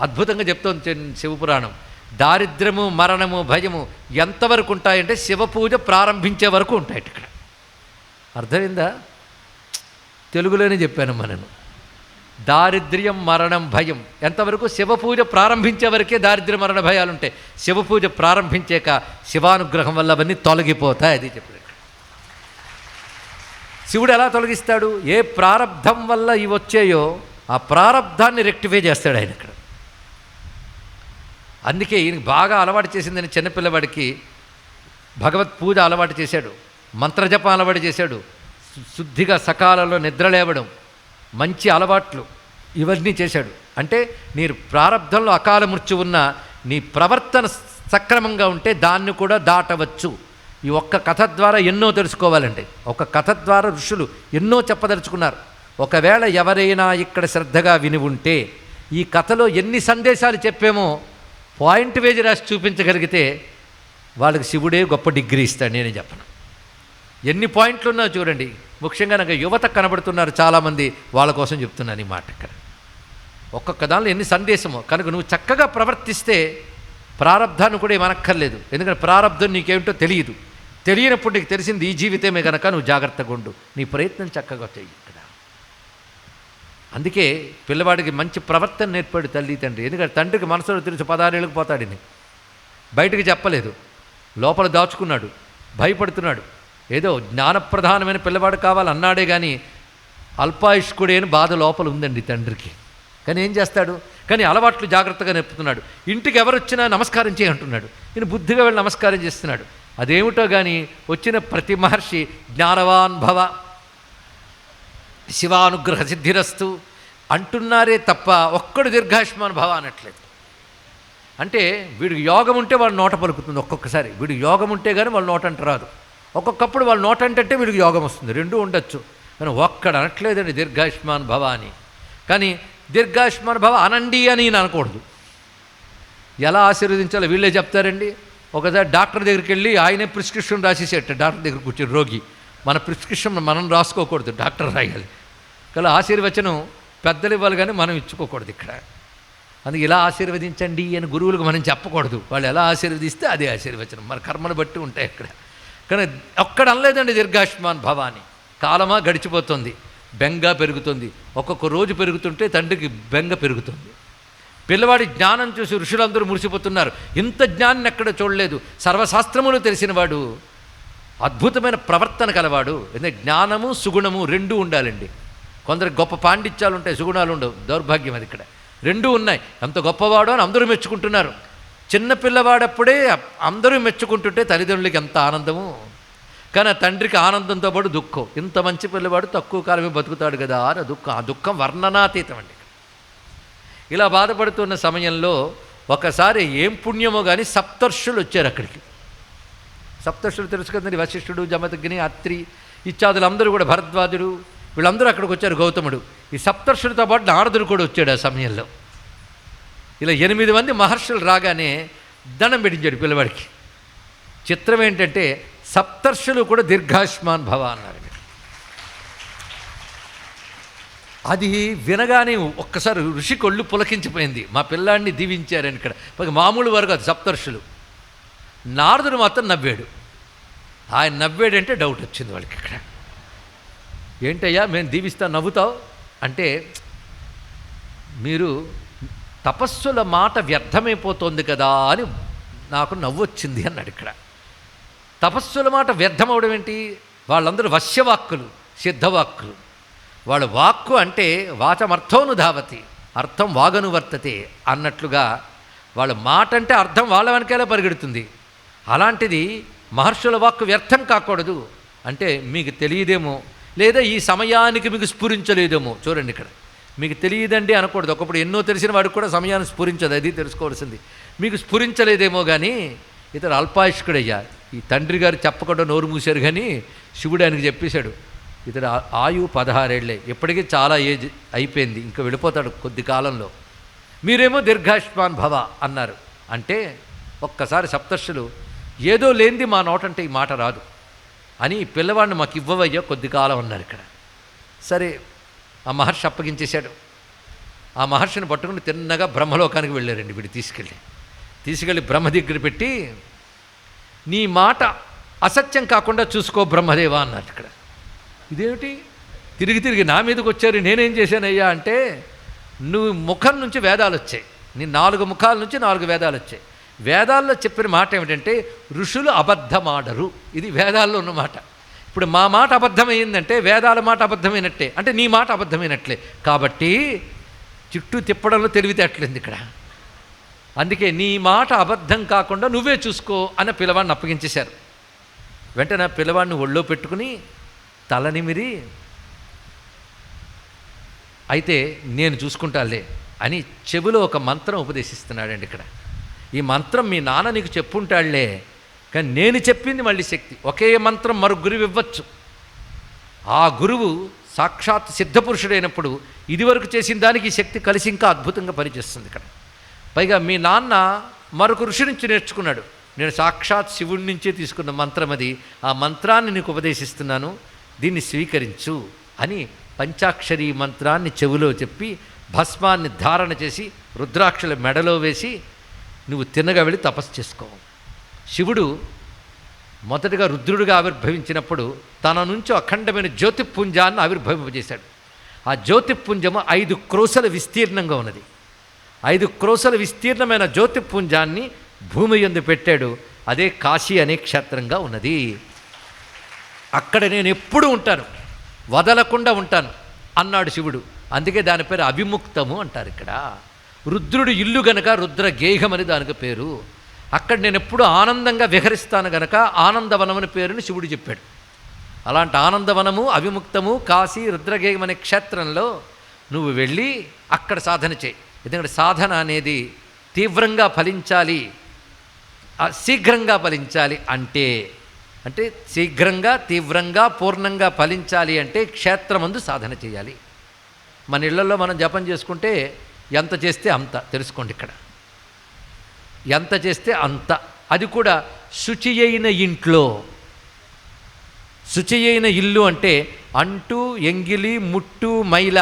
అద్భుతంగా చెప్తోంది శివపురాణం. దారిద్ర్యము, మరణము, భయము ఎంతవరకు ఉంటాయంటే శివపూజ ప్రారంభించే వరకు ఉంటాయి ఇక్కడ. అర్థమైందా? తెలుగులోనే చెప్పాను మనను. దారిద్ర్యం, మరణం, భయం ఎంతవరకు? శివపూజ ప్రారంభించే వరకే దారిద్ర్య మరణ భయాలు ఉంటాయి. శివపూజ ప్రారంభించాక శివానుగ్రహం వల్ల అవన్నీ తొలగిపోతాయి. అది చెప్పాడు. శివుడు ఎలా తొలగిస్తాడు? ఏ ప్రారబ్ధం వల్ల ఇవి వచ్చాయో ఆ ప్రారబ్ధాన్ని రెక్టిఫై చేస్తాడు ఆయన ఇక్కడ. అందుకే ఈయనకి బాగా అలవాటు చేసిందని చిన్నపిల్లవాడికి భగవత్ పూజ అలవాటు చేశాడు, మంత్రజపం అలవాటు చేశాడు, శుద్ధిగా సకాలంలో నిద్రలేవడం, మంచి అలవాట్లు ఇవన్నీ చేశాడు. అంటే నీ ప్రారబ్ధంలో అకాల మృత్యు ఉన్న నీ ప్రవర్తన సక్రమంగా ఉంటే దాన్ని కూడా దాటవచ్చు. ఈ ఒక్క కథ ద్వారా ఎన్నో తెలుసుకోవాలండి. ఒక కథ ద్వారా ఋషులు ఎన్నో చెప్పదలుచుకున్నారు. ఒకవేళ ఎవరైనా ఇక్కడ శ్రద్ధగా విని ఉంటే ఈ కథలో ఎన్ని సందేశాలు చెప్పామో పాయింట్ వేసి రాసి చూపించగలిగితే వాళ్ళకి శివుడే గొప్ప డిగ్రీ ఇస్తాడు. నేనే చెప్పను. ఎన్ని పాయింట్లు ఉన్నాయో చూడండి. ముఖ్యంగా నాకు యువత కనబడుతున్నారు చాలామంది, వాళ్ళ కోసం చెప్తున్నాను ఈ మాట ఇక్కడ. ఒక్కొక్క దానిలో ఎన్ని సందేశమో. కనుక నువ్వు చక్కగా ప్రవర్తిస్తే ప్రారబ్ధాన్ని కూడా ఏమనక్కర్లేదు. ఎందుకంటే ప్రారబ్ధం నీకేమిటో తెలియదు. తెలియనప్పుడు నీకు తెలిసింది ఈ జీవితమే కనుక నువ్వు జాగ్రత్తగా ఉండు, నీ ప్రయత్నం చక్కగా చెయ్యి ఇక్కడ. అందుకే పిల్లవాడికి మంచి ప్రవర్తన నేర్పాడు తల్లి తండ్రి. ఎందుకంటే తండ్రికి మనసులో తెలిసి 16 ఏళ్ళకి పోతాడని బయటకు చెప్పలేదు, లోపల దాచుకున్నాడు, భయపడుతున్నాడు. ఏదో జ్ఞానప్రధానమైన పిల్లవాడు కావాలన్నాడే కానీ అల్పాయుష్కుడే అని బాధ లోపల ఉందండి తండ్రికి. కానీ ఏం చేస్తాడు, కానీ అలవాట్లు జాగ్రత్తగా నేర్పుతున్నాడు. ఇంటికి ఎవరు వచ్చినా నమస్కారం చేయంటున్నాడు, ఈయన బుద్ధిగా వెళ్ళి నమస్కారం చేస్తున్నాడు. అదేమిటో కానీ వచ్చిన ప్రతి మహర్షి జ్ఞానవాన్ భవ, శివానుగ్రహ సిద్ధిరస్తు అంటున్నారే తప్ప ఒక్కడు దీర్ఘాయుష్మాన్ భవ అనట్లేదు. అంటే వీడికి యోగం ఉంటే వాళ్ళ నోట పలుకుతుంది, ఒక్కొక్కసారి వీడికి యోగం ఉంటే కానీ వాళ్ళ నోట అంట రాదు, ఒక్కొక్కప్పుడు వాళ్ళ నోట అంటే వీడికి యోగం వస్తుంది, రెండూ ఉండొచ్చు. కానీ ఒక్కడు అనట్లేదండి దీర్ఘాయుష్మాన్ భవ అని. కానీ దీర్ఘాయుష్మాన్ భవ అనండి అని అనకూడదు. ఎలా ఆశీర్వదించాలో వీళ్ళే చెప్తారండి. ఒకసారి డాక్టర్ దగ్గరికి వెళ్ళి ఆయనే ప్రిస్క్రిప్షన్ రాసేసేట, డాక్టర్ దగ్గర కూర్చొని రోగి, మన ప్రిస్క్రిప్షన్ మనం రాసుకోకూడదు, డాక్టర్ రాయాలి. కానీ ఆశీర్వచనం పెద్దలు ఇవ్వాలి కానీ మనం ఇచ్చుకోకూడదు ఇక్కడ. అందుకే ఇలా ఆశీర్వదించండి అని గురువులకు మనం చెప్పకూడదు, వాళ్ళు ఎలా ఆశీర్వదిస్తే అదే ఆశీర్వచనం, మన కర్మను బట్టి ఉంటాయి అక్కడ. కానీ ఒక్కడ అనలేదండి దీర్ఘాయుష్మాన్ భవ అని. కాలమా గడిచిపోతుంది, బెంగ పెరుగుతుంది, ఒక్కొక్క రోజు పెరుగుతుంటే తండ్రికి బెంగ పెరుగుతుంది. పిల్లవాడి జ్ఞానం చూసి ఋషులందరూ మురిసిపోతున్నారు, ఇంత జ్ఞానాన్ని ఎక్కడ చూడలేదు, సర్వశాస్త్రములు తెలిసినవాడు, అద్భుతమైన ప్రవర్తన కలవాడు. ఎందుకంటే జ్ఞానము సుగుణము రెండూ ఉండాలండి. కొందరికి గొప్ప పాండిత్యాలు ఉంటాయి, సుగుణాలు ఉండవు, దౌర్భాగ్యం అది. ఇక్కడ రెండూ ఉన్నాయి. ఎంత గొప్పవాడో అని అందరూ మెచ్చుకుంటున్నారు. చిన్న పిల్లవాడప్పుడే అందరూ మెచ్చుకుంటుంటే తల్లిదండ్రులకి ఎంత ఆనందము. కానీ ఆ తండ్రికి ఆనందంతో పాటు దుఃఖం, ఇంత మంచి పిల్లవాడు తక్కువ కాలమే బతుకుతాడు కదా అని దుఃఖం. ఆ దుఃఖం వర్ణనాతీతం అండి. ఇలా బాధపడుతున్న సమయంలో ఒకసారి ఏం పుణ్యమో కానీ సప్తర్షులు వచ్చారు అక్కడికి. సప్తర్షులు తెలుసు కదండి, వశిష్ఠుడు, జమదగ్ని, అత్రి ఇత్యాదులందరూ కూడా, భరద్వాజుడు, వీళ్ళందరూ అక్కడికి వచ్చారు, గౌతముడు. ఈ సప్తర్షులతో పాటు నారదుడు కూడా వచ్చాడు ఆ సమయంలో. ఇలా 8 మంది మహర్షులు రాగానే దండం పెట్టించాడు పిల్లవాడికి. చిత్రం ఏంటంటే సప్తర్షులు కూడా దీర్ఘాయుష్మాన్ భవ అన్నారు. అది వినగానే ఒక్కసారి ఋషి కొళ్ళు పులకించిపోయింది, మా పిల్లాడిని దీవించారని. ఇక్కడ మామూలు వరకు అది సప్తర్షులు. నారదుడు మాత్రం నవ్వాడు. ఆయన నవ్వాడంటే డౌట్ వచ్చింది వాళ్ళకి. ఇక్కడ ఏంటయ్యా మేము దీవిస్తా నవ్వుతావు అంటే, మీరు తపస్సుల మాట వ్యర్థమైపోతుంది కదా అని నాకు నవ్వొచ్చింది అన్నాడు. ఇక్కడ తపస్సుల మాట వ్యర్థమవడం ఏంటి, వాళ్ళందరూ వశ్యవాక్కులు, సిద్ధవాక్కులు. వాళ్ళ వాక్కు అంటే వాచమర్థోను ధావతి, అర్థం వాగను వర్తతే అన్నట్లుగా వాళ్ళ మాట అంటే అర్థం వాళ్ళ వెనకాలే పరిగెడుతుంది. అలాంటిది మహర్షుల వాక్కు వ్యర్థం కాకూడదు అంటే మీకు తెలియదేమో, లేదా ఈ సమయానికి మీకు స్ఫురించలేదేమో. చూడండి ఇక్కడ మీకు తెలియదండి అనకూడదు. ఒకప్పుడు ఎన్నో తెలిసిన వాడికి కూడా సమయాన్ని స్ఫురించదు, అది తెలుసుకోవాల్సింది. మీకు స్ఫురించలేదేమో కానీ ఇతడు అల్పాయుష్కుడయ్యా. ఈ తండ్రి గారు చెప్పకుండా నోరు మూశారు కానీ శివుడు ఆయనకు చెప్పేశాడు, ఇతడు ఆయువు 16 ఏళ్లే, ఇప్పటికీ చాలా ఏజ్ అయిపోయింది, ఇంకా వెళ్ళిపోతాడు కొద్ది కాలంలో, మీరేమో దీర్ఘాయుష్మాన్ భవ అన్నారు. అంటే ఒక్కసారి సప్తర్షులు ఏదో లేనిది మా నోటంటే ఈ మాట రాదు అని పిల్లవాడిని మాకు ఇవ్వవయ్యా కొద్ది కాలం అన్నారు. ఇక్కడ సరే ఆ మహర్షి అప్పగించేశాడు. ఆ మహర్షిని పట్టుకుని తిన్నగా బ్రహ్మలోకానికి వెళ్ళారండి. వీడు తీసుకెళ్ళి బ్రహ్మ దగ్గర పెట్టి, నీ మాట అసత్యం కాకుండా చూసుకో బ్రహ్మదేవా అన్నారు. ఇక్కడ ఇదేమిటి తిరిగి నా మీదకి వచ్చారు, నేనేం చేశానయ్యా అంటే, నువ్వు ముఖం నుంచి వేదాలు వచ్చాయి, నీ 4 ముఖాల నుంచి 4 వేదాలు వచ్చాయి. వేదాల్లో చెప్పిన మాట ఏమిటంటే ఋషులు అబద్ధమాడరు, ఇది వేదాల్లో ఉన్న మాట. ఇప్పుడు మా మాట అబద్ధమైందంటే వేదాల మాట అబద్ధమైనట్టే, అంటే నీ మాట అబద్ధమైనట్లే. కాబట్టి చుట్టూ తిప్పడంలో తెలివితేటలేదు ఇక్కడ. అందుకే నీ మాట అబద్ధం కాకుండా నువ్వే చూసుకో అని పిల్లవాడిని అప్పగించేశారు. వెంటనే పిల్లవాడిని ఒళ్ళో పెట్టుకుని తలనిమిరి, అయితే నేను చూసుకుంటాలే అని చెవిలో ఒక మంత్రం ఉపదేశిస్తున్నాడండి. ఇక్కడ ఈ మంత్రం మీ నాన్న నీకు చెప్పుంటాడులే, కానీ నేను చెప్పింది మళ్ళీ శక్తి. ఒకే మంత్రం మరో గురువు ఇవ్వచ్చు. ఆ గురువు సాక్షాత్ సిద్ధపురుషుడైనప్పుడు ఇదివరకు చేసిన దానికి శక్తి కలిసి ఇంకా అద్భుతంగా పనిచేస్తుంది. ఇక్కడ పైగా మీ నాన్న మరొక ఋషి నుంచి నేర్చుకున్నాడు, నేను సాక్షాత్ శివుడి నుంచే తీసుకున్న మంత్రం అది, ఆ మంత్రాన్ని నీకు ఉపదేశిస్తున్నాను, దీన్ని స్వీకరించు అని పంచాక్షరీ మంత్రాన్ని చెవిలో చెప్పి భస్మాన్ని ధారణ చేసి రుద్రాక్షల మెడలో వేసి నువ్వు తిన్నగా వెళ్ళి తపస్సు చేసుకో. శివుడు మొదటిగా రుద్రుడిగా ఆవిర్భవించినప్పుడు తన నుంచి అఖండమైన జ్యోతిపుంజాన్ని ఆవిర్భవింపజేశాడు. ఆ జ్యోతిపుంజము 5 క్రోశల విస్తీర్ణంగా ఉన్నది. 5 క్రోశల విస్తీర్ణమైన జ్యోతిపుంజాన్ని భూమి యందు పెట్టాడు. అదే కాశీ అనే క్షేత్రంగా ఉన్నది. అక్కడ నేను ఎప్పుడూ ఉంటాను, వదలకుండా ఉంటాను అన్నాడు శివుడు. అందుకే దాని పేరు అవిముక్తము అంటారు. ఇక్కడ రుద్రుడు ఇల్లు గనక రుద్రగేహం అని దానికి పేరు. అక్కడ నేను ఎప్పుడు ఆనందంగా విహరిస్తాను గనక ఆనందవనమని పేరుని శివుడు చెప్పాడు. అలాంటి ఆనందవనము, అవిముక్తము, కాశీ, రుద్రగేహం అనే క్షేత్రంలో నువ్వు వెళ్ళి అక్కడ సాధన చేయి. ఎందుకంటే సాధన అనేది తీవ్రంగా ఫలించాలి, శీఘ్రంగా ఫలించాలి. అంటే శీఘ్రంగా, తీవ్రంగా, పూర్ణంగా ఫలించాలి అంటే క్షేత్రమందు సాధన చేయాలి. మన ఇళ్లలో మనం జపం చేసుకుంటే ఎంత చేస్తే అంత తెలుసుకోండి. ఇక్కడ ఎంత చేస్తే అంత, అది కూడా శుచి అయిన ఇంట్లో. శుచి అయిన ఇల్లు అంటే అంటు, ఎంగిలి, ముట్టు, మైల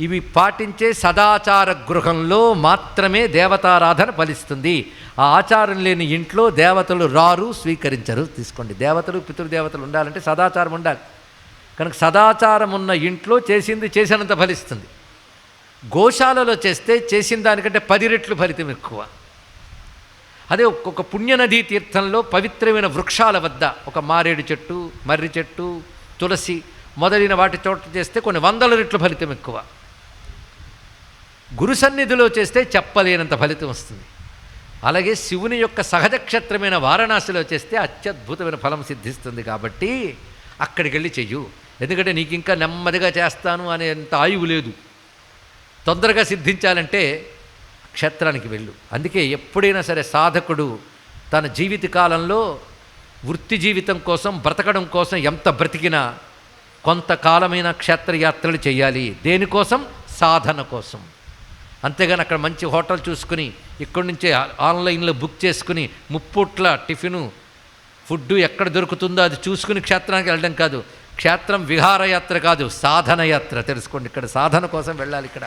ఇవి పాటించే సదాచార గృహంలో మాత్రమే దేవతారాధన ఫలిస్తుంది. ఆ ఆచారం లేని ఇంట్లో దేవతలు రారు, స్వీకరించరు. తీసుకోండి, దేవతలు, పితృదేవతలు ఉండాలంటే సదాచారం ఉండాలి. కనుక సదాచారం ఉన్న ఇంట్లో చేసింది చేసినంత ఫలిస్తుంది. గోశాలలో చేస్తే చేసిన దానికంటే 10 రెట్లు ఫలితం ఎక్కువ. అదే ఒక పుణ్యనదీ తీర్థంలో పవిత్రమైన వృక్షాల వద్ద ఒక మారేడు చెట్టు, మర్రి చెట్టు, తులసి మొదలైన వాటి చోట చేస్తే కొన్ని 100 రెట్లు ఫలితం ఎక్కువ. గురు సన్నిధిలో చేస్తే చెప్పలేనంత ఫలితం వస్తుంది. అలాగే శివుని యొక్క సహజ క్షేత్రమైన వారణాసిలో చేస్తే అత్యద్భుతమైన ఫలం సిద్ధిస్తుంది. కాబట్టి అక్కడికి వెళ్ళి చెయ్యు. ఎందుకంటే నీకు ఇంకా నెమ్మదిగా చేస్తాను అనేంత ఆయువు లేదు. తొందరగా సిద్ధించాలంటే క్షేత్రానికి వెళ్ళు. అందుకే ఎప్పుడైనా సరే సాధకుడు తన జీవిత కాలంలో వృత్తి జీవితం కోసం, బ్రతకడం కోసం ఎంత బ్రతికినా కొంతకాలమైన క్షేత్రయాత్రలు చేయాలి. దేనికోసం? సాధన కోసం. అంతేగాని అక్కడ మంచి హోటల్ చూసుకుని ఇక్కడి నుంచే ఆన్లైన్లో బుక్ చేసుకుని ముప్పూట్ల టిఫిను ఫుడ్డు ఎక్కడ దొరుకుతుందో అది చూసుకుని క్షేత్రానికి వెళ్ళడం కాదు. క్షేత్రం విహారయాత్ర కాదు, సాధన యాత్ర. తెలుసుకోండి, ఇక్కడ సాధన కోసం వెళ్ళాలి. ఇక్కడ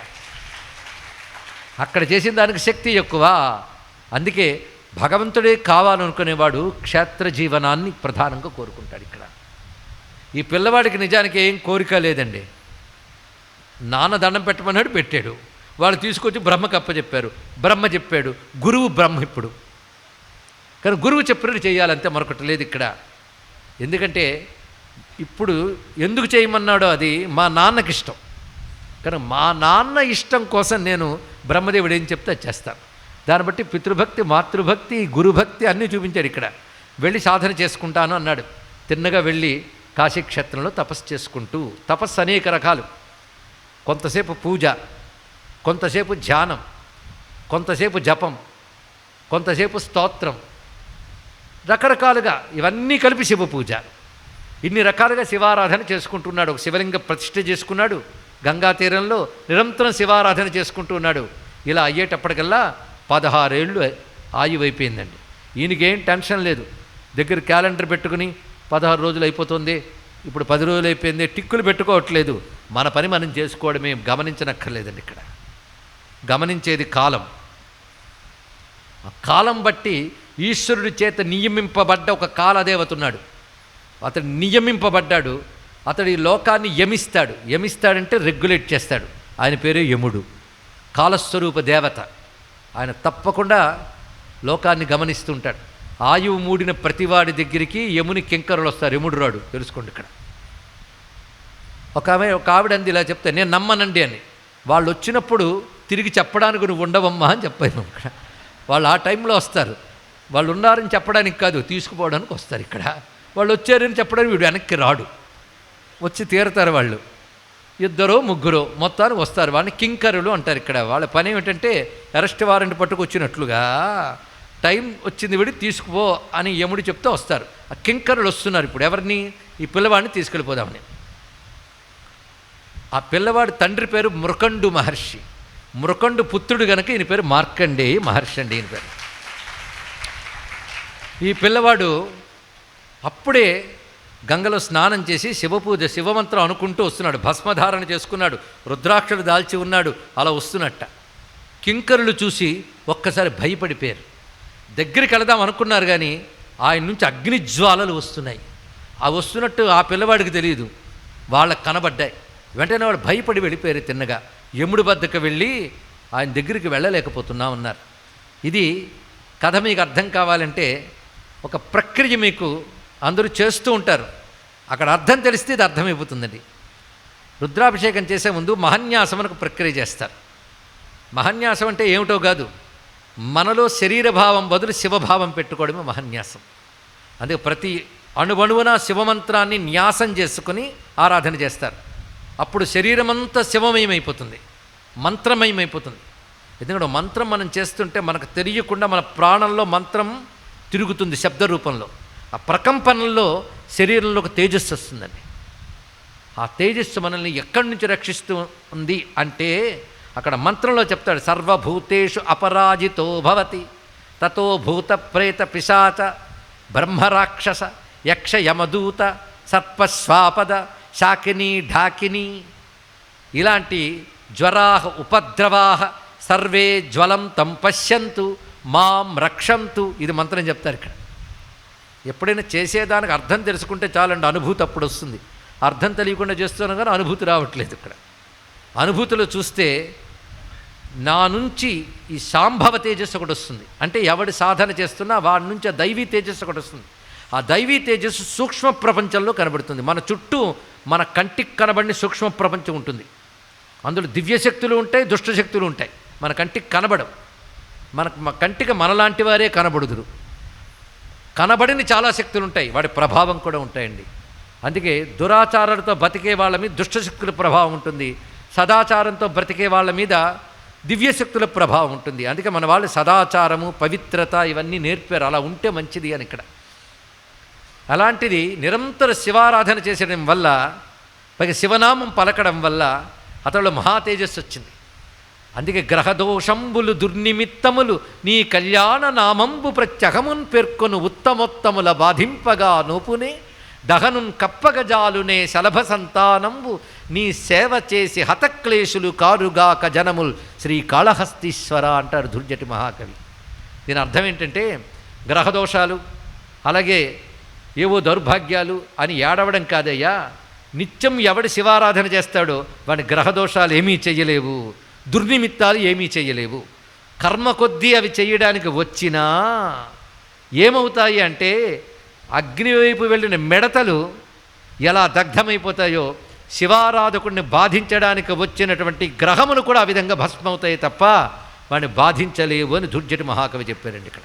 అక్కడ చేసిన దానికి శక్తి ఎక్కువ. అందుకే భగవంతుడే కావాలనుకునేవాడు క్షేత్ర జీవనాన్ని ప్రధానంగా కోరుకుంటాడు. ఇక్కడ ఈ పిల్లవాడికి నిజానికి ఏం కోరిక లేదండి. నాన్న దండం పెట్టమన్నాడు, పెట్టాడు. వాళ్ళు తీసుకొచ్చి బ్రహ్మకు అప్పచెప్పారు, బ్రహ్మ చెప్పాడు. గురువు బ్రహ్మ ఇప్పుడు. కానీ గురువు చెప్పినట్టు చేయాలంతే, మరొకటి లేదు ఇక్కడ. ఎందుకంటే ఇప్పుడు ఎందుకు చేయమన్నాడో అది మా నాన్నకి ఇష్టం. కానీ మా నాన్న ఇష్టం కోసం నేను బ్రహ్మదేవుడు ఏం చెప్తే అది చేస్తాను. దాన్ని బట్టి పితృభక్తి, మాతృభక్తి, గురుభక్తి అన్నీ చూపించాడు. ఇక్కడ వెళ్ళి సాధన చేసుకుంటాను అన్నాడు. తిన్నగా వెళ్ళి కాశీక్షేత్రంలో తపస్సు చేసుకుంటూ, తపస్సు అనేక రకాలు. కొంతసేపు పూజ, కొంతసేపు ధ్యానం, కొంతసేపు జపం, కొంతసేపు స్తోత్రం, రకరకాలుగా ఇవన్నీ కలిపి శివ పూజ. ఇన్ని రకాలుగా శివారాధన చేసుకుంటున్నాడు. ఒక శివలింగ ప్రతిష్ఠ చేసుకున్నాడు. గంగా తీరంలో నిరంతరం శివారాధన చేసుకుంటూ ఉన్నాడు. ఇలా అయ్యేటప్పటికల్లా 16 ఏళ్ళు ఆయువు అయిపోయిందండి. ఈయనకేం టెన్షన్ లేదు. దగ్గర క్యాలెండర్ పెట్టుకుని 16 రోజులు అయిపోతుంది, ఇప్పుడు 10 రోజులు అయిపోయింది, టిక్కులు పెట్టుకోవట్లేదు. మన పని మనం చేసుకోవడమే, గమనించనక్కర్లేదండి. ఇక్కడ గమనించేది కాలం. ఆ కాలం బట్టి ఈశ్వరుడి చేత నియమింపబడ్డ ఒక కాలదేవత ఉన్నాడు. అతడు నియమింపబడ్డాడు. అతడు ఈ లోకాన్ని యమిస్తాడంటే రెగ్యులేట్ చేస్తాడు. ఆయన పేరే యముడు, కాలస్వరూప దేవత. ఆయన తప్పకుండా లోకాన్ని గమనిస్తుంటాడు. ఆయువు మూడిన ప్రతివాడి దగ్గరికి యముని కింకరులు వస్తారు. యముడు రాడు, తెలుసుకోండి. ఇక్కడ ఒక ఆవిడ అంది ఇలా చెప్తే, నేను నమ్మనండి అని. వాళ్ళు వచ్చినప్పుడు తిరిగి చెప్పడానికి నువ్వు ఉండవమ్మా అని చెప్పాను. ఇక్కడ వాళ్ళు ఆ టైంలో వస్తారు. వాళ్ళు ఉన్నారని చెప్పడానికి కాదు, తీసుకుపోవడానికి వస్తారు. ఇక్కడ వాళ్ళు వచ్చారని చెప్పడానికి వీడు వెనక్కి రాడు, వచ్చి తీరతారు. వాళ్ళు 2 3 మొత్తానికి వస్తారు. వాళ్ళని కింకరులు అంటారు. ఇక్కడ వాళ్ళ పని ఏమిటంటే అరెస్ట్ వారెంట్ పట్టుకొచ్చినట్లుగా టైం వచ్చింది వీడి తీసుకుపో అని యముడు చెప్తే వస్తారు. ఆ కింకరులు వస్తున్నారు. ఇప్పుడు ఎవరిని? ఈ పిల్లవాడిని తీసుకెళ్ళిపోదామని. ఆ పిల్లవాడి తండ్రి పేరు మృకండు మహర్షి. మృకండు పుత్రుడు కనుక ఈయన పేరు మార్కండేయ మహర్షి అండి. ఈయన పేరు. ఈ పిల్లవాడు అప్పుడే గంగలో స్నానం చేసి శివపూజ, శివమంత్రం అనుకుంటూ వస్తున్నాడు. భస్మధారణ చేసుకున్నాడు, రుద్రాక్షలు దాల్చి ఉన్నాడు. అలా వస్తున్నట్ట కింకరులు చూసి ఒక్కసారి భయపడిపోయారు. దగ్గరికి వెళదాం అనుకున్నారు కానీ ఆయన నుంచి అగ్నిజ్వాలలు వస్తున్నాయి. అవి వస్తున్నట్టు ఆ పిల్లవాడికి తెలియదు, వాళ్ళకు కనబడ్డాయి. వెంటనే వాడు భయపడి వెళ్ళిపోయారు తిన్నగా. యముడి వద్దకు వెళ్ళి ఆయన దగ్గరికి వెళ్ళలేకపోతున్నా ఉన్నారు. ఇది కథ మీకు అర్థం కావాలంటే ఒక ప్రక్రియ మీకు అందరూ చేస్తూ ఉంటారు, అక్కడ అర్థం తెలిస్తే ఇది అర్థమైపోతుందండి. రుద్రాభిషేకం చేసే ముందు మహన్యాసం అని ఒక ప్రక్రియ చేస్తారు. మహన్యాసం అంటే ఏమిటో కాదు, మనలో శరీరభావం బదులు శివభావం పెట్టుకోవడమే మహన్యాసం. అందుకే ప్రతి అణువణువున శివమంత్రాన్ని న్యాసం చేసుకుని ఆరాధన చేస్తారు. అప్పుడు శరీరమంతా శివమయమైపోతుంది, మంత్రమయమైపోతుంది. ఎందుకంటే మంత్రం మనం చేస్తుంటే మనకు తెలియకుండా మన ప్రాణంలో మంత్రం తిరుగుతుంది శబ్ద రూపంలో. ఆ ప్రకంపనల్లో శరీరంలో ఒక తేజస్సు వస్తుందండి. ఆ తేజస్సు మనల్ని ఎక్కడి నుంచి రక్షిస్తూ ఉంది అంటే అక్కడ మంత్రంలో చెప్తాడు, సర్వభూతేషు అపరాజితో భవతి తతో భూత ప్రేత పిశాచ బ్రహ్మరాక్షస యక్ష యమదూత సర్పస్వాపద శాకిని ఢాకిని ఇలాంటి జ్వరాహ ఉపద్రవాహ సర్వే జ్వలం తం పశ్యంతు మాం రక్షంతు. ఇది మంత్రం చెప్తారు ఇక్కడ. ఎప్పుడైనా చేసేదానికి అర్థం తెలుసుకుంటే చాలండి, అనుభూతి అప్పుడు వస్తుంది. అర్థం తెలియకుండా చేస్తున్నాం కానీ అనుభూతి రావట్లేదు. ఇక్కడ అనుభూతిలో చూస్తే నా నుంచి ఈ సాంభవ తేజస్సు ఒకటి వస్తుంది. అంటే ఎవడి సాధన చేస్తున్నా వాడి నుంచి ఆ దైవీ తేజస్సు ఒకటి వస్తుంది. ఆ దైవీ తేజస్సు సూక్ష్మ ప్రపంచంలో కనబడుతుంది. మన చుట్టూ మన కంటికి కనబడిన సూక్ష్మ ప్రపంచం ఉంటుంది. అందులో దివ్యశక్తులు ఉంటాయి, దుష్టశక్తులు ఉంటాయి. మన కంటికి కనబడం, మన కంటికి మనలాంటి వారే కనబడుదురు. కనబడిని చాలా శక్తులు ఉంటాయి, వాడి ప్రభావం కూడా ఉంటాయండి. అందుకే దురాచారాలతో బ్రతికే వాళ్ళ మీద దుష్టశక్తుల ప్రభావం ఉంటుంది, సదాచారంతో బ్రతికే వాళ్ళ మీద దివ్యశక్తుల ప్రభావం ఉంటుంది. అందుకే మన వాళ్ళు సదాచారము పవిత్రత ఇవన్నీ నేర్పారు, అలా ఉంటే మంచిది అని. ఇక్కడ అలాంటిది నిరంతర శివారాధన చేసడం వల్ల, పైగా శివనామం పలకడం వల్ల అతడు మహా తేజస్సు వచ్చింది. అందుకే గ్రహదోషంబులు దుర్నిమిత్తములు నీ కళ్యాణ నామంబు ప్రత్యహమున్ పేర్కొను ఉత్తమోత్తముల బాధింపగా నోపునే దహనున్ కప్పగజాలునే శలభ సంతానంబు నీ సేవ చేసి హతక్లేశులు కారుగాక జనముల్ శ్రీకాళహస్తీశ్వర అంటారు దుర్జటి మహాకవి. దీని అర్థం ఏంటంటే గ్రహదోషాలు అలాగే ఏవో దౌర్భాగ్యాలు అని ఏడవడం కాదయ్యా, నిత్యం ఎవడి శివారాధన చేస్తాడో వాడి గ్రహదోషాలు ఏమీ చెయ్యలేవు, దుర్నిమిత్తాలు ఏమీ చెయ్యలేవు. కర్మ కొద్దీ అవి చెయ్యడానికి వచ్చినా ఏమవుతాయి అంటే అగ్ని వైపు వెళ్ళిన మిడతలు ఎలా దగ్ధమైపోతాయో శివారాధకుడిని బాధించడానికి వచ్చినటువంటి గ్రహములు కూడా ఆ విధంగా భస్మవుతాయి తప్ప వాడిని బాధించలేవు అని దుర్జటి మహాకవి చెప్పారండి ఇక్కడ.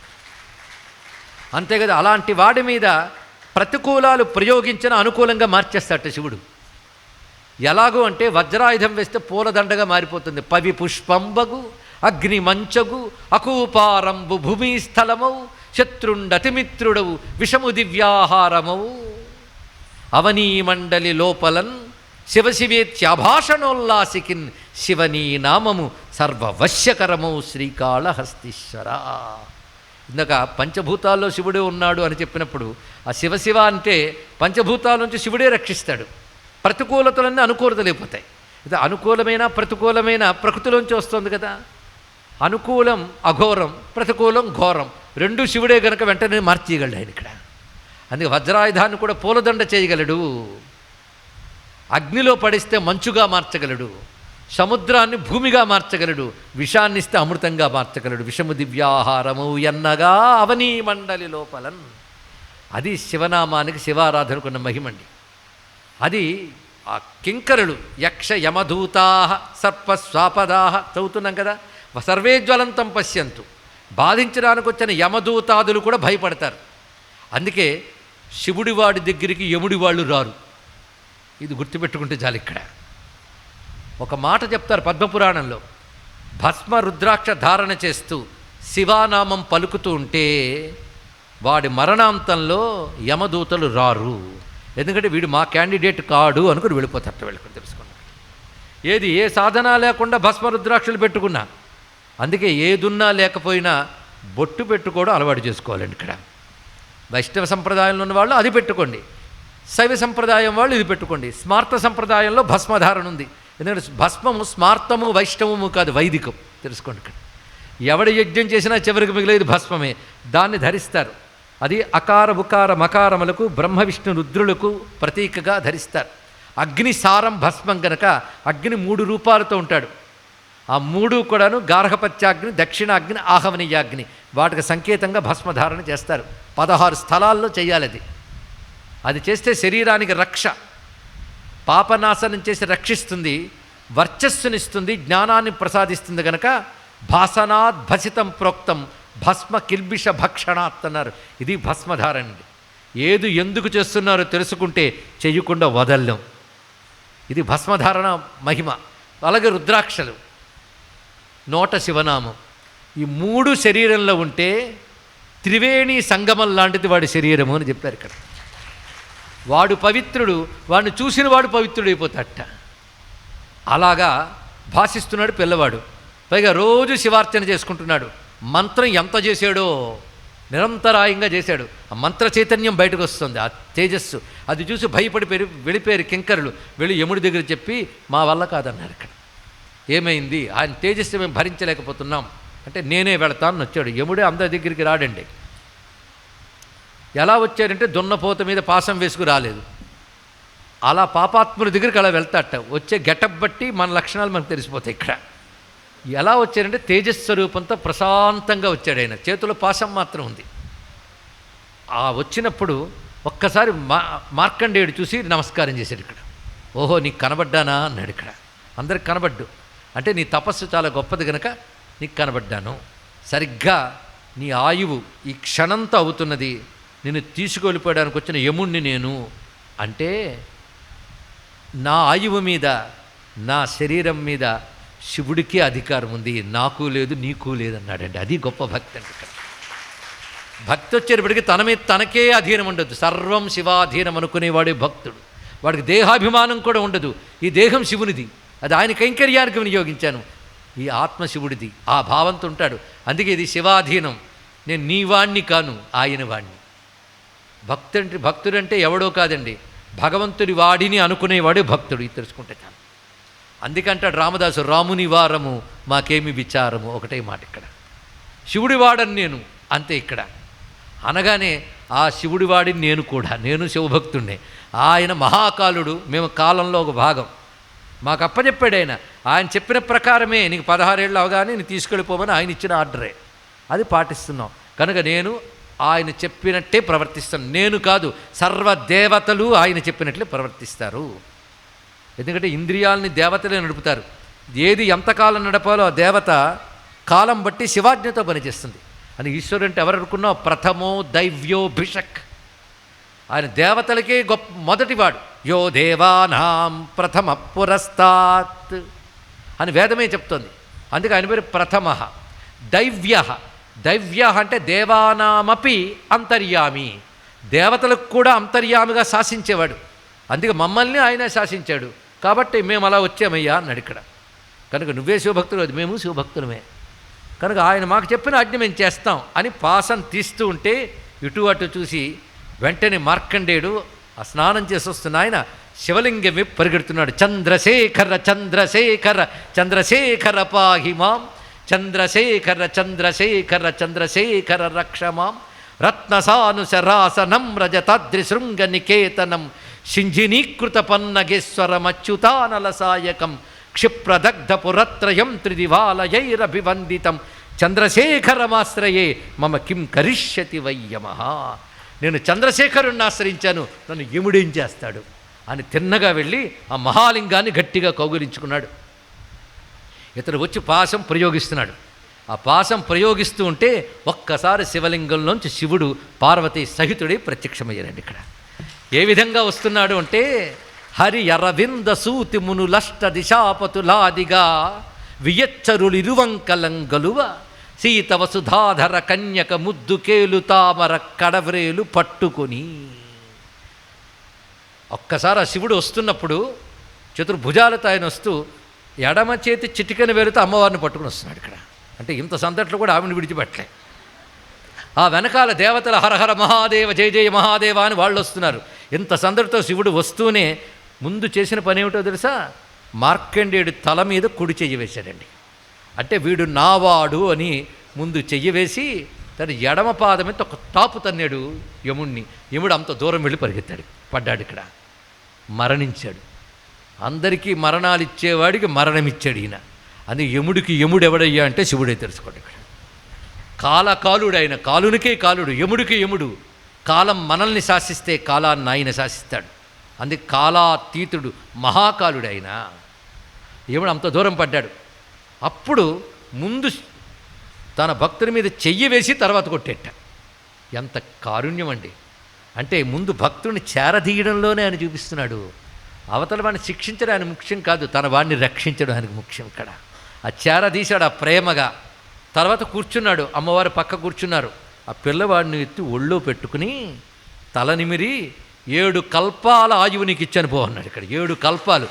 అంతే కదా, అలాంటి వాడి మీద ప్రతికూలాలు ప్రయోగించిన అనుకూలంగా మార్చేస్తాట శివుడు. ఎలాగూ అంటే వజ్రాయుధం వేస్తే పూలదండగా మారిపోతుంది. పవి పుష్పంబగు అగ్ని మంచగు అకూపారంబు భూమి స్థలమవు శత్రుండతిమిత్రుడవు విషము దివ్యాహారమవు అవనీ మండలి లోపలన్ శివశివేత్యాభాషణోల్లాసికిన్ శివనీ నామము సర్వవశ్యకరమౌ శ్రీకాళహస్తీశ్వర. ఇందాక పంచభూతాల్లో శివుడే ఉన్నాడు అని చెప్పినప్పుడు ఆ శివశివ అంటే పంచభూతాల నుంచి శివుడే రక్షిస్తాడు. ప్రతికూలతలన్నీ అనుకూలతలైపోతాయి. ఇది అనుకూలమైన ప్రతికూలమైన ప్రకృతిలోంచి వస్తుంది కదా. అనుకూలం అఘోరం, ప్రతికూలం ఘోరం, రెండు శివుడే గనక వెంటనే మార్చేయగలడు ఆయన ఇక్కడ. అందుకే వజ్రాయుధాన్ని కూడా పూలదండ చేయగలడు, అగ్నిలో పడిస్తే మంచుగా మార్చగలడు, సముద్రాన్ని భూమిగా మార్చగలడు, విషాన్ని ఇస్తే అమృతంగా మార్చగలడు. విషము దివ్యాహారము ఎన్నగా అవనీ మండలి లోపలన్. అది శివనామానికి శివారాధనకున్న మహిమండి. అది ఆ కింకరులు యక్ష యమదూతా సర్పస్వాపదా చదువుతున్నాం కదా, సర్వే జ్వలంతం పశ్యంతు. బాధించడానికి వచ్చిన యమదూతాదులు కూడా భయపడతారు. అందుకే శివుడివాడి దగ్గరికి యముడి వాళ్ళు రారు. ఇది గుర్తుపెట్టుకుంటే చాలు. ఇక్కడ ఒక మాట చెప్తారు పద్మపురాణంలో, భస్మ రుద్రాక్ష ధారణ చేస్తూ శివానామం పలుకుతూ ఉంటే వాడి మరణాంతంలో యమదూతలు రారు. ఎందుకంటే వీడు మా క్యాండిడేట్ కాడు అనుకుని వెళ్ళిపోతారట. వెళ్ళుకుని తెలుసుకున్నా ఏది ఏ సాధన లేకుండా భస్మ రుద్రాక్షలు పెట్టుకున్నా. అందుకే ఏదున్నా లేకపోయినా బొట్టు పెట్టుకోవడం అలవాటు చేసుకోవాలండి. ఇక్కడ వైష్ణవ సంప్రదాయంలో ఉన్న వాళ్ళు అది పెట్టుకోండి, శైవ సంప్రదాయం వాళ్ళు ఇది పెట్టుకోండి. స్మార్త సంప్రదాయంలో భస్మధారణ ఉంది. ఎందుకంటే భస్మము స్మార్తము వైష్ణవము కాదు, వైదికం. తెలుసుకోండి. ఇక్కడ ఎవడు యజ్ఞం చేసినా చివరికి మిగిలేదు భస్మమే, దాన్ని ధరిస్తారు. అది అకార ఉకార మకారములకు బ్రహ్మ విష్ణు రుద్రులకు ప్రతీకగా ధరిస్తారు. అగ్ని సారం భస్మం గనక అగ్ని 3 రూపాలతో ఉంటాడు. ఆ 3 కూడాను గార్హపత్యాగ్ని, దక్షిణాగ్ని, ఆహవనీయాగ్ని, వాటికి సంకేతంగా భస్మధారణ చేస్తారు. 16 స్థలాల్లో చేయాలి. అది చేస్తే శరీరానికి రక్ష, పాపనాశనం చేసి రక్షిస్తుంది, వర్చస్సునిస్తుంది, జ్ఞానాన్ని ప్రసాదిస్తుంది. గనక భాసనాత్ భసితం ప్రోక్తం భస్మ కిల్బిష భక్షణాత్ అన్నారు. ఇది భస్మధారణ. ఏది ఎందుకు చేస్తున్నారో తెలుసుకుంటే చెయ్యకుండా వదల్లం. ఇది భస్మధారణ మహిమ. అలాగే రుద్రాక్షలు, నోట శివనామం, ఈ 3 శరీరంలో ఉంటే త్రివేణి సంగమం లాంటిది వాడి శరీరము అని చెప్పారు ఇక్కడ. వాడు పవిత్రుడు, వాడిని చూసిన వాడు పవిత్రుడైపోతాడట. అలాగా భాషిస్తున్నాడు పిల్లవాడు. పైగా రోజు శివార్చన చేసుకుంటున్నాడు. మంత్రం ఎంత చేశాడో నిరంతరాయంగా చేశాడు. ఆ మంత్ర చైతన్యం బయటకు వస్తుంది, ఆ తేజస్సు. అది చూసి భయపడిపోయి వెళ్ళిపోయారు కింకరులు. వెళ్ళి యముడి దగ్గర చెప్పి మా వల్ల కాదన్నారు. ఇక్కడ ఏమైంది, ఆయన తేజస్సు మేము భరించలేకపోతున్నాం అంటే నేనే వెళతాను వచ్చాడు. యముడే అందరి దగ్గరికి రాడండి. ఎలా వచ్చారంటే దున్నపోత మీద పాసం వేసుకు రాలేదు. అలా పాపాత్ముల దగ్గరికి అలా వెళ్తాట. వచ్చే గెటప్ బట్టి మన లక్షణాలు మనకు తెలిసిపోతాయి. ఇక్కడ ఎలా వచ్చారంటే తేజస్వరూపంతో ప్రశాంతంగా వచ్చాడు. ఆయన చేతిలో పాశం మాత్రం ఉంది. ఆ వచ్చినప్పుడు ఒక్కసారి మార్కండేయుడు చూసి నమస్కారం చేశాడు. ఇక్కడ ఓహో నీకు కనబడ్డానా అన్నాడు. ఇక్కడ అందరికి కనబడ్డు. అంటే నీ తపస్సు చాలా గొప్పది కనుక నీకు కనబడ్డాను. సరిగ్గా నీ ఆయువు ఈ క్షణంతో అవుతున్నది. నిన్ను తీసుకెళ్ళిపోవడానికి వచ్చిన యముణ్ణి నేను. అంటే నా ఆయువు మీద, నా శరీరం మీద శివుడికే అధికారం ఉంది, నాకు లేదు, నీకు లేదన్నాడండి. అది గొప్ప భక్తి అంటే. ఇక్కడ భక్తి వచ్చేటప్పటికి తన మీద తనకే అధీనం ఉండదు. సర్వం శివాధీనం అనుకునేవాడే భక్తుడు. వాడికి దేహాభిమానం కూడా ఉండదు. ఈ దేహం శివునిది, అది ఆయన కైంకర్యానికి వినియోగించాను, ఈ ఆత్మ శివుడిది, ఆ భావంతో ఉంటాడు. అందుకే ఇది శివాధీనం. నేను నీ వాణ్ణి కాను, ఆయన వాణ్ణి. భక్తుడంటే ఎవడో కాదండి, భగవంతుడి వాడిని అనుకునేవాడే భక్తుడు. ఇది తెలుసుకుంటే చాలు. అందుకంటాడు రామదాసు, రాముని వారము మాకేమి విచారము. ఒకటే మాట ఇక్కడ. శివుడి వాడని నేను అంతే. ఇక్కడ అనగానే ఆ శివుడి వాడిని నేను కూడా, నేను శివభక్తుడినే. ఆయన మహాకాలుడు, మేము కాలంలో ఒక భాగం. మాకు అప్పచెప్పాడు ఆయన. ఆయన చెప్పిన ప్రకారమే నీకు 16 ఏళ్ళు అవగానే నేను తీసుకెళ్ళిపోమని ఆయన ఇచ్చిన ఆర్డరే, అది పాటిస్తున్నాం. కనుక నేను ఆయన చెప్పినట్టే ప్రవర్తిస్తాను. నేను కాదు, సర్వదేవతలు ఆయన చెప్పినట్లే ప్రవర్తిస్తారు. ఎందుకంటే ఇంద్రియాలని దేవతలే నడుపుతారు. ఏది ఎంతకాలం నడపాలో ఆ దేవత కాలం బట్టి శివాజ్ఞతో పనిచేస్తుంది. అని ఈశ్వరుడు అంటే ఎవరు అనుకున్నావు, ప్రథమో దైవ్యో భిషక్. ఆయన దేవతలకే మొదటివాడు. యో దేవానాం ప్రథమ పురస్తాత్ అని వేదమే చెప్తోంది. అందుకే ఆయన పేరు ప్రథమ. దైవ్య అంటే దేవానామపి అంతర్యామి, దేవతలకు కూడా అంతర్యామిగా శాసించేవాడు. అందుకే మమ్మల్ని ఆయన శాసించాడు. కాబట్టి మేము అలా వచ్చామయ్యా అన్నాడు ఇక్కడ. కనుక నువ్వే శివభక్తులు, అది మేము శివభక్తులమే. కనుక ఆయన మాకు చెప్పిన ఆజ్ఞ మేము చేస్తాం అని పాసం తీస్తూ ఉంటే ఇటు అటు చూసి వెంటనే మార్కండేయుడు ఆ స్నానం చేసి వస్తున్న ఆయన శివలింగం పరిగెడుతున్నాడు. చంద్రశేఖర చంద్రశేఖర చంద్రశేఖర పాహిమాం, చంద్రశేఖర చంద్రశేఖర చంద్రశేఖర రక్షమాం, రత్నసానుసరాసనం రజతాద్రిశృంగ నికేతనం, శింజినీకృత పన్నగేశ్వరమచ్యుతానలసాయకం, క్షిప్రదగ్ధ పురత్రయం త్రిదివాలయైరభివందితం, చంద్రశేఖరమాశ్రయే మమ కిం కరిష్యతి వయ్యమః. నేను చంద్రశేఖరుణ్ణి ఆశ్రయించాను, నన్ను యముడేం చేస్తాడు అని తిన్నగా వెళ్ళి ఆ మహాలింగాన్ని గట్టిగా కౌగిలించుకున్నాడు. ఇతడు వచ్చి పాశం ప్రయోగిస్తున్నాడు. ఆ పాశం ప్రయోగిస్తూ ఉంటే ఒక్కసారి శివలింగంలోంచి శివుడు పార్వతీ సహితుడై ప్రత్యక్షమయ్యారండి. ఇక్కడ ఏ విధంగా వస్తున్నాడు అంటే, హరి అరవింద సూతి మునులష్ట దిశాపతులాదిగా వియచ్చరులిరువంకలంగలువ, సీత వసుధాధర కన్యక ముద్దుకేలు తామర కడవ్రేలు పట్టుకొని. ఒక్కసారి ఆ శివుడు వస్తున్నప్పుడు చతుర్భుజాలతో ఆయన వస్తూ ఎడమ చేతి చిటికెన వేలుతో అమ్మవారిని పట్టుకుని వస్తున్నాడు. ఇక్కడ అంటే ఇంత సందట్లో కూడా ఆవిడని విడిచిపెట్టలే. ఆ వెనకాల దేవతల హరహర మహాదేవ జయ జయ మహాదేవ అని వాళ్ళు వస్తున్నారు. ఇంత సందడితో శివుడు వస్తూనే ముందు చేసిన పని ఏమిటో తెలుసా, మార్కండేయుడు తల మీద కుడి చెయ్యి వేశాడండి. అంటే వీడు నావాడు అని ముందు చెయ్యి వేసి తన ఎడమ పాదం మీద ఒక తాపు తన్నాడు యముణ్ణి. యముడు అంత దూరం వెళ్ళి పరిగెత్తాడు, పడ్డాడు, ఇక్కడ మరణించాడు. అందరికీ మరణాలు ఇచ్చేవాడికి మరణమిచ్చాడు ఈయన. అది యముడికి యముడు ఎవడయ్యా అంటే శివుడే, తెలుసుకోండి. ఇక్కడ కాలుడు ఆయన, కాలునికే కాలుడు, యముడికి యముడు. కాలం మనల్ని శాసిస్తే కాలాన్ని ఆయన శాసిస్తాడు. అందుకే కాలాతీతుడు, మహాకాలుడు ఆయన. యముడు అంత దూరం పడ్డాడు. అప్పుడు ముందు తన భక్తుని మీద చెయ్యి వేసి తర్వాత కొట్టేట. ఎంత కారుణ్యం అండి! అంటే ముందు భక్తుడిని చేరదీయడంలోనే ఆయన చూపిస్తున్నాడు. అవతల వాడిని శిక్షించడం ఆయన ముఖ్యం కాదు, తన వాడిని రక్షించడం ఆయనకు ముఖ్యం. ఇక్కడ ఆ చేరదీశాడు ఆ ప్రేమగా. తర్వాత కూర్చున్నాడు, అమ్మవారు పక్క కూర్చున్నారు. ఆ పిల్లవాడిని ఎత్తి ఒళ్ళో పెట్టుకుని తల నిమిరి 7 కల్పాల ఆయువు నీకు ఇచ్చాను పో అన్నాడు. ఇక్కడ 7 కల్పాలు,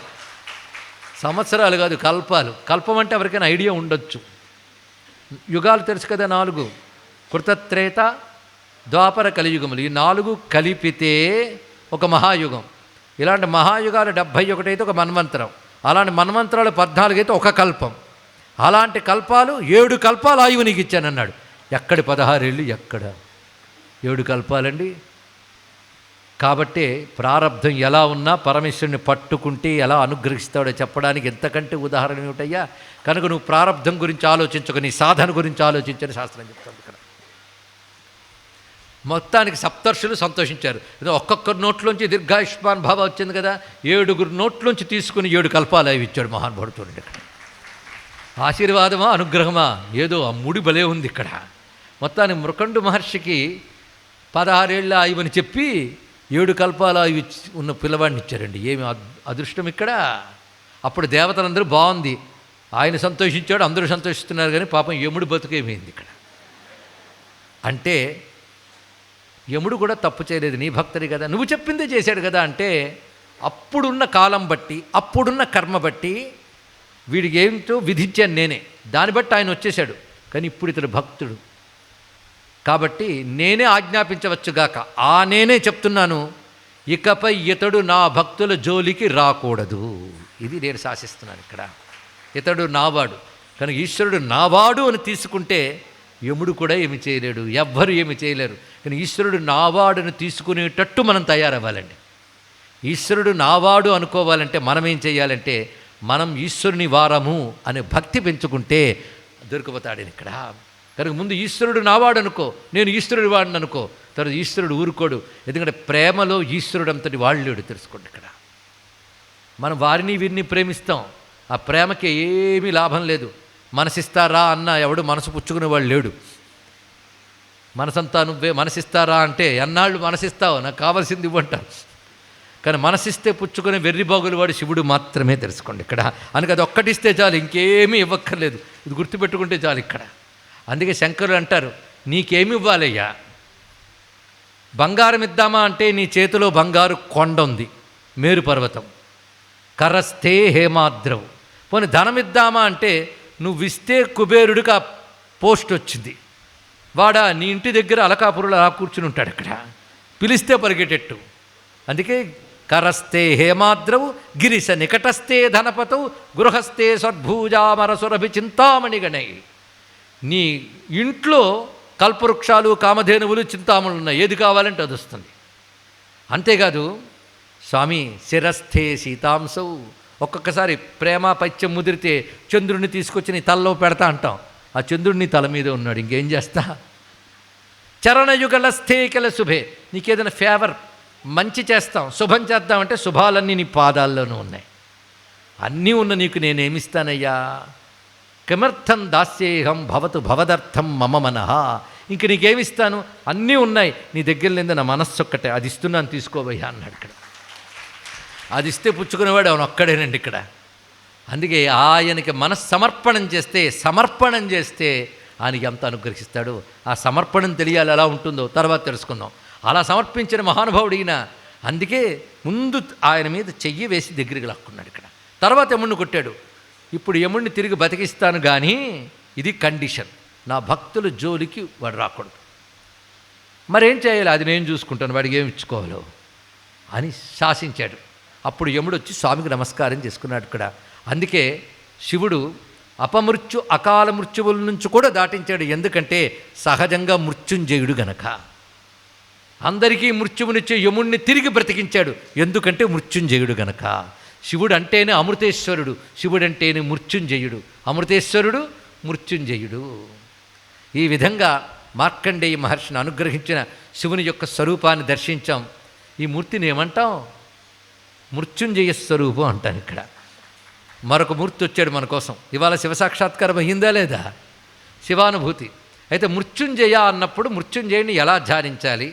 సంవత్సరాలు కాదు, కల్పాలు. కల్పం అంటే ఎవరికైనా ఐడియా ఉండొచ్చు. యుగాలు తెలుసు కదా, 4: కృతత్రేత, ద్వాపర, కలియుగములు. ఈ 4 కలిపితే ఒక మహాయుగం. ఇలాంటి మహాయుగాలు 71 అయితే ఒక మన్వంతరం. అలాంటి మన్వంతరాలు 14 అయితే ఒక కల్పం. అలాంటి కల్పాలు 7 కల్పాలు ఆయువు నీకు ఇచ్చానన్నాడు. ఎక్కడి 16 ఏళ్ళు, ఎక్కడ 7 కల్పాలండి. కాబట్టే ప్రారబ్ధం ఎలా ఉన్నా పరమేశ్వరుని పట్టుకుంటే ఎలా అనుగ్రహిస్తాడో చెప్పడానికి ఎంతకంటే ఉదాహరణ ఏమిటయ్యా. కనుక నువ్వు ప్రారబ్ధం గురించి ఆలోచించక నీ సాధన గురించి ఆలోచించని శాస్త్రం చెప్తాను. ఇక్కడ మొత్తానికి సప్తర్షులు సంతోషించారు. ఒక్కొక్కరి నోట్లోంచి దీర్ఘాయుష్మాన్ భావ వచ్చింది కదా, 7 నోట్లోంచి తీసుకుని 7 కల్పాలు అవి ఇచ్చాడు మహానుభావుడు. చూడండి, ఇక్కడ ఆశీర్వాదమా అనుగ్రహమా ఏదో ఆ ముడి భలే ఉంది ఇక్కడ. మొత్తానికి మృకండు మహర్షికి 16 ఏళ్ళ ఆయువని చెప్పి 7 కల్పాల ఆయువు ఉన్న పిల్లవాడిని ఇచ్చారండి. ఏమి అదృష్టం ఇక్కడ! అప్పుడు దేవతలందరూ బాగుంది, ఆయన సంతోషించాడు, అందరూ సంతోషిస్తున్నారు. కానీ పాపం యముడు బతుకేమైంది ఇక్కడ అంటే, యముడు కూడా తప్పు చేయలేదు, నీ భక్తుడి కదా, నువ్వు చెప్పిందే చేశాడు కదా. అంటే అప్పుడున్న కాలం బట్టి, అప్పుడున్న కర్మ బట్టి వీడికి ఏమిటో విధించాను నేనే, దాన్ని బట్టి ఆయన వచ్చేశాడు. కానీ ఇప్పుడు ఇతడు భక్తుడు కాబట్టి నేనే ఆజ్ఞాపించవచ్చుగాక. నేనే చెప్తున్నాను, ఇకపై ఇతడు నా భక్తుల జోలికి రాకూడదు. ఇది నేను శాసిస్తున్నాను ఇక్కడ. ఇతడు నావాడు, కానీ ఈశ్వరుడు నావాడు అని తీసుకుంటే యముడు కూడా ఏమి చేయలేడు, ఎవ్వరు ఏమి చేయలేరు. కానీ ఈశ్వరుడు నావాడుని తీసుకునేటట్టు మనం తయారవ్వాలండి. ఈశ్వరుడు నావాడు అనుకోవాలంటే మనం ఏం చేయాలంటే, మనం ఈశ్వరుని వారము అనే భక్తి పెంచుకుంటే దొరికిపోతాడని ఇక్కడ. కనుక ముందు ఈశ్వరుడు నావాడు అనుకో, నేను ఈశ్వరుడి వాడిని అనుకో. తర్వాత ఈశ్వరుడు ఊరుకోడు, ఎందుకంటే ప్రేమలో ఈశ్వరుడు అంతటి వాళ్ళు లేడు, తెలుసుకోండి. ఇక్కడ మనం వారిని వీరిని ప్రేమిస్తాం, ఆ ప్రేమకి ఏమీ లాభం లేదు. మనసిస్తారా అన్న ఎవడు మనసు పుచ్చుకునే వాళ్ళు లేడు. మనసంతా నువ్వే, మనసిస్తారా అంటే ఎన్నాళ్ళు మనసిస్తావు, నాకు కావాల్సింది ఇవ్వంటారు. కానీ మనసిస్తే పుచ్చుకునే వెర్రిబాగులు వాడు శివుడు మాత్రమే, తెలుసుకోండి ఇక్కడ. అందుకే అది ఒక్కటిస్తే చాలు, ఇంకేమీ ఇవ్వక్కర్లేదు. ఇది గుర్తుపెట్టుకుంటే చాలు ఇక్కడ. అందుకే శంకరులు అంటారు, నీకేమి ఇవ్వాలయ్యా, బంగారం ఇద్దామా అంటే నీ చేతిలో బంగారు కొండ ఉంది, మేరు పర్వతం, కరస్థే హేమాద్రవు. పోనీ ధనం ఇద్దామా అంటే నువ్వు ఇస్తే కుబేరుడికి ఆ పోస్ట్ వచ్చింది, వాడా నీ ఇంటి దగ్గర అలకాపురులు అలా కూర్చుని ఉంటాడు అక్కడ, పిలిస్తే పరిగెట్టెట్టు. అందుకే కరస్థే హేమాద్రవు గిరిశ నికటస్థే ధనపతవు గృహస్థే సద్భూజామరసురభి చింతామణి గణై. నీ ఇంట్లో కల్పవృక్షాలు, కామధేనువులు, చింతామణులు ఉన్నాయి, ఏది కావాలంటే అది వస్తుంది. అంతేకాదు స్వామి శిరస్థే సీతాంశవు, ఒక్కొక్కసారి ప్రేమ పైత్యం ముదిరితే చంద్రుడిని తీసుకొచ్చి నీ తలలో పెడతా అంటాం, ఆ చంద్రుడిని తల మీద ఉన్నాడు, ఇంకేం చేస్తా. చరణయుగలస్థే కిల శుభే, నీకేదైనా ఫేవర్ మంచి చేస్తాం, శుభం చేద్దామంటే శుభాలన్నీ నీ పాదాల్లోనూ ఉన్నాయి. అన్నీ ఉన్న నీకు నేనేమిస్తానయ్యా, కిమర్థం దాస్యేహం భవతు భవదర్థం మమ మనః. ఇంక నీకేమిస్తాను, అన్నీ ఉన్నాయి నీ దగ్గర లేదు, నా మనస్సు ఒక్కటే, అది ఇస్తున్నాను తీసుకోబోయ్యా అన్నాడు ఇక్కడ. అది ఇస్తే పుచ్చుకునేవాడు అవను ఒక్కడేనండి ఇక్కడ. అందుకే ఆయనకి మనస్సమర్పణం చేస్తే, సమర్పణం చేస్తే ఆయనకి ఎంత అనుగ్రహిస్తాడు. ఆ సమర్పణం తెలియాలి ఎలా ఉంటుందో తర్వాత తెలుసుకుందాం. అలా సమర్పించిన మహానుభావుడు ఈయన. అందుకే ముందు ఆయన మీద చెయ్యి వేసి దగ్గరికి లాక్కున్నాడు ఇక్కడ. తర్వాత యముడిని కొట్టాడు. ఇప్పుడు యముడిని తిరిగి బతికిస్తాను, కానీ ఇది కండిషన్, నా భక్తుల జోలికి వాడు రాకూడదు. మరేం చేయాలి, అది నేను చూసుకుంటాను, వాడికి ఏమి ఇచ్చుకోవాలో అని శాసించాడు. అప్పుడు యముడు వచ్చి స్వామికి నమస్కారం చేసుకున్నాడు ఇక్కడ. అందుకే శివుడు అపమృత్యు అకాల మృత్యువుల నుంచి కూడా దాటించాడు. ఎందుకంటే సహజంగా మృత్యుంజయుడు గనక. అందరికీ మృత్యువునిచ్చే యముణ్ణి తిరిగి బ్రతికించాడు. ఎందుకంటే మృత్యుంజయుడు గనక. శివుడు అంటేనే అమృతేశ్వరుడు, శివుడు అంటేనే మృత్యుంజయుడు, అమృతేశ్వరుడు మృత్యుంజయుడు. ఈ విధంగా మార్కండేయ మహర్షిని అనుగ్రహించిన శివుని యొక్క స్వరూపాన్ని దర్శించాం. ఈ మూర్తిని ఏమంటాం? మృత్యుంజయ స్వరూపం అంటాను. ఇక్కడ మరొక మూర్తి వచ్చాడు మన కోసం. ఇవాళ శివసాక్షాత్కారం అయ్యిందా లేదా? శివానుభూతి. అయితే మృత్యుంజయ అన్నప్పుడు మృత్యుంజయుని ఎలా ధ్యానించాలి,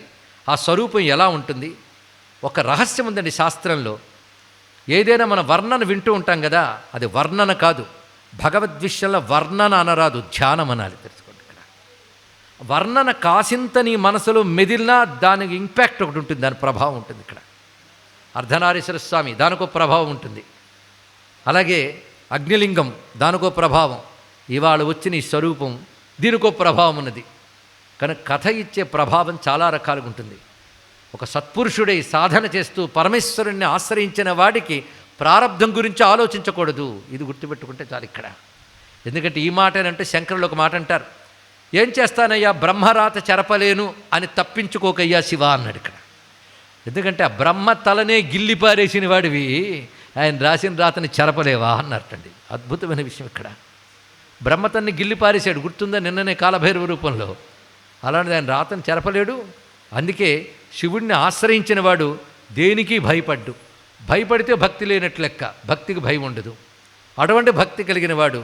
ఆ స్వరూపం ఎలా ఉంటుంది? ఒక రహస్యం ఉందండి శాస్త్రంలో. ఏదైనా మన వర్ణన వింటూ ఉంటాం కదా, అది వర్ణన కాదు. భగవద్విషయంలో వర్ణన అనరాదు, ధ్యానం అనాలి. తెలుసుకోండి. ఇక్కడ వర్ణన కాసింత నీ మనసులో మెదిలినా దానికి ఇంపాక్ట్ ఒకటి ఉంటుంది, దాని ప్రభావం ఉంటుంది. ఇక్కడ అర్ధనారీశ్వర స్వామి, దానికో ప్రభావం ఉంటుంది. అలాగే అగ్నిలింగం, దానికో ప్రభావం. ఇవాళ వచ్చిన ఈ స్వరూపం, దీనికో ప్రభావం ఉన్నది. కనుక కథ ఇచ్చే ప్రభావం చాలా రకాలుగా ఉంటుంది. ఒక సత్పురుషుడై సాధన చేస్తూ పరమేశ్వరుణ్ణి ఆశ్రయించిన వాడికి ప్రారంధం గురించి ఆలోచించకూడదు. ఇది గుర్తుపెట్టుకుంటే చాలు ఇక్కడ. ఎందుకంటే ఈ మాట అంటే శంకరులు ఒక మాట అంటారు, ఏం చేస్తానయ్యా బ్రహ్మరాత చెరపలేను అని తప్పించుకోకయ్యా శివ అన్నాడు ఇక్కడ. ఎందుకంటే ఆ బ్రహ్మ తలనే గిల్లి పారేసిన వాడివి ఆయన రాసిన రాతని చెరపలేవా అన్నట్టండి. అద్భుతమైన విషయం ఇక్కడ. బ్రహ్మతన్ని గిల్లి పారేశాడు, గుర్తుందా? నిన్ననే కాలభైరవ రూపంలో. అలాంటిది ఆయన రాతను చెరపలేడు. అందుకే శివుడిని ఆశ్రయించిన వాడు దేనికి భయపడ్డు. భయపడితే భక్తి లేనట్లు లెక్క, భక్తికి భయం ఉండదు. అటువంటి భక్తి కలిగిన వాడు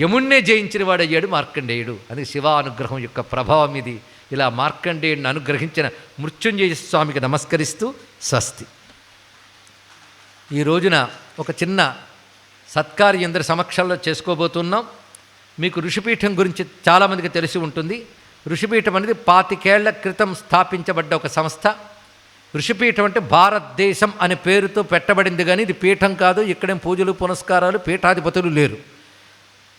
యముణ్ణే జయించిన వాడు అయ్యాడు మార్కండేయుడు. అది శివానుగ్రహం యొక్క ప్రభావం ఇది. ఇలా మార్కండేయుడిని అనుగ్రహించిన మృత్యుంజయ స్వామికి నమస్కరిస్తూ స్వస్తి. ఈ రోజున ఒక చిన్న సత్కార్యం అందరి సమక్షంలో చేసుకోబోతున్నాం. మీకు ఋషిపీఠం గురించి చాలామందికి తెలిసి ఉంటుంది. ఋషిపీఠం అనేది 25 ఏళ్ల క్రితం స్థాపించబడ్డ ఒక సంస్థ. ఋషిపీఠం అంటే భారతదేశం అనే పేరుతో పెట్టబడింది, కానీ ఇది పీఠం కాదు. ఇక్కడేం పూజలు పునస్కారాలు, పీఠాధిపతులు లేరు.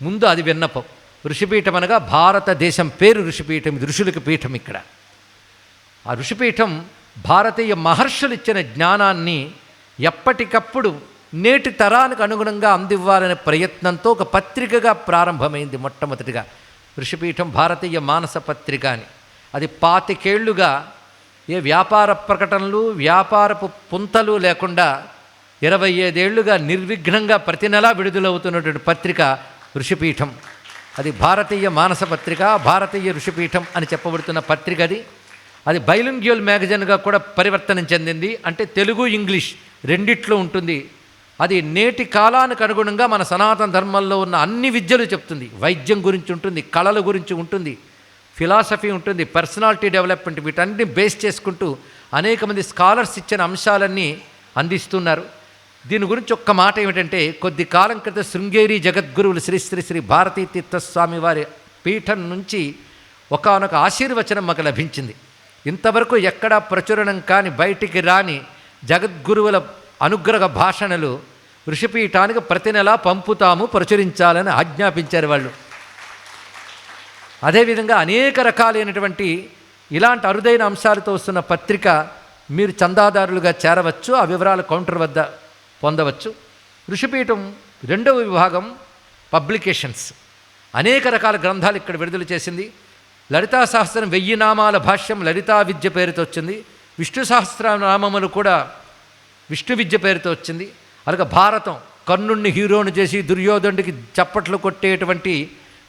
ముందు అది విన్నపం. ఋషిపీఠం అనగా భారతదేశం పేరు ఋషిపీఠం, ఇది ఋషులకు పీఠం. ఇక్కడ ఆ ఋషిపీఠం భారతీయ మహర్షులు ఇచ్చిన జ్ఞానాన్ని ఎప్పటికప్పుడు నేటి తరానికి అనుగుణంగా అందివ్వాలనే ప్రయత్నంతో ఒక పత్రికగా ప్రారంభమైంది. మొట్టమొదటిగా ఋషిపీఠం భారతీయ మానస పత్రిక అని. అది 25 ఏళ్లుగా ఏ వ్యాపార ప్రకటనలు, వ్యాపారపు పుంతలు లేకుండా 25 ఏళ్లుగా నిర్విఘ్నంగా ప్రతి నెలా విడుదలవుతున్నటువంటి పత్రిక ఋషిపీఠం. అది భారతీయ మానస పత్రిక, భారతీయ ఋషిపీఠం అని చెప్పబడుతున్న పత్రిక. అది బైలింగ్యువల్ మ్యాగజైన్గా కూడా పరివర్తనం చెందింది. అంటే తెలుగు ఇంగ్లీష్ రెండిట్లో ఉంటుంది. అది నేటి కాలానికి అనుగుణంగా మన సనాతన ధర్మంలో ఉన్న అన్ని విద్యలు చెప్తుంది. వైద్యం గురించి ఉంటుంది, కళల గురించి ఉంటుంది, ఫిలాసఫీ ఉంటుంది, పర్సనాలిటీ డెవలప్మెంట్, వీటన్ని బేస్ చేసుకుంటూ అనేక మంది స్కాలర్స్ ఇచ్చిన అంశాలన్నీ అందిస్తున్నారు. దీని గురించి ఒక్క మాట ఏమిటంటే, కొద్ది కాలం క్రితం శృంగేరి జగద్గురువులు శ్రీ శ్రీ శ్రీ భారతీ తీర్థస్వామి వారి పీఠం నుంచి ఒకానొక ఆశీర్వచనం మాకు లభించింది. ఇంతవరకు ఎక్కడా ప్రచురణం కాని, బయటికి రాని జగద్గురువుల అనుగ్రహ భాషణలు ఋషిపీఠానికి ప్రతి నెలా పంపుతాము, ప్రచురించాలని ఆజ్ఞాపించారు వాళ్ళు. అదేవిధంగా అనేక రకాలైనటువంటి ఇలాంటి అరుదైన అంశాలతో వస్తున్న పత్రిక మీరు చందాదారులుగా చేరవచ్చు. ఆ వివరాలు కౌంటర్ వద్ద పొందవచ్చు. ఋషిపీఠం 2వ విభాగం పబ్లికేషన్స్. అనేక రకాల గ్రంథాలు ఇక్కడ విడుదల చేసింది. లలితా సహస్రం 1000 నామాల భాష్యం లలితా విద్య పేరుతో వచ్చింది. విష్ణు సహస్రనామములు కూడా విష్ణు విద్య పేరుతో వచ్చింది. అలాగే భారతం కర్ణుణ్ణి హీరోను చేసి దుర్యోధనుడికి చప్పట్లు కొట్టేటువంటి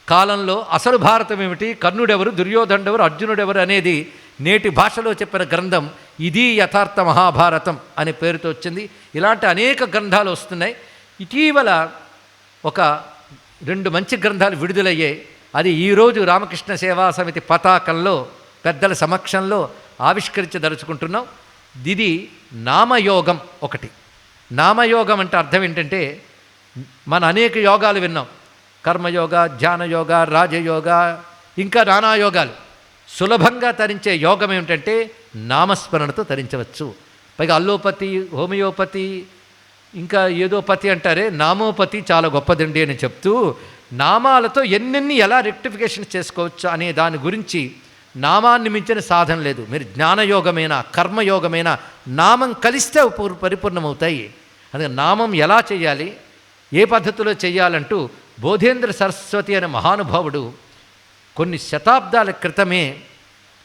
కాలంలో అసలు భారతం ఏమిటి, కర్ణుడెవరు, దుర్యోధనుడెవరు, అర్జునుడెవరు అనేది నేటి భాషలో చెప్పిన గ్రంథం ఇది యథార్థ మహాభారతం అనే పేరుతో వచ్చింది. ఇలాంటి అనేక గ్రంథాలు వస్తున్నాయి. ఇటీవల ఒక 2 మంచి గ్రంథాలు విడుదలయ్యాయి. అది ఈరోజు రామకృష్ణ సేవా సమితి పతాకంలో పెద్దల సమక్షంలో ఆవిష్కరించదలుచుకుంటున్నాం. ఇది నామయోగం. ఒకటి నామయోగం అంటే అర్థం ఏంటంటే, మన అనేక యోగాలు విన్నాం. కర్మయోగ, ధ్యానయోగ, రాజయోగ, ఇంకా నానా యోగాలు. సులభంగా తరించే యోగం ఏమిటంటే నామస్మరణతో తరించవచ్చు. పైగా అల్లోపతి, హోమియోపతి, ఇంకా ఏదో పతి అంటారే, నామోపతి చాలా గొప్పదండి అని చెప్తూ నామాలతో ఎన్నెన్ని ఎలా రెక్టిఫికేషన్ చేసుకోవచ్చు అనే దాని గురించి నామాన్ని మించిన సాధన లేదు. మీరు జ్ఞానయోగమైన, కర్మయోగమైన నామం కలిస్తే పరిపూర్ణమవుతాయి. అందుకే నామం ఎలా చేయాలి, ఏ పద్ధతిలో చేయాలంటూ బోధేంద్ర సరస్వతి అనే మహానుభావుడు కొన్ని శతాబ్దాల క్రితమే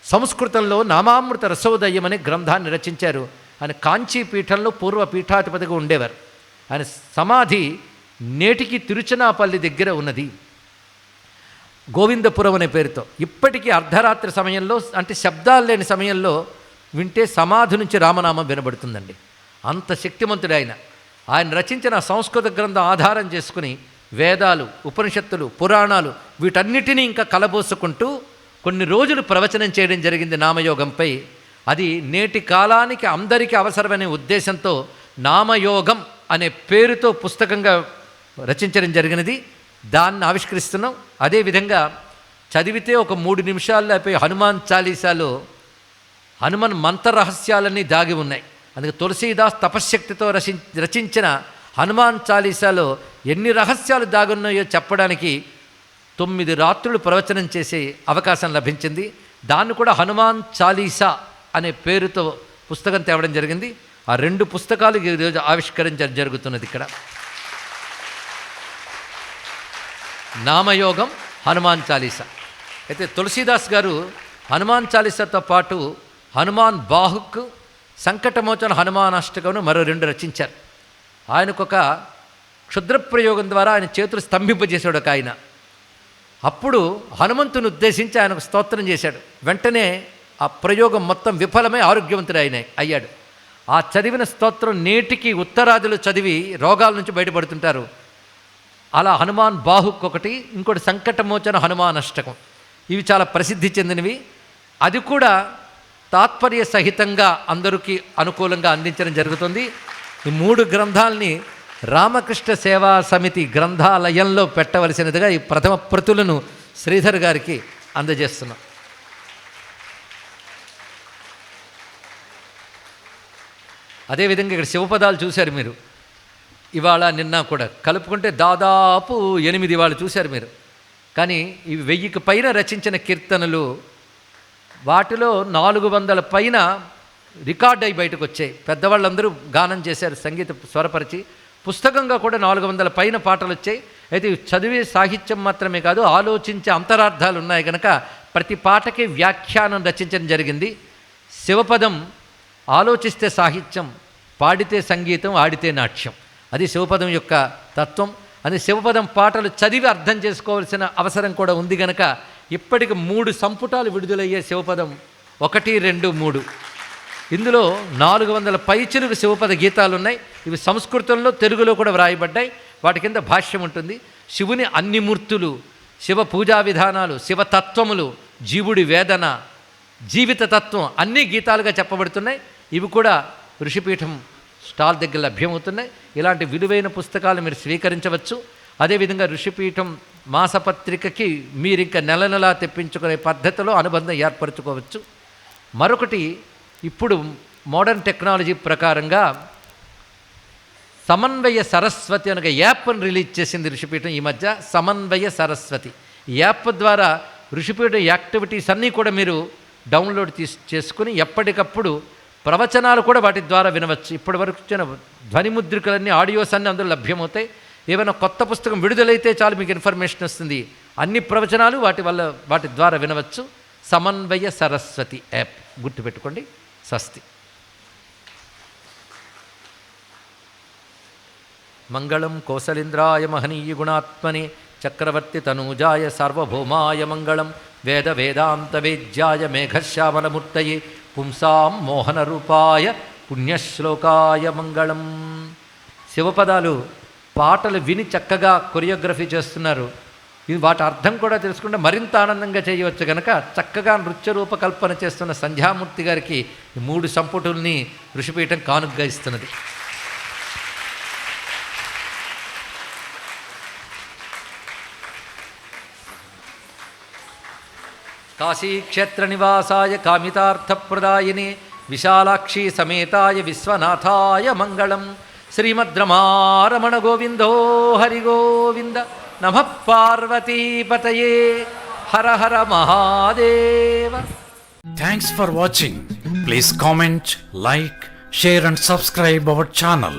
సంస్కృతంలో నామామృత రసోదయం అనే గ్రంథాన్ని రచించారు. ఆయన కాంచీపీఠంలో పూర్వ పీఠాధిపతిగా ఉండేవారు. ఆయన సమాధి నేటికి తిరుచనాపల్లి దగ్గర ఉన్నది, గోవిందపురం అనే పేరుతో. ఇప్పటికీ అర్ధరాత్రి సమయంలో, అంటే శబ్దాలు లేని సమయంలో వింటే సమాధి నుంచి రామనామం వినబడుతుందండి. అంత శక్తిమంతుడు ఆయన. ఆయన రచించిన సంస్కృత గ్రంథం ఆధారం చేసుకుని వేదాలు, ఉపనిషత్తులు, పురాణాలు వీటన్నిటినీ ఇంకా కలబోసుకుంటూ కొన్ని రోజులు ప్రవచనం చేయడం జరిగింది నామయోగంపై. అది నేటి కాలానికి అందరికీ అవసరమనే ఉద్దేశంతో నామయోగం అనే పేరుతో పుస్తకంగా రచించడం జరిగినది. దాన్ని ఆవిష్కరిస్తున్నాం. అదేవిధంగా చదివితే ఒక 3 నిమిషాల్లో అయిపోయి హనుమాన్ చాలీసాలో హనుమాన్ మంత్రరహస్యాలన్నీ దాగి ఉన్నాయి. అందుకే తులసీదాస్ తపశ్శక్తితో రచించిన హనుమాన్ చాలీసాలో ఎన్ని రహస్యాలు దాగున్నాయో చెప్పడానికి 9 రాత్రులు ప్రవచనం చేసే అవకాశం లభించింది. దాన్ని కూడా హనుమాన్ చాలీసా అనే పేరుతో పుస్తకం తేవడం జరిగింది. ఆ 2 పుస్తకాలు ఈరోజు ఆవిష్కరించడం జరుగుతున్నది ఇక్కడ. నామయోగం, హనుమాన్ చాలీసా. అయితే తులసీదాస్ గారు హనుమాన్ చాలీసాతో పాటు హనుమాన్ బాహుక్, సంకటమోచన హనుమానాష్టకమును మరో 2 రచించారు. ఆయనకొక క్షుద్రప్రయోగం ద్వారా ఆయన చేతులు స్తంభింపజేశాడు ఒక ఆయన. అప్పుడు హనుమంతుని ఉద్దేశించి ఆయనకు స్తోత్రం చేశాడు. వెంటనే ఆ ప్రయోగం మొత్తం విఫలమై ఆరోగ్యవంతుడు అయ్యాడు. ఆ చదివిన స్తోత్రం నేటికి ఉత్తరాదిలో చదివి రోగాల నుంచి బయటపడుతుంటారు. అలా హనుమాన్ బాహుక్ ఒకటి, ఇంకోటి సంకటమోచన హనుమానష్టకం. ఇవి చాలా ప్రసిద్ధి చెందినవి. అది కూడా తాత్పర్య సహితంగా అందరికీ అనుకూలంగా అందించడం జరుగుతుంది. ఈ 3 గ్రంథాలని రామకృష్ణ సేవా సమితి గ్రంథాలయంలో పెట్టవలసినదిగా ఈ ప్రథమ ప్రతులను శ్రీధర్ గారికి అందజేస్తున్నాం. అదేవిధంగా ఇక్కడ శివపదాలు చూశారు మీరు. ఇవాళ నిన్న కూడా కలుపుకుంటే దాదాపు 8 ఇవాళ చూశారు మీరు. కానీ ఇవి 1000కి పైన రచించిన కీర్తనలు, వాటిలో 400 పైన రికార్డ్ అయి బయటకు వచ్చాయి. పెద్దవాళ్ళందరూ గానం చేశారు, సంగీత స్వరపరిచి. పుస్తకంగా కూడా 400 పైన పాటలు వచ్చాయి. అయితే చదివే సాహిత్యం మాత్రమే కాదు, ఆలోచించే అంతరార్థాలు ఉన్నాయి కనుక ప్రతి పాటకి వ్యాఖ్యానం రచించడం జరిగింది. శివపదం ఆలోచిస్తే సాహిత్యం, పాడితే సంగీతం, ఆడితే నాట్యం. అది శివపదం యొక్క తత్వం. అది శివపదం పాటలు చదివి అర్థం చేసుకోవాల్సిన అవసరం కూడా ఉంది కనుక ఇప్పటికి 3 సంపుటాలు విడుదలయ్యే శివపదం 1, 2, 3. ఇందులో 400 పైచిలుకు శివపద గీతాలు ఉన్నాయి. ఇవి సంస్కృతంలో, తెలుగులో కూడా వ్రాయబడ్డాయి. వాటి కింద భాష్యం ఉంటుంది. శివుని అన్ని మూర్తులు, శివ పూజా విధానాలు, శివతత్వములు, జీవుడి వేదన, జీవిత తత్వం అన్నీ గీతాలుగా చెప్పబడుతున్నాయి. ఇవి కూడా ఋషిపీఠం స్టాల్ దగ్గర లభ్యమవుతున్నాయి. ఇలాంటి విలువైన పుస్తకాలు మీరు స్వీకరించవచ్చు. అదేవిధంగా ఋషిపీఠం మాసపత్రికకి మీరు ఇంకా నెల నెలా తెప్పించుకునే పద్ధతిలో అనుబంధం ఏర్పరచుకోవచ్చు. మరొకటి, ఇప్పుడు మోడర్న్ టెక్నాలజీ ప్రకారంగా సమన్వయ సరస్వతి అనే యాప్ను రిలీజ్ చేసింది ఋషిపీఠం ఈ మధ్య. సమన్వయ సరస్వతి ఈ యాప్ ద్వారా ఋషిపీఠం యాక్టివిటీస్ అన్నీ కూడా మీరు డౌన్లోడ్ చేసుకుని ఎప్పటికప్పుడు ప్రవచనాలు కూడా వాటి ద్వారా వినవచ్చు. ఇప్పటి వరకు వచ్చిన ధ్వనిముద్రికలన్నీ, ఆడియోస్ అన్నీ అందులో లభ్యమవుతాయి. ఏమైనా కొత్త పుస్తకం విడుదలైతే చాలు మీకు ఇన్ఫర్మేషన్ వస్తుంది. అన్ని ప్రవచనాలు వాటి ద్వారా వినవచ్చు. సమన్వయ సరస్వతి యాప్ గుర్తుపెట్టుకోండి. స్వస్తి. మంగళం కౌసలేంద్రాయ మహనీయ గుణాత్మనే చక్రవర్తి తనూజాయ సార్వభౌమాయ మంగళం. వేద వేదాంత వేద్యాయ మేఘశ్యామలమూర్తయే పుంసాం మోహనరూపాయ పుణ్యశ్లోకాయ మంగళం. శివపదాలు పాటలు విని చక్కగా కొరియోగ్రఫీ చేస్తున్నారు. ఇది వాటి అర్థం కూడా తెలుసుకుంటే మరింత ఆనందంగా చేయవచ్చు కనుక చక్కగా నృత్య రూపకల్పన చేస్తున్న సంధ్యామూర్తి గారికి ఈ 3 సంపుటుల్ని ఋషిపీఠం కానుగ్గా ఇస్తున్నది. కాశీక్షేత్ర నివాసాయ కామితార్థప్రదాయినే విశాలాక్షి సమేతాయ విశ్వనాథాయ మంగళం. శ్రీమద్రమారమణ గోవిందో హరి గోవింద. నమః పార్వతీపతయే. హర హర Mahadeva. Thanks for watching. Please comment, like, share and subscribe our channel.